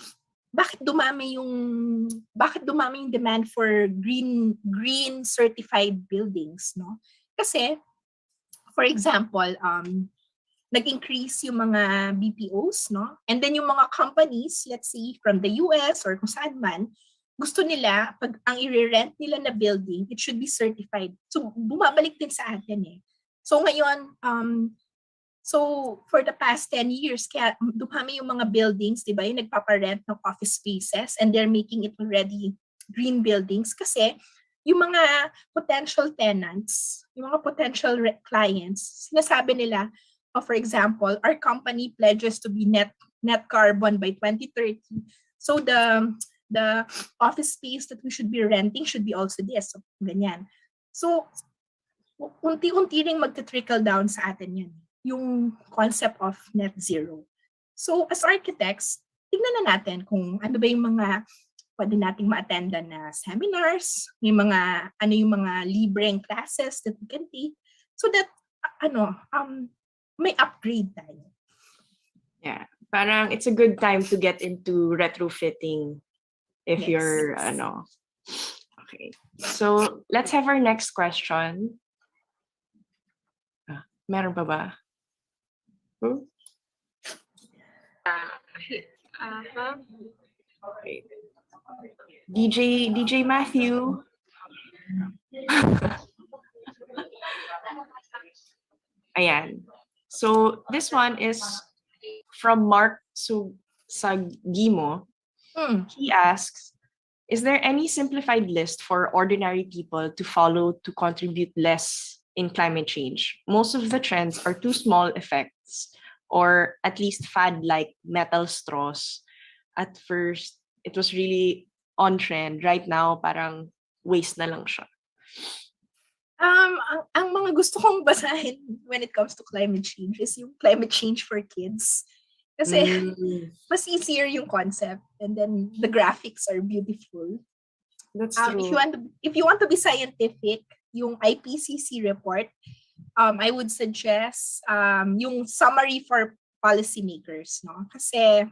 bakit dumami yung demand for green certified buildings, no? Kasi, for example, nag-increase yung mga BPOs, no? And then yung mga companies, let's say, from the US or kung saan man, gusto nila, pag ang i-rent nila na building, it should be certified. So, bumabalik din sa atin eh. So, ngayon, so for the past 10 years, kaya dumami yung mga buildings, di ba, yung nagpaparent ng office spaces and they're making it already green buildings kasi yung mga potential tenants, yung mga potential clients, sinasabi nila, for example, our company pledges to be net carbon by 2030. So, the office space that we should be renting should be also this. So, ganyan. So, unti-unti ring magte-trickle down sa atin yan. Yung concept of net zero. So, as architects, tignan na natin kung ano ba yung mga pwede nating ma-attendan na seminars, yung mga libreng classes that we can take so that, may upgrade tayo. Yeah. Parang it's a good time to get into retrofitting if you're, Okay. So, let's have our next question. Meron pa ba? Okay. DJ Matthew. Ayan. So this one is from Mark Sagimo. He asks, is there any simplified list for ordinary people to follow to contribute less in climate change? Most of the trends are too small effects, or at least fad-like metal straws. At first, it was really on trend. Right now, parang waste na lang siya. Ang mga gusto kong basahin when it comes to climate change is yung climate change for kids. Kasi mas easier yung concept, and then the graphics are beautiful. That's true. If you want to be scientific, yung IPCC report, I would suggest yung summary for policymakers, no? Kasi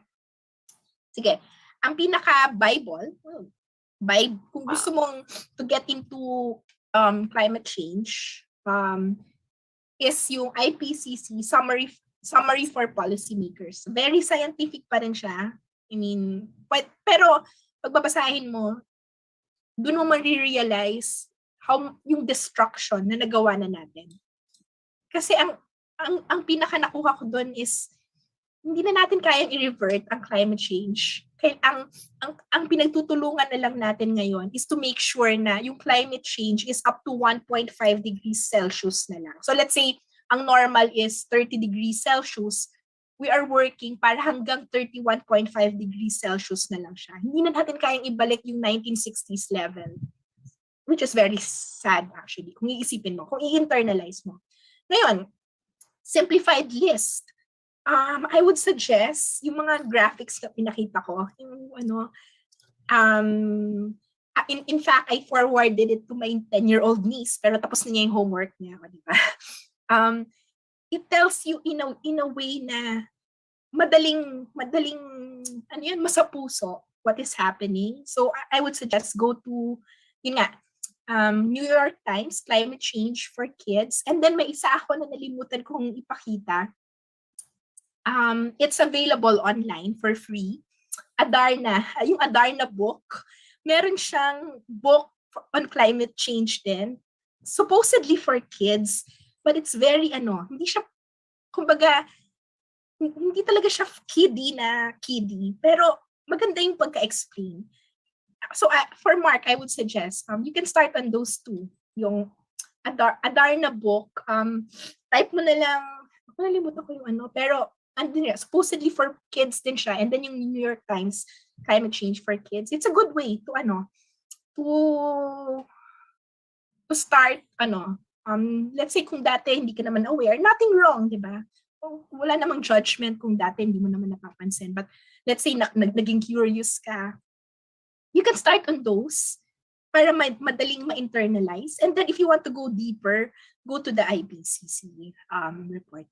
sige, ang pinaka-Bible, kung gusto mong to get into climate change, is yung IPCC summary for policymakers. Very scientific pa rin siya. I mean, pero pagbabasahin mo, doon mo ma-realize how yung destruction na nagawa na natin. Kasi ang pinaka nakuha ko doon is hindi na natin kayang i-revert ang climate change. Kaya ang pinagtutulungan na lang natin ngayon is to make sure na yung climate change is up to 1.5 degrees Celsius na lang. So let's say ang normal is 30 degrees Celsius, we are working para hanggang 31.5 degrees Celsius na lang siya. Hindi na natin kayang ibalik yung 1960s level, which is very sad actually, kung iisipin mo, kung i-internalize mo. Ngayon, simplified list. I would suggest yung mga graphics na pinakita ko, yung in fact, I forwarded it to my 10-year-old niece, pero tapos na niya yung homework niya, di ba? It tells you in a way na madaling masapuso what is happening. So I would suggest go to yun nga, New York Times Climate Change for Kids, and then may isa ako na nalimutan kong ipakita. It's available online for free. Yung Adarna book, meron siyang book on climate change din, supposedly for kids, but it's very hindi siya, kumbaga, hindi talaga siya kiddie, pero maganda yung pagka-explain. So for Mark, I would suggest you can start on those two. Yung Adarna book, type mo na lang, nalimutan ko yung pero supposedly for kids din siya, and then yung New York Times Climate Change for Kids. It's a good way to to start let's say kung dati hindi ka naman aware, nothing wrong, di ba? Wala namang judgment kung dati hindi mo naman napapansin, but let's say naging curious ka, you can start on those para madaling ma-internalize, and then if you want to go deeper, go to the IPCC report.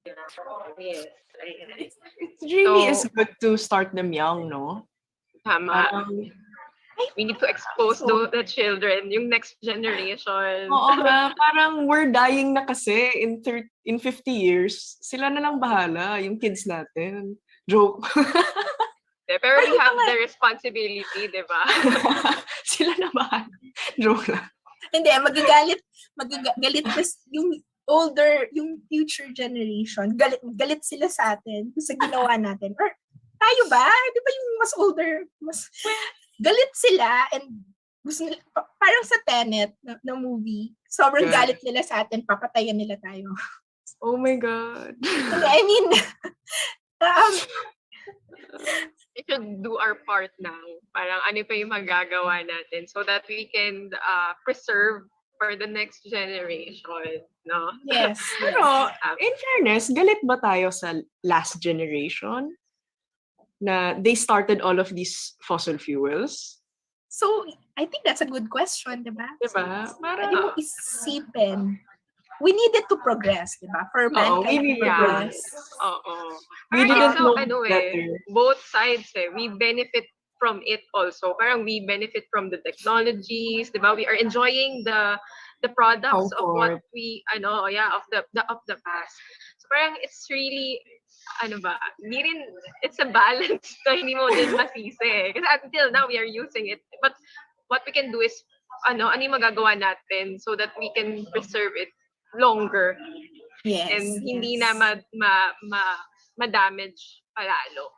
Yes. It really is good to start them young, no? Tama. We need to expose the children, yung next generation. Oo nga, parang we're dying na kasi in 50 years. Sila na lang bahala, yung kids natin. Joke. Pero we have the responsibility, di ba? Sila na bahala. Joke lang. Hindi, magagalit yung future generation, galit sila sa atin sa ginawa natin. Or tayo ba? Di ba yung mas older, galit sila, and parang sa Tenet na movie, sobrang galit nila sa atin, papatayan nila tayo. Oh my God. I mean, we should do our part now. Parang ano pa yung magagawa natin so that we can preserve for the next generation, no? Yes. Pero, in fairness, galit ba tayo sa last generation na they started all of these fossil fuels? So, I think that's a good question, diba? Diba? Parang mo isipin. We needed to progress, diba? For mankind to progress. We didn't know better. Both sides, we benefit from it also. Parang we benefit from the technologies, diba? We are enjoying the products of what we of the past. So parang it's really it's a balance na hindi mo din masisi. Kasi until now we are using it. But what we can do is ano yung magagawa natin so that we can preserve it longer. Yes. And hindi na ma-damage palalo.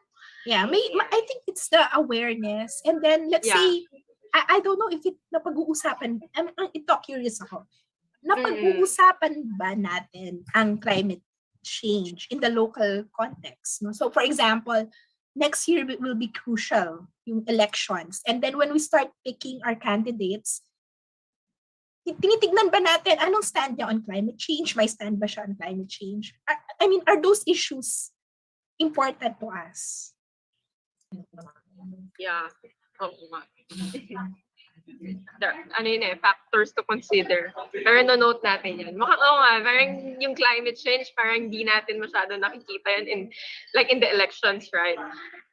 Yeah, I think it's the awareness. And then let's say, I don't know if napag-uusapan, ito curious ako. Napag-uusapan ba natin ang climate change in the local context? No? So for example, next year will be crucial, yung elections. And then when we start picking our candidates, tinitignan ba natin anong stand niya on climate change? May stand ba siya on climate change? I mean, are those issues important to us? Yeah. Factors to consider. Pero no-note natin yan. Parang yung climate change, parang hindi natin masyado nakikita yan in the elections, right?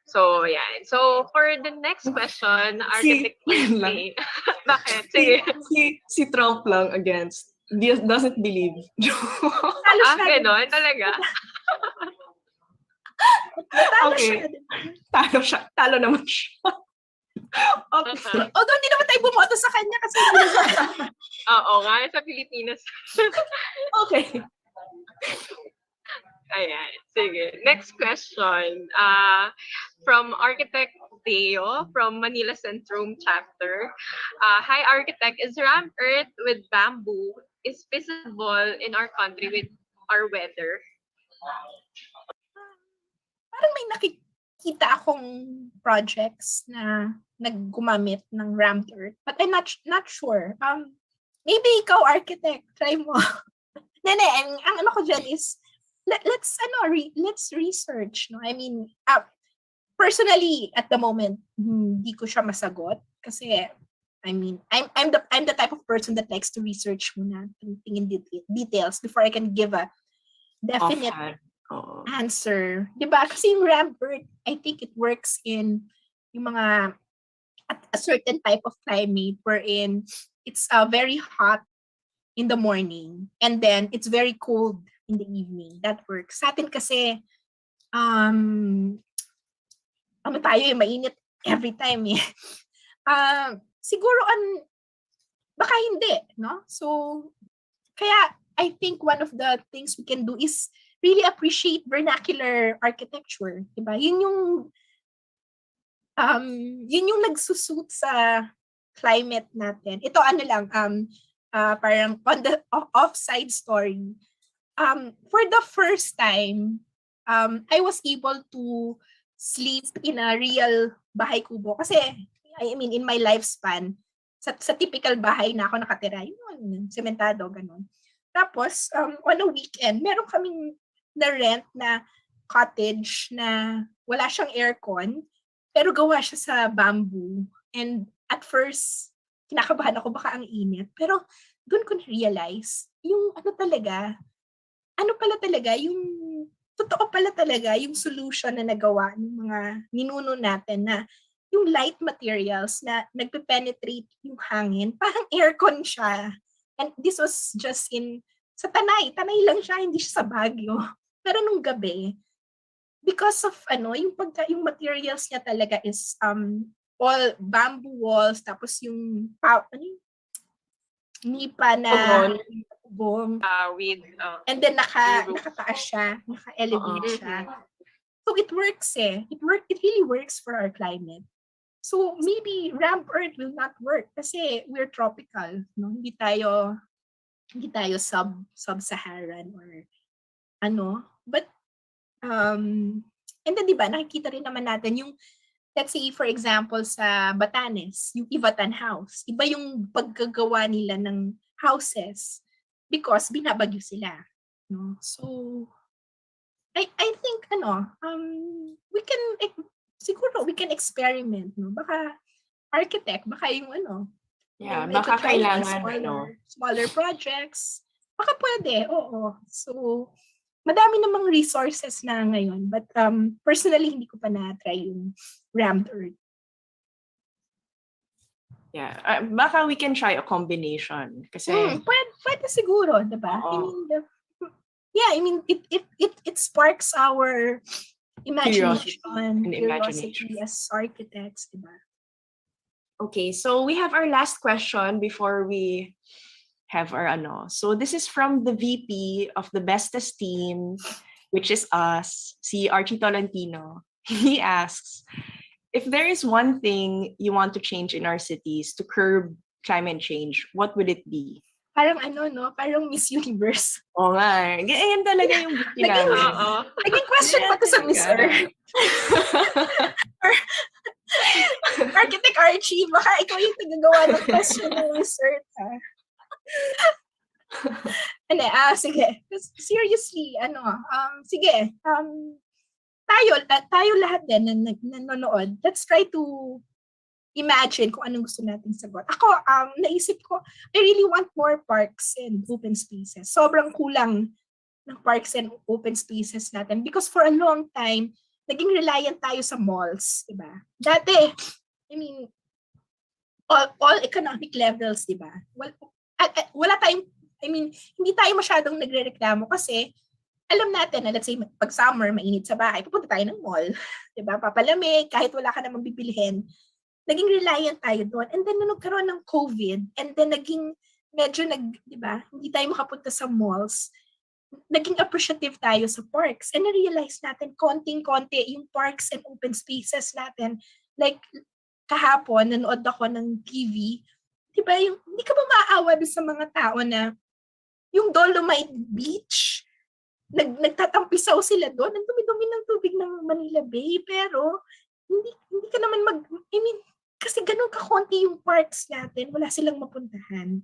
So, yeah. So, for the next question, Architect Tuesday. Bakit? Sige. Si Trump lang against. Doesn't believe. Ganon talaga? Okay. Talo naman siya. Okay. Although hindi naman tayo bumoto sa kanya kasi Oo nga, sa Pilipinas. Okay. Ayan, sige. Next question. From Architect Deo from Manila Centrum chapter. Hi, Architect. Is ramp earth with bamboo is feasible in our country with our weather? Parang may nakikita akong projects na naggumamit ng ramp earth, but I'm not sure. Maybe ikaw, Architect, try mo. Ang ano ko dyan is let's research, no? I mean, personally at the moment hindi ko siya masagot kasi I mean, I'm the type of person that likes to research muna, tingin details before I can give a definite answer. Diba? Kasi yung ramp earth, I think it works in yung mga at a certain type of climate wherein it's very hot in the morning and then it's very cold in the evening. That works. Sa atin kasi tayo mainit every time eh. Siguro baka hindi, no? So kaya I think one of the things we can do is really appreciate vernacular architecture, diba? Yun yung nagsusuit sa climate natin. Ito parang on the offside story. For the first time, I was able to sleep in a real bahay kubo. Kasi, I mean, in my lifespan, sa typical bahay na ako nakatira, yun, sementado, ganun. Tapos, on a weekend, meron kaming na-rent na cottage na wala siyang aircon, pero gawa siya sa bamboo. And at first, kinakabahan ako baka ang init. Pero doon ko na-realize, yung totoo pala talaga yung solution na nagawa ng mga ninuno natin na yung light materials na nagpe-penetrate yung hangin, parang aircon siya. And this was just sa Tanay lang siya, hindi siya sa Baguio. Pero nung gabi, because of yung materials niya talaga is all bamboo walls, tapos yung nipa na bong, and then nakataas siya, naka-elevate siya. So it works it really works for our climate. So maybe ramp earth will not work kasi we're tropical, no? Hindi tayo sub-Saharan or but and then diba nakikita rin naman natin yung, let's say for example sa Batanes, yung Ivatan House, iba yung paggagawa nila ng houses because binabagyo sila, no? So I think we can experiment, no? Baka architect, baka yung baka kailangan smaller projects, baka pwede, oo. So madami namang resources na ngayon, but personally hindi ko pa na-try yung ramp earth. Yeah, baka we can try a combination kasi pwede siguro, diba? I mean it sparks our curiosity as architects, diba? Okay, so we have our last question before we have our ano. So this is from the VP of the bestest team, which is us, si Archie Tolentino. He asks, if there is one thing you want to change in our cities to curb climate change, what would it be? Parang ano, no? Parang Miss Universe. Oo nga. Ganyan talaga yung VP namin. Naging question pa to sa Miss Earth. Architect Archie, baka ikaw yung tagagawa ng question ng Miss Earth, ha? Sige. Seriously, sige. Tayo lahat din na nanonood. Let's try to imagine kung anong gusto nating sagot. Ako, naisip ko, I really want more parks and open spaces. Sobrang kulang ng parks and open spaces natin because for a long time, naging reliant tayo sa malls, diba? Dati, I mean, all economic levels, diba? Wala tayong, I mean, hindi tayo masyadong nagrereklamo kasi alam natin na let's say pag summer, mainit sa bahay, pupunta tayo ng mall, diba? Papalamig, kahit wala ka namang bibilihin. Naging reliant tayo doon. And then, nung nagkaroon ng COVID, and then naging medyo di ba, hindi tayo makapunta sa malls, naging appreciative tayo sa parks. And na-realize natin, konting-konti yung parks and open spaces natin. Like, kahapon, nanood ako ng TV, di ba, hindi ka ba maaawa sa mga tao na yung Dolomite Beach, nagtatampisaw sila doon, ang dumi-dumi ng tubig ng Manila Bay, pero hindi ka naman kasi ganun kakonti yung parks natin, wala silang mapuntahan.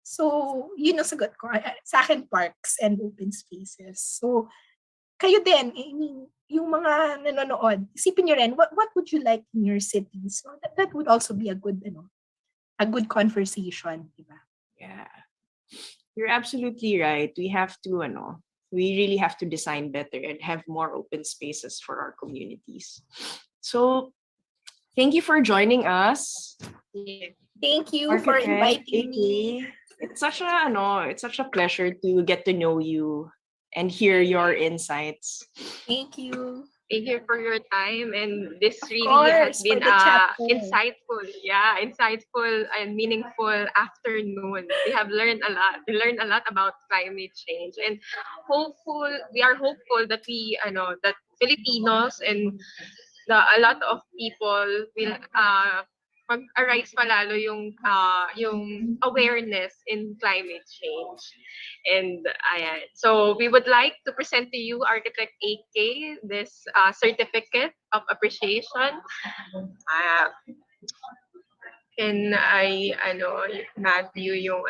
So, yun ang sagot ko. Sa akin, parks and open spaces. So, kayo din, I mean, yung mga nanonood, isipin nyo rin, what would you like in your city? So, that would also be a good conversation, diba? Yeah. You're absolutely right. We really have to design better and have more open spaces for our communities. So, thank you for joining us. Thank you for inviting me. It's such a pleasure to get to know you and hear your insights. Thank you. Thank you for your time, and this Of really course, has been for the chapter. insightful and meaningful afternoon. We have learned a lot. We learned a lot about climate change, and we are hopeful that that Filipinos and a lot of people will mag-arise pa lalo yung awareness in climate change. And so we would like to present to you Architect AK this certificate of appreciation. Can I Matthew yung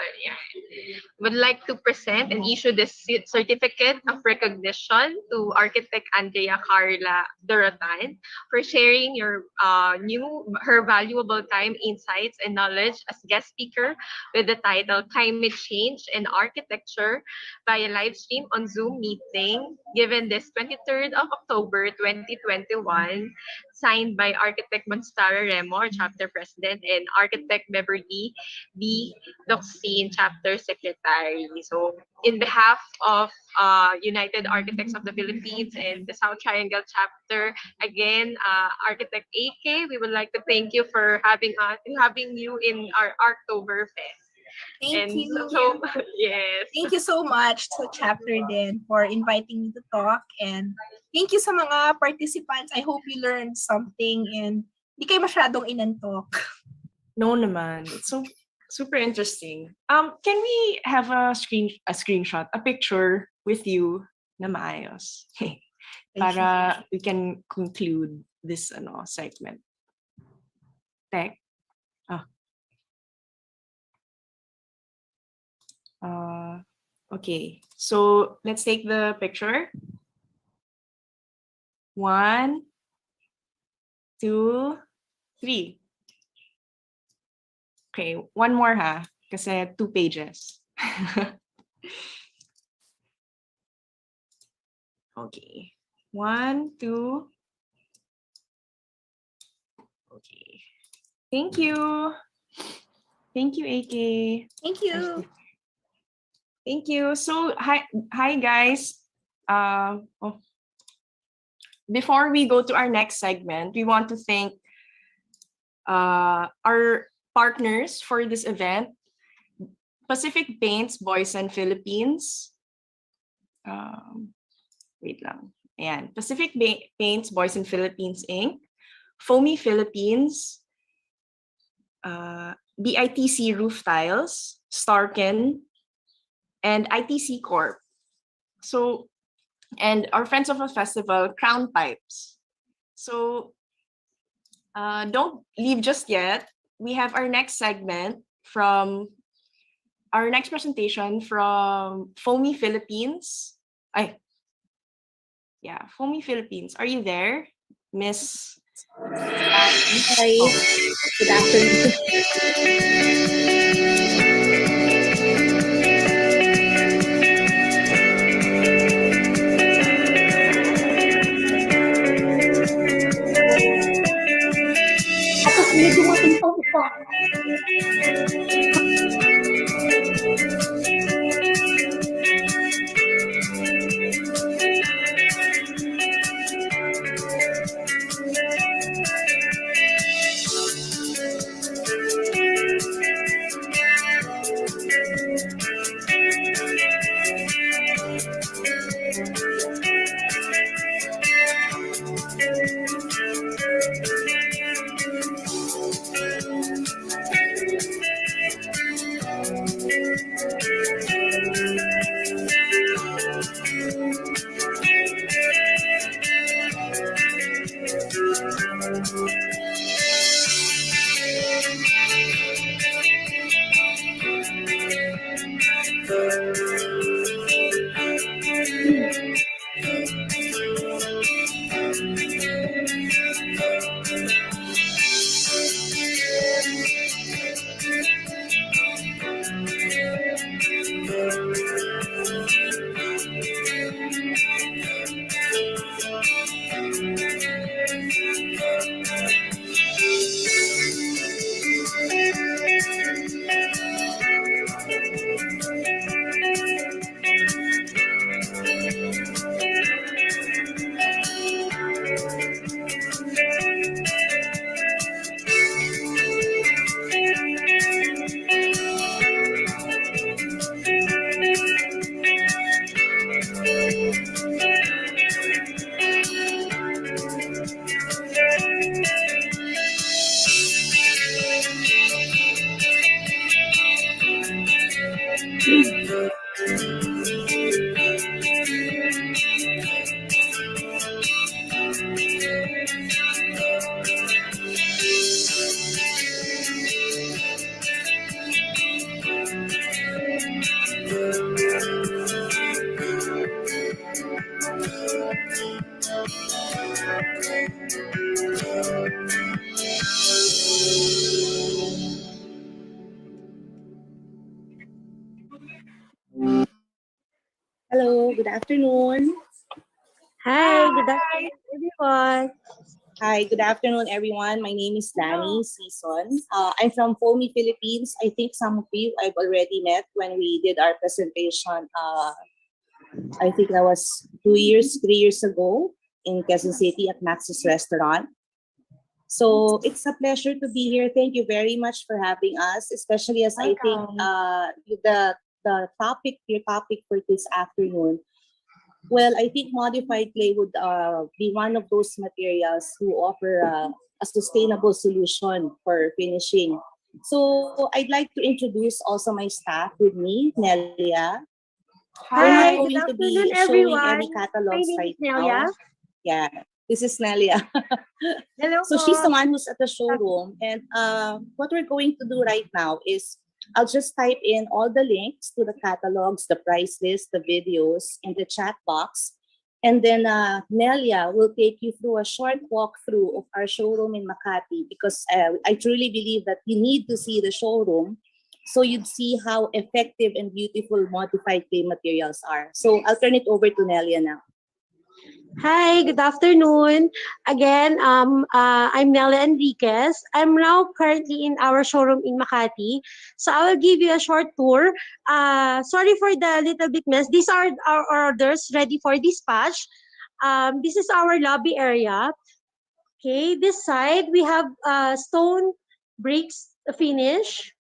would like to present and issue this certificate of recognition to Architect Andrea Karla Dorotan for sharing her valuable time, insights, and knowledge as guest speaker with the title Climate Change and Architecture via live stream on Zoom meeting given this 23rd of October 2021, signed by Architect Monstara Remo, Chapter President, and Architect Beverly B. Doxin, Chapter Secretary. So, in behalf of United Architects of the Philippines and the South Triangle Chapter, again, Architect AK, we would like to thank you for having you in our ARKTOBERFEST. Thank you. So, yes. Thank you so much to Chapter din for inviting me to talk, and thank you sa mga participants. I hope you learned something and di kayo masyadong inantok. No naman. It's so super interesting. Can we have a screenshot, a picture with you na maayos? Para we can conclude this segment. Tech. Okay. So let's take the picture. 1, 2, 3. Okay, one more kasi 2 pages. Okay. 1, 2. Okay. Thank you. Thank you, AK. Thank you. Thank you. So, hi guys. Before we go to our next segment, we want to thank our partners for this event. Pacific Paints Boys and Philippines. Wait lang. Ayan. Pacific Paints Boys and Philippines Inc. Foamy Philippines. BITC Roof Tiles. Starken. And ITC Corp. So, and our friends of the festival, Crown Pipes. So, don't leave just yet. We have our next segment from our next presentation from Foamy Philippines. Foamy Philippines. Are you there, Miss? Hi. Good afternoon. Tapos may dumating pang isa. Hello, good afternoon. Hi, good afternoon, everyone. Hi, good afternoon, everyone. My name is Danny Season. I'm from Foamy Philippines. I think some of you I've already met when we did our presentation. I think that was 3 years ago in Quezon City at Max's Restaurant. So it's a pleasure to be here. Thank you very much for having us, especially as I think your topic for this afternoon. Well, I think modified clay would be one of those materials who offer a sustainable solution for finishing. So I'd like to introduce also my staff with me, Nelia. Hi, We're good not going to be afternoon, showing everyone. any catalogs My name right is Nelia. now. Yeah, this is Nelia. Hello So she's po. the one who's at the showroom. And what we're going to do right now is I'll just type in all the links to the catalogs, the price list, the videos in the chat box. And then Nelia will take you through a short walkthrough of our showroom in Makati because I truly believe that you need to see the showroom so you'd see how effective and beautiful modified clay materials are. So I'll turn it over to Nelia now. Hi, good afternoon. Again, I'm Nella Enriquez. I'm now currently in our showroom in Makati. So I will give you a short tour. Sorry for the little bit mess. These are our orders ready for dispatch. This is our lobby area. Okay, this side we have stone bricks finish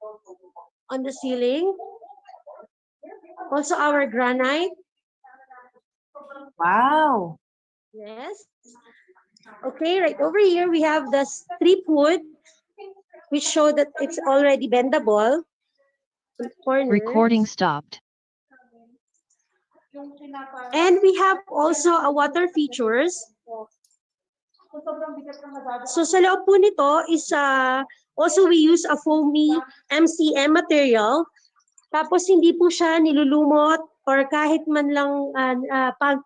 on the ceiling. Also our granite. Wow. Yes. Okay, right over here we have the strip wood, which show that it's already bendable. Recording stopped. And we have also a water features. So sa loob po nito is also we use a foamy MCM material. Tapos hindi po siya nilulumot or kahit man lang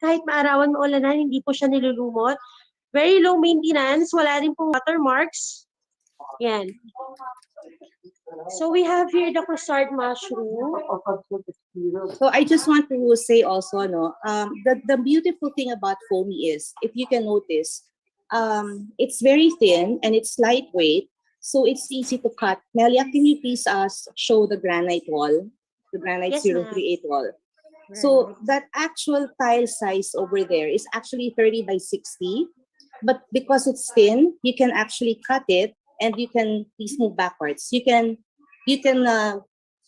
kahit maarawan maulanan, hindi po siya nilulumot. Very low maintenance, wala rin pong watermarks. Yan. So we have here the custard mushroom. So I just want to say also, no, the beautiful thing about foamy is, if you can notice, it's very thin and it's lightweight, so it's easy to cut. Nelia, can you please show the granite wall, the granite Yes, 038 wall? So that actual tile size over there is actually 30 by 60, but because it's thin, you can actually cut it and you can please move backwards. You can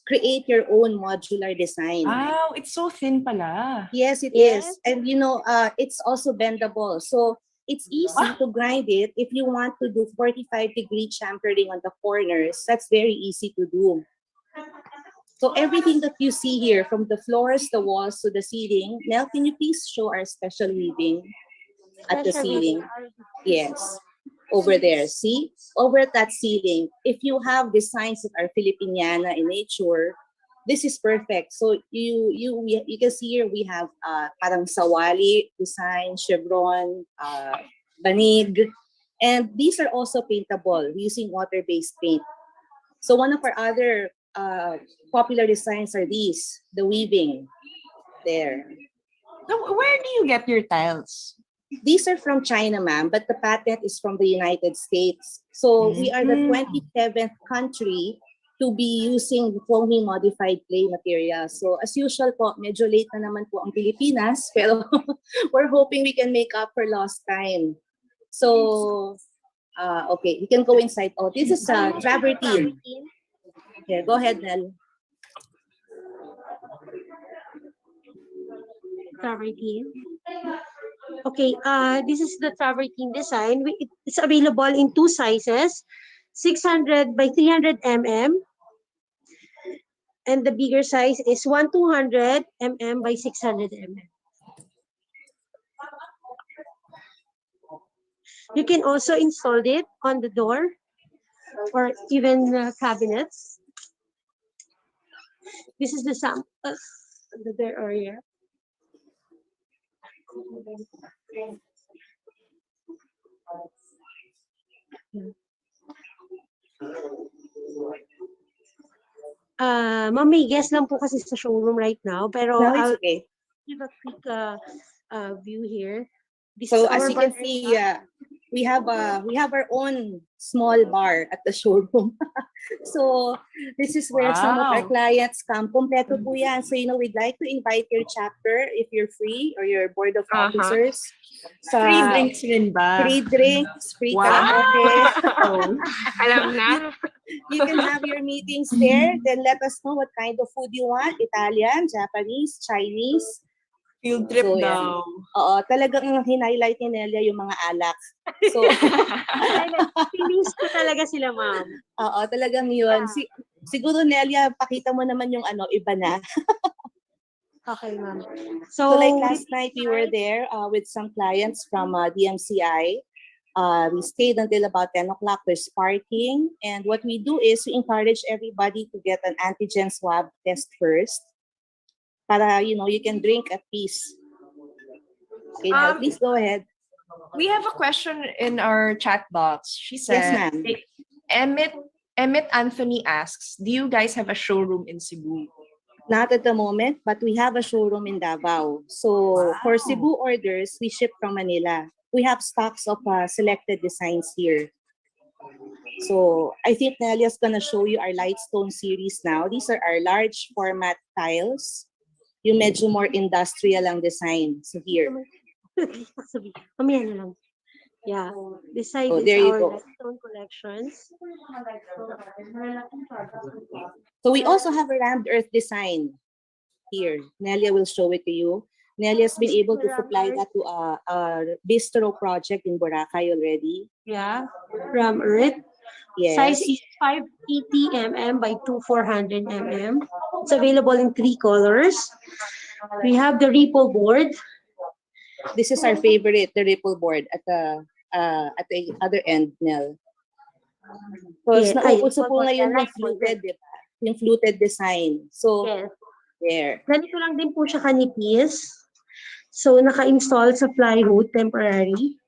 create your own modular design. Wow, it's so thin pala. Yes, it is. And you know, it's also bendable. So it's easy to grind it. If you want to do 45-degree chamfering on the corners, that's very easy to do. So everything that you see here, from the floors, the walls, to the ceiling. Nell, can you please show our special weaving at the ceiling? Yes. Over there, see? Over at that ceiling, if you have designs that are Filipiniana in nature, this is perfect. So you can see here we have parang sawali design, chevron, banig, and these are also paintable using water-based paint. So one of our other popular designs are these, the weaving there. So where do you get your tiles? These are from China, ma'am, but the patent is from the United States. So we are the 27th country to be using foamy modified clay material. So as usual po, medyo late na naman po ang Pilipinas, pero we're hoping we can make up for lost time. So, okay, we can go inside. Oh, this is travertine. Okay, go ahead, Nell. Travertine. Okay, this is the travertine design. It's available in two sizes, 600 by 300 mm. And the bigger size is 200 mm by 600 mm. You can also install it on the door or even cabinets. This is the sample the door area. Ma'am, may guest lang po kasi sa showroom right now, pero No, it's okay. Give a quick view here. This So is as our you can bar see, area. we have our own small bar at the showroom. So this is where some of our Wow. clients come. Kompleto po yan. So we'd like to invite your chapter if you're free or your board of officers. Sa Free drinks rin ba? Free drinks, free Wow. karaoke. Alam na. You can have your meetings there. Then let us know what kind of food you want. Italian, Japanese, Chinese. Field trip So, daw. Oo, talagang hin-highlight ni Nelia yung mga alak. So, Feelings ko talaga sila, ma'am. oo, talagang yun. Siguro, Nelia, pakita mo naman yung iba na. Okay, ma'am. So like last night, we were there with some clients from DMCI. We stayed until about 10 o'clock. There's parking. And what we do is we encourage everybody to get an antigen swab test first. Para, you can drink at peace. Okay, now, please go ahead. We have a question in our chat box. She said, Yes, ma'am. Emmett Anthony asks, do you guys have a showroom in Cebu? Not at the moment, but we have a showroom in Davao. So for Cebu orders, we ship from Manila. We have stocks of selected designs here. So I think Nelia's gonna show you our Lightstone series now. These are our large format tiles. Yung medyo more industrial ang design. So here. Mamaya na lang. Yeah, this side Oh, is there you our go. Lightstone collections. So we also have a rammed earth design here. Nelia will show it to you. Nelia's been able to supply that to a bistro project in Boracay already. Yeah, from Earth. Yes. Size is 580 mm by 2400 mm. It's available in 3 colors. We have the ripple board. This is our favorite, the ripple board at the other end, Nel. Because nauuso po ngayon yung fluted, di ba? Yung fluted design. So, there. Ganito lang din po siya kanipis. So, naka-install sa plywood temporary.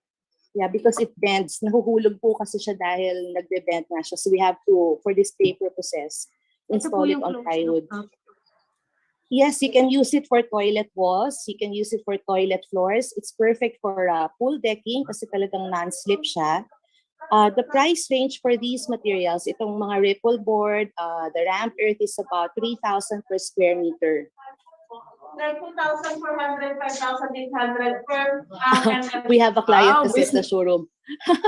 Yeah, because it bends. Nahuhulog po kasi siya dahil nagbe-bend na siya. So, we have to, for display purposes, install it on plywood. Yes, you can use it for toilet walls. You can use it for toilet floors. It's perfect for pool decking kasi talagang non-slip siya. The price range for these materials, itong mga ripple board, the ramp earth is about 3,000 per square meter. Like 2,400, 5,800 per We have a client kasi sa showroom.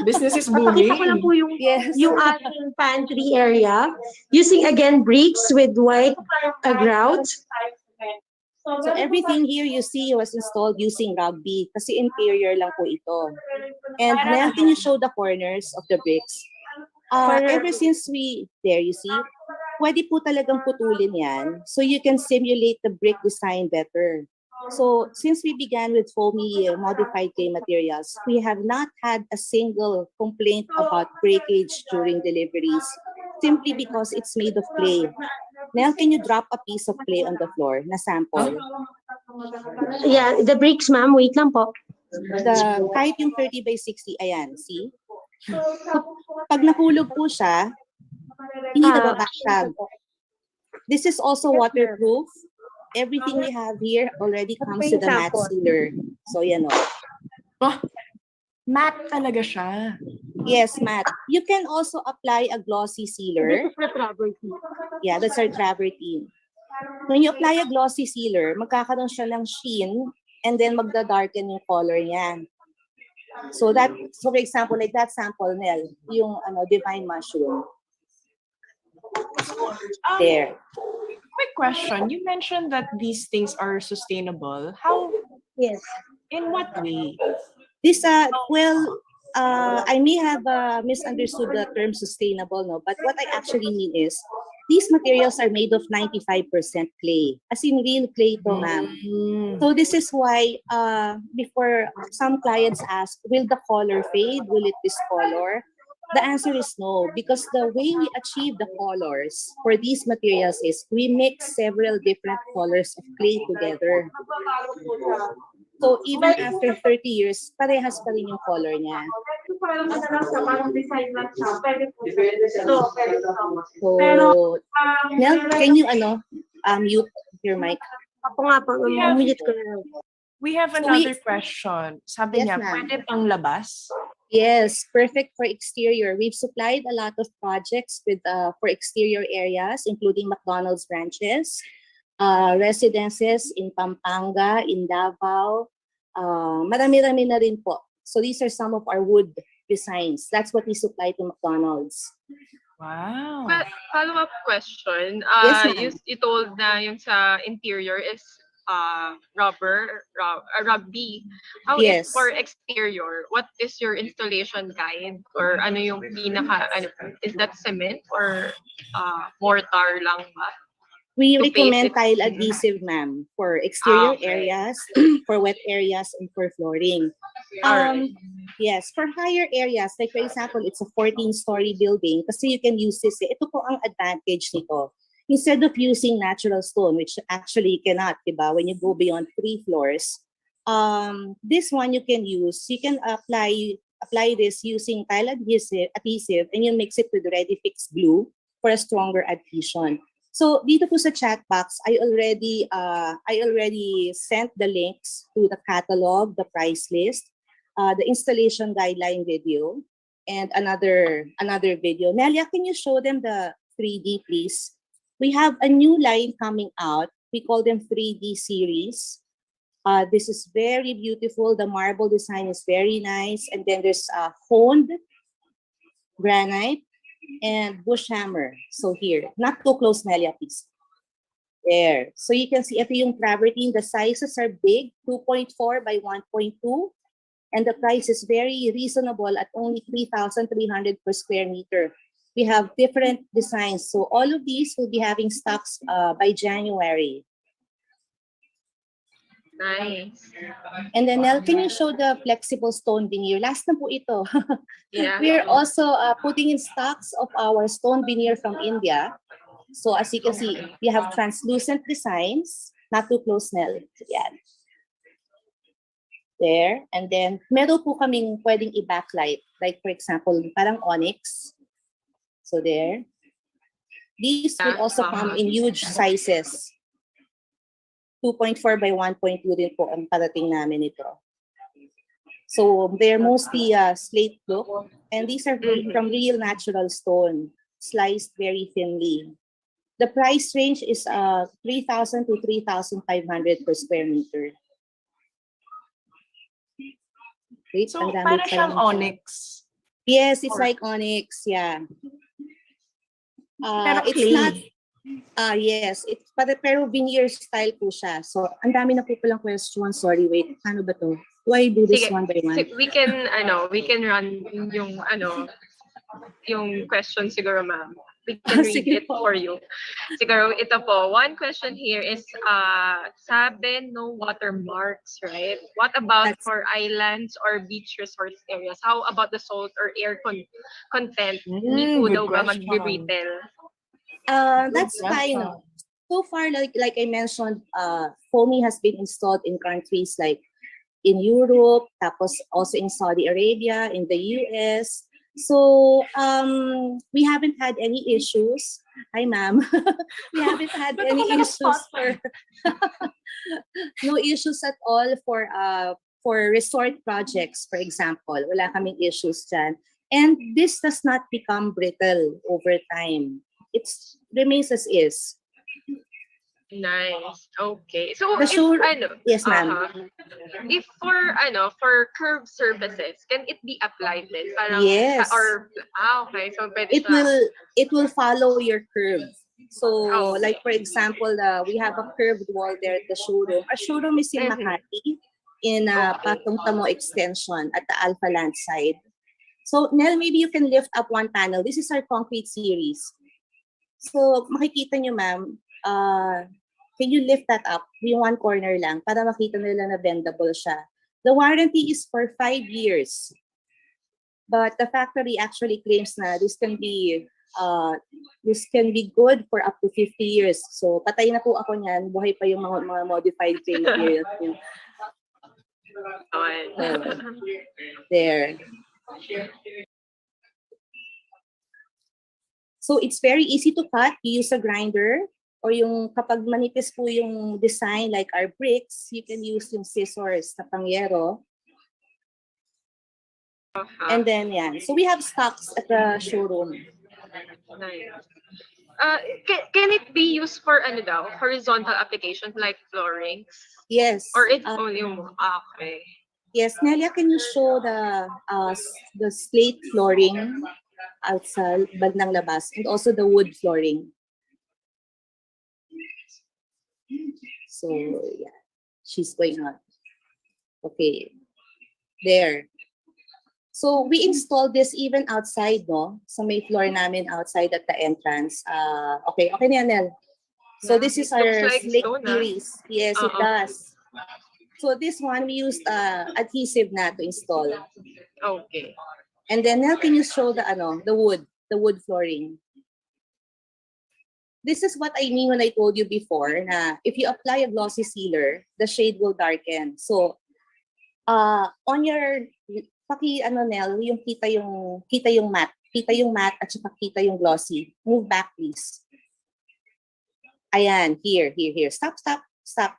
Business is booming. Pakita ko lang po yung, yung ating pantry area. Using again bricks with white grout. So everything here you see was installed using rugby kasi interior lang po ito. And now can you show the corners of the bricks? Ever since there you see, pwede po talagang putulin yan so you can simulate the brick design better. So since we began with foamy modified clay materials, we have not had a single complaint about breakage during deliveries simply because it's made of clay. Now, can you drop a piece of clay on the floor na sample? Yeah, the bricks, ma'am. Wait lang po. Kahit yung 30 by 60, ayan, see? Pag nahulog po siya, hindi nababaktag. This is also waterproof. Everything we have here already comes with a matte sealer. So, yan o. Matte talaga siya. Yes, matte. You can also apply a glossy sealer. This is the travertine. Yeah, that's our travertine. When you apply a glossy sealer, magkakaroon siya ng sheen and then magda-darken yung color niya. So for example, like that sample, Nel, yung divine mushroom. There. Quick question. You mentioned that these things are sustainable. How? Yes. In what way? This, I may have misunderstood the term sustainable, no? But what I actually mean is, these materials are made of 95% clay. As in real clay to, ma'am. So this is why, before some clients ask, will the color fade? Will it discolor? The answer is no, because the way we achieve the colors for these materials is we mix several different colors of clay together. So even after 30 years, parehas pa rin yung color niya. So, Nel, can you mute your mic? Ako nga po, mute ko na. We have another question. Sabi niya, pwede pang labas? Yes, perfect for exterior. We've supplied a lot of projects with for exterior areas, including McDonald's branches, residences in Pampanga, in Davao. Marami-rami na rin po. So these are some of our wood designs. That's what we supply to McDonald's. Wow. Well, follow-up question. Yes, You told na yung sa interior is rugby. How is Yes. for exterior? What is your installation guide? Or ano yung is that cement or mortar lang ba? We To recommend paste it. tile adhesive, ma'am, for exterior areas, for wet areas, and for flooring. Alright. Yes, for higher areas, like for example, it's a 14-story building, kasi you can use this. Ito po ang advantage nito. Instead of using natural stone, which actually you cannot, diba? When you go beyond 3 floors, this one you can use. You can apply this using tile adhesive, and you mix it with ready fix glue for a stronger adhesion. So dito po sa chat box, I already sent the links to the catalog, the price list, the installation guideline video, and another video. Nelia, can you show them the 3D, please? We have a new line coming out. We call them 3D series. This is very beautiful. The marble design is very nice. And then there's honed granite and bush hammer. So here, not too close, Nelia, please. There. So you can see ito yung travertine. The sizes are big, 2.4 by 1.2. And the price is very reasonable at only 3,300 per square meter. We have different designs. So all of these will be having stocks by January. Nice. And then, Nell, can you show the flexible stone veneer? Last na po ito. Yeah. We are also putting in stocks of our stone veneer from India. So as you can see, we have translucent designs. Not too close, Nell. Yan. There. And then, meron po kaming pwedeng i-backlight. Like for example, parang onyx. So there. These will also come in huge sizes. 2.4 by 1.2 din po ang parating namin ito. So they're mostly slate look. And these are from real natural stone, sliced very thinly. The price range is 3,000 to 3,500 per square meter. Wait, So, para siyang onyx. Yes, it's like onyx, yeah. Pero It's clay. not, yes, pero veneer style po siya. So, ang dami na po palang question. Sorry, wait, paano ba to? Do I do this Sige, one by one? we can run yung question siguro, ma'am. We can read Sige it for you. Siguro, ito po. One question here is, sabi no watermarks, right? What about for islands or beach resort areas? How about the salt or air content? Hindi po good daw ba question. mag-retail? That's fine. No? So far, like I mentioned, foamy has been installed in countries like in Europe, tapos also in Saudi Arabia, in the US. So we haven't had any issues. Hi, ma'am. We haven't had any issues no issues at all for resort projects, for example. Wala kaming issues dyan. And this does not become brittle over time. It remains as is. Nice. Okay. So The if sure- ano, Yes, ma'am. if for curved surfaces, can it be applied then? Parang, Yes. Okay. So pwede It siya. will follow your curve. So, Okay. like for example, we have a curved wall there at the showroom. Our showroom is in Makati, in Patong Tamo Extension at the Alpha Land side. So, Nell, maybe you can lift up one panel. This is our concrete series. So, makikita nyo, ma'am, can you lift that up? Yung one corner lang para makita nila na bendable siya. The warranty is for 5 years. But the factory actually claims na this can be good for up to 50 years. So patay na po ako niyan, buhay pa yung mga modified clay materials niyo. There. So it's very easy to cut. You use a grinder. Or yung kapag manipis po yung design like our bricks, you can use yung scissors na pangyero. And then, yan. So we have stocks at the showroom. Nice. Can it be used for horizontal applications like flooring? Yes. Or it's only okay. Yes, Nelia, can you show the slate flooring outside bandang labas and also the wood flooring? So, yeah, she's going on. Okay, there. So, we installed this even outside, no? So, may floor namin outside at the entrance. Okay na yan, Nel. So, this is our like slate stone, series. Yes, it does. So, this one, we used adhesive na to install. Okay. And then, Nel, can you show the wood flooring? This is what I mean when I told you before na if you apply a glossy sealer, the shade will darken. So, on your Nel, yung kita yung matte at saka kita yung glossy. Move back, please. Ayan, here. Stop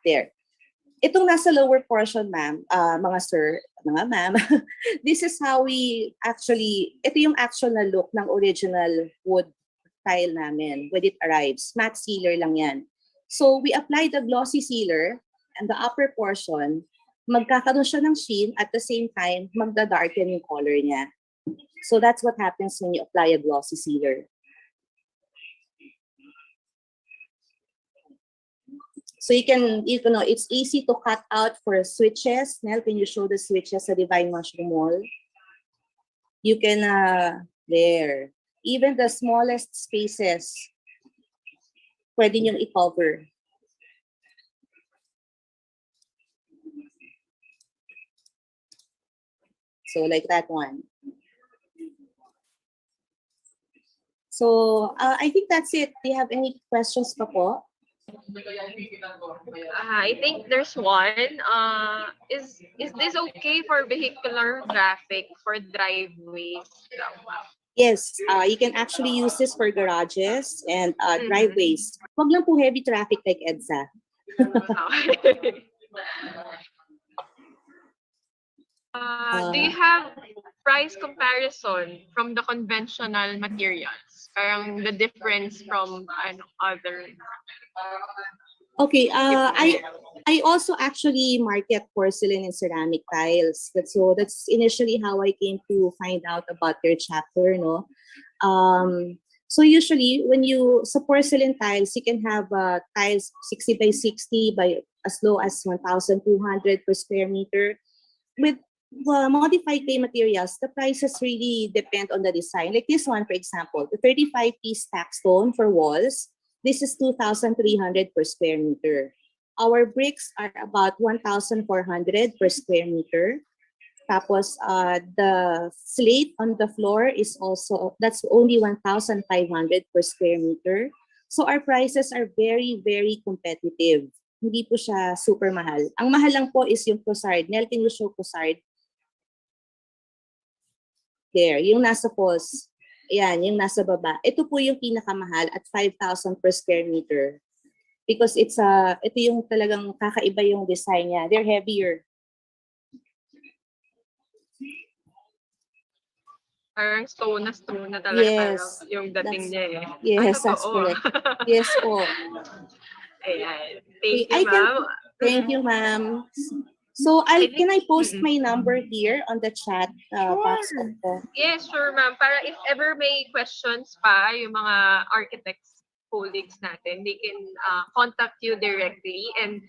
there. Itong nasa lower portion, ma'am, mga sir, mga ma'am, this is how we ito yung actual na look ng original wood tile namin when it arrives. Matte sealer lang yan. So, we apply the glossy sealer and the upper portion, magkakaroon siya ng sheen at the same time, magda-darken yung color niya. So, that's what happens when you apply a glossy sealer. So you know, it's easy to cut out for switches. Nel, can you show the switches sa Divine Mushroom Mall? You can, there. Even the smallest spaces, pwede niyong i-cover. So like that one. So I think that's it. Do you have any questions pa po? I think there's one. Is this okay for vehicular traffic for driveways? Yes, you can actually use this for garages and driveways. Wag lang po heavy traffic like EDSA. Do you have price comparison from the conventional materials? Parang the difference from other. Okay, I also actually market porcelain and ceramic tiles. That's initially how I came to find out about your chapter, no? So usually when you sa porcelain tiles, you can have tiles 60 by 60 by as low as 1,200 per square meter. With modified clay materials, the prices really depend on the design. Like this one, for example, the 35-piece stack stone for walls. This is 2,300 per square meter. Our bricks are about 1,400 per square meter. Tapos, the slate on the floor is also, that's only 1,500 per square meter. So our prices are very, very competitive. Hindi po siya super mahal. Ang mahal lang po is yung Crosard. Nel, can you show Crosard? There, yung nasa post. Ayan, yung nasa baba. Ito po yung pinakamahal at 5,000 per square meter. Because ito yung talagang kakaiba yung design niya. They're heavier. Parang stone na talaga. Yes. Parang yung dating niya eh. Yes, that's correct. Yes po. Ayan. Thank you, ma'am. Thank you, ma'am. So, can I post my number here on the chat box? Yes, sure, ma'am. Para if ever may questions pa, yung mga architects colleagues natin, they can contact you directly and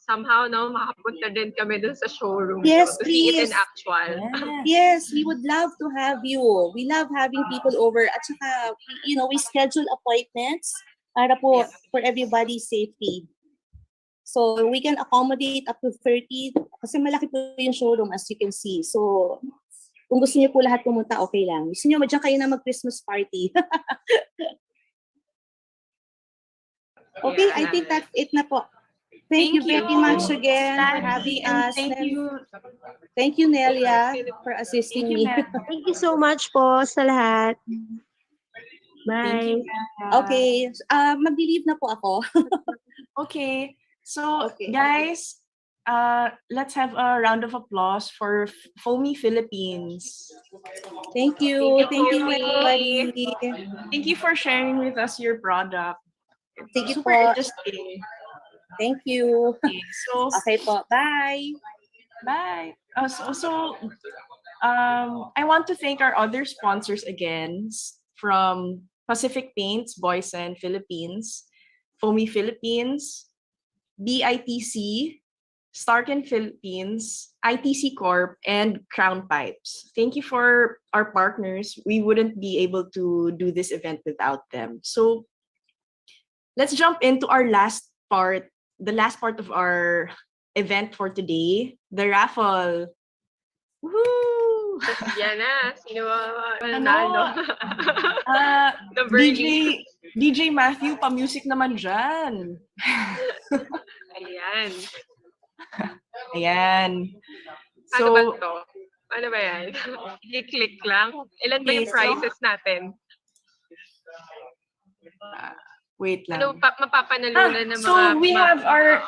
somehow, no, makapunta din kami dun sa showroom Yes, to please. see it in actual. Yes, we would love to have you. We love having people over. At saka, you know, we schedule appointments para po for everybody's safety. So we can accommodate up to 30 kasi malaki po yung showroom as you can see. So kung gusto niyo po lahat pumunta, okay lang. Gusto niyo madyan kayo na mag-Christmas party. Okay, I think that's it na po. Thank you very much again for having us. Thank you, Nelia, for assisting me. Thank you so much po sa lahat. Bye. Okay, mag-leave na po ako. Okay. So, guys, let's have a round of applause for Foamy Philippines. Thank you. Thank you, everybody. Thank you for sharing with us your product. Thank you Super po. interesting. Thank you. Okay, so, okay po. Bye. Bye. I want to thank our other sponsors again from Pacific Paints, Boysen Philippines, Foamy Philippines, BITC, Starken Philippines, ITC Corp, and Crown Pipes. Thank you for our partners. We wouldn't be able to do this event without them. So let's jump into our last part, the last part of our event for today, the raffle. Woohoo! Yan na. Sino manalo? DJ Matthew, pa-music naman dyan. Ayan. Ayan. Ano ba to? Ano ba yan? I-click lang. Ilan ba yung prizes natin? Wait lang. Ano mapapanalunan ng mga... So we have our...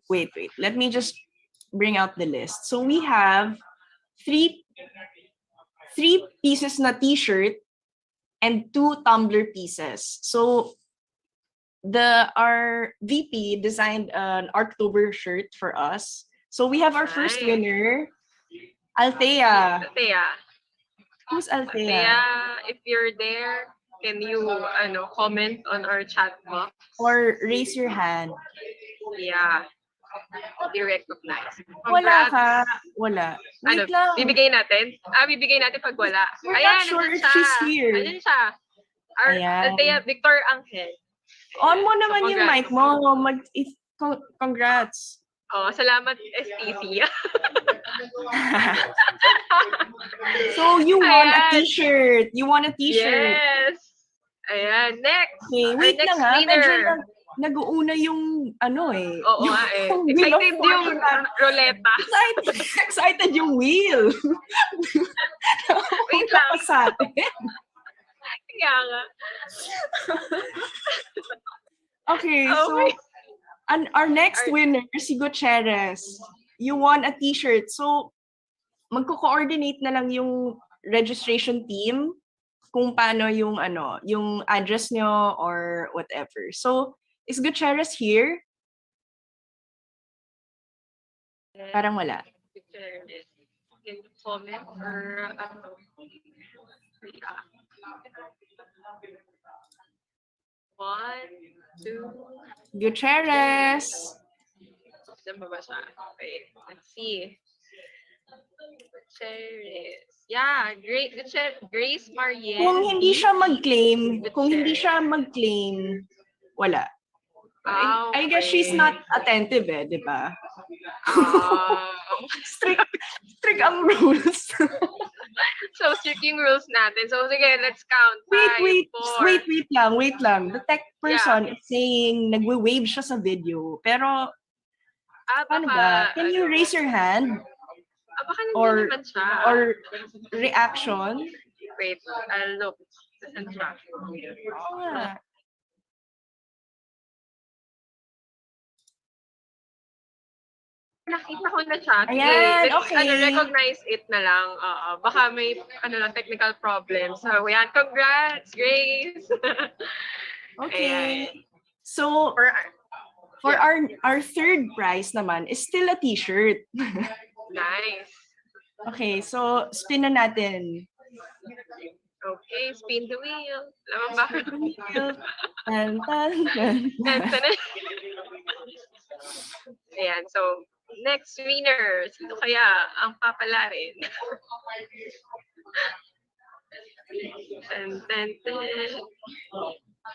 Wait. Let me just bring out the list. So we have three pieces na t-shirt and 2 tumbler pieces. So our VP designed an Arktober shirt for us. So we have our first winner, Althea. Althea. Who's Althea? Althea, if you're there, can you comment on our chat box? Or raise your hand. Yeah. Be recognized. Wala Congrats. ka. Wala. Wait lang. Bibigay natin? Bibigay natin pag wala. We're Ayan, not sure nandun if she's siya. here. Nandun siya. Ayan. Andrea Victor Angel. On mo naman yung congrats. mic mo. Congrats. Oh, salamat STC. So you want a t-shirt. You want a t-shirt. Yes. Ayan, next. Okay, wait Our next lang ha. winner. Medyo nag-uuna yung Oo nga eh. Wheel of Excited yung ruleta. Excited yung wheel. Wait lang. Sa atin. Kaya nga. Okay, so our next winner, si Gutierrez. You won a t-shirt. So, magko-coordinate na lang yung registration team kung paano yung yung address nyo or whatever. So, is Gutierrez here? Parang wala. Gutierrez. Can you comment or One, two. Gutierrez. Saan ba siya? Okay, let's see. Gutierrez. Yeah, great. Grace Mariel. Kung hindi siya mag-claim, wala. I guess she's not attentive di ba? Strict ang rules. So, strict yung rules natin. So, sige, let's count. Wait lang. The tech person is saying nagwe-wave siya sa video. Pero, paano ba? Can you raise your hand? Baka nandiyan naman siya. Or reaction? Wait, I'll look. Saan siya? Nakita ko na siya. Ayan, let's, okay. Recognize it na lang. Baka may technical problem. So, yan. Congrats, Grace! Okay. Ayan. So, for our third prize naman is still a t-shirt. Nice. Okay, so spin na natin. Okay, spin the wheel. Alam ba? Tan. Ayan, so next winner, sino kaya ang papalarin?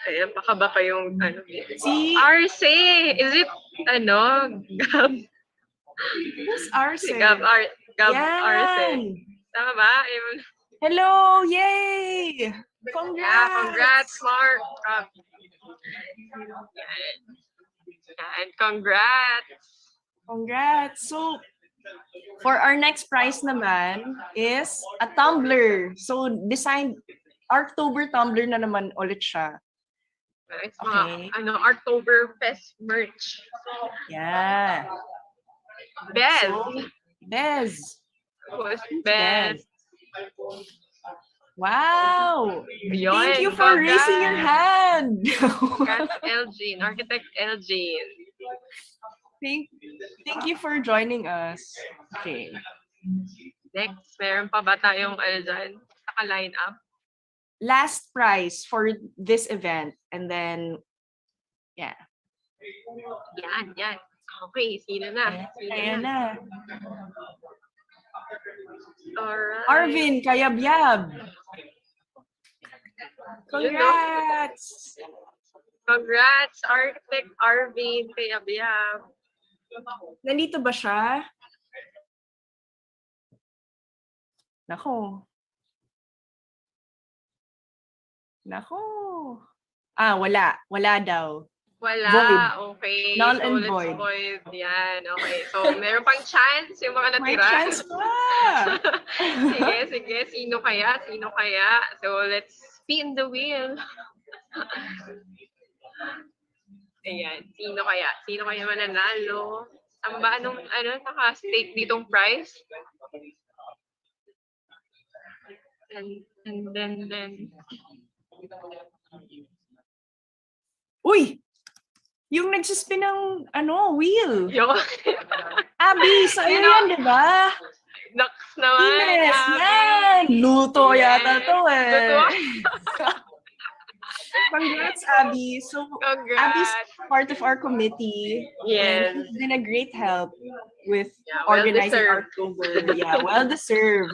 Ayan, baka ba kayong si Arce? Is it Gab? Who's Arce? Gab Arce. Tama ba? Hello! Yay! Congrats! Yeah, congrats, Mark! And congrats! Congrats! So, for our next prize naman is a tumbler. So, designed Arktober tumbler na naman ulit siya. It's mga, ARKTOBERFEST merch. Yeah. Bez. Bez. Wow! Yun, thank you for raising your hand. Congrats, Elgin. Architect Elgin. Thank you for joining us. Okay. Next, meron pa ba tayong dyan? Naka-line up? Last prize for this event. And then, yeah. Yan. Okay, sino na? Ayan na. Alright. Arvin Kayabyab. Congrats! Congrats, Architect Arvin Kayabyab. Nandito ba siya? Nako. Wala. Wala daw. Wala. Void. Okay. Null so and let's void. Yan. Okay. So, meron pang chance yung mga natira. May chance pa! Sige. Sino kaya? So, let's spin the wheel. Ayan. Sino kaya mananalo? Anong naka-stake ditong prize? And then. Uy! Yung nagsispin ng wheel. Yung Abby, sa'yo yan, di ba? Naks naman. Yes, yan! Luto yata to Luto. Congrats, Abby. So Abby's part of our committee. Yes. And she's been a great help with well organizing deserved. October. Yeah, well deserved.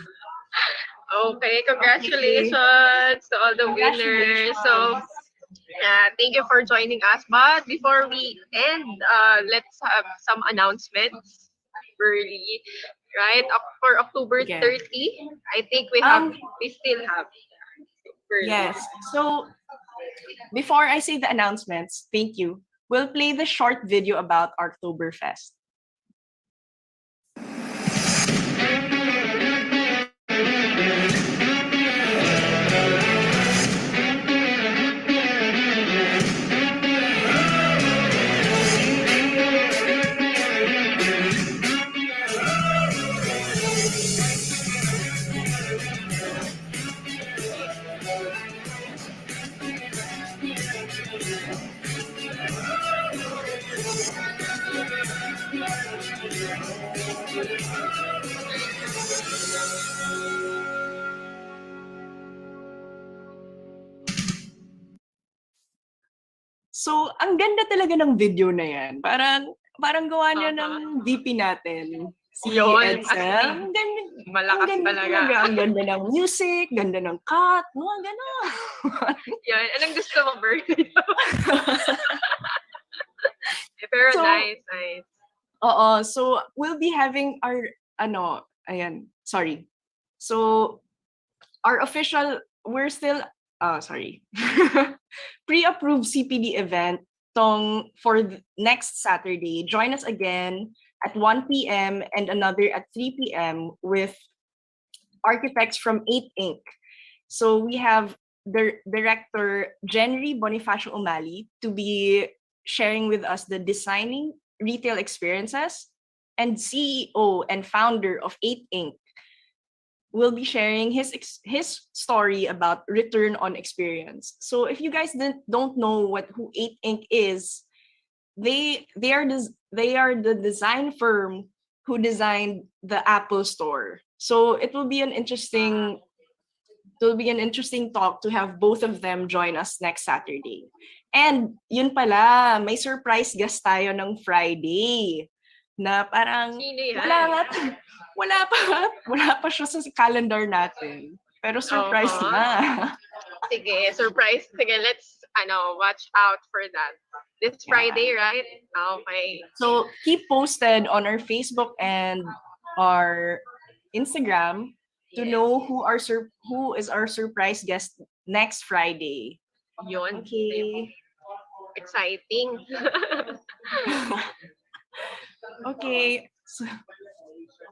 Okay, congratulations to all the winners. So, thank you for joining us. But before we end, let's have some announcements early, right? For October 30, I think we still have. Early. Yes. So, before I say the announcements, thank you. We'll play the short video about ARKTOBERFEST. So, ang ganda talaga ng video na yan. Parang gawa niya ng VP natin. Si Yun, Edsel. malakas talaga. Ang ganda ng music, ganda ng cut, mga gano'n. Yan, anong gusto mo, Bert? Pero So, nice. Oo, so we'll be having our, So, our official, we're still, pre-approved CPD event for next Saturday. Join us again at 1 p.m. and another at 3 p.m. with architects from 8 Inc. So we have the director Jenry Bonifacio Umali to be sharing with us the designing retail experiences, and CEO and founder of 8 Inc. will be sharing his story about return on experience. So if you guys don't know who 8 Inc. is, they are the design firm who designed the Apple Store. So it will be an interesting talk to have both of them join us next Saturday. And yun pala, may surprise guest tayo ng Friday na parang wala pa siya sa calendar natin. Pero surprise na. Sige, surprise. Sige, let's watch out for that. This Friday, right? Okay. So keep posted on our Facebook and our Instagram to know who is our surprise guest next Friday. Yun. Okay. Exciting. Okay.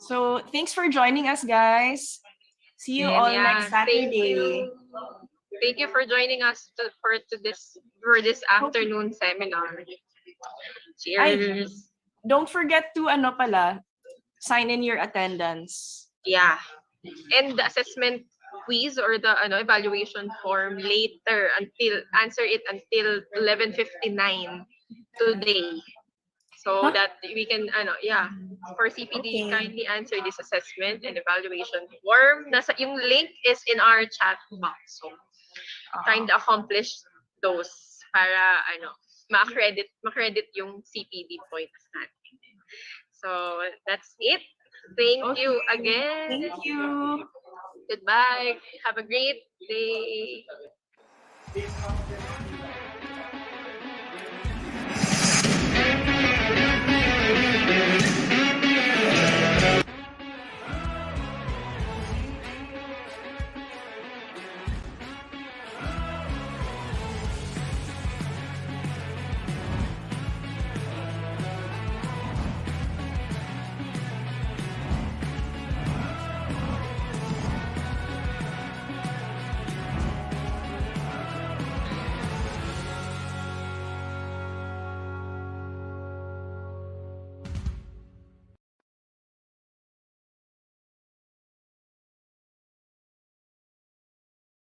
So thanks for joining us, guys. See you all next Saturday. Thank you for joining us for this afternoon seminar. Cheers. Don't forget to sign in your attendance. Yeah. And the assessment quiz or the evaluation form later answer it until 11:59 today. So that we can for CPD kindly answer this assessment and evaluation form. Yung link is in our chat box. So trying to accomplish those para ma-credit yung CPD points natin. So that's it. Thank you again. Thank you. Goodbye. Have a great day.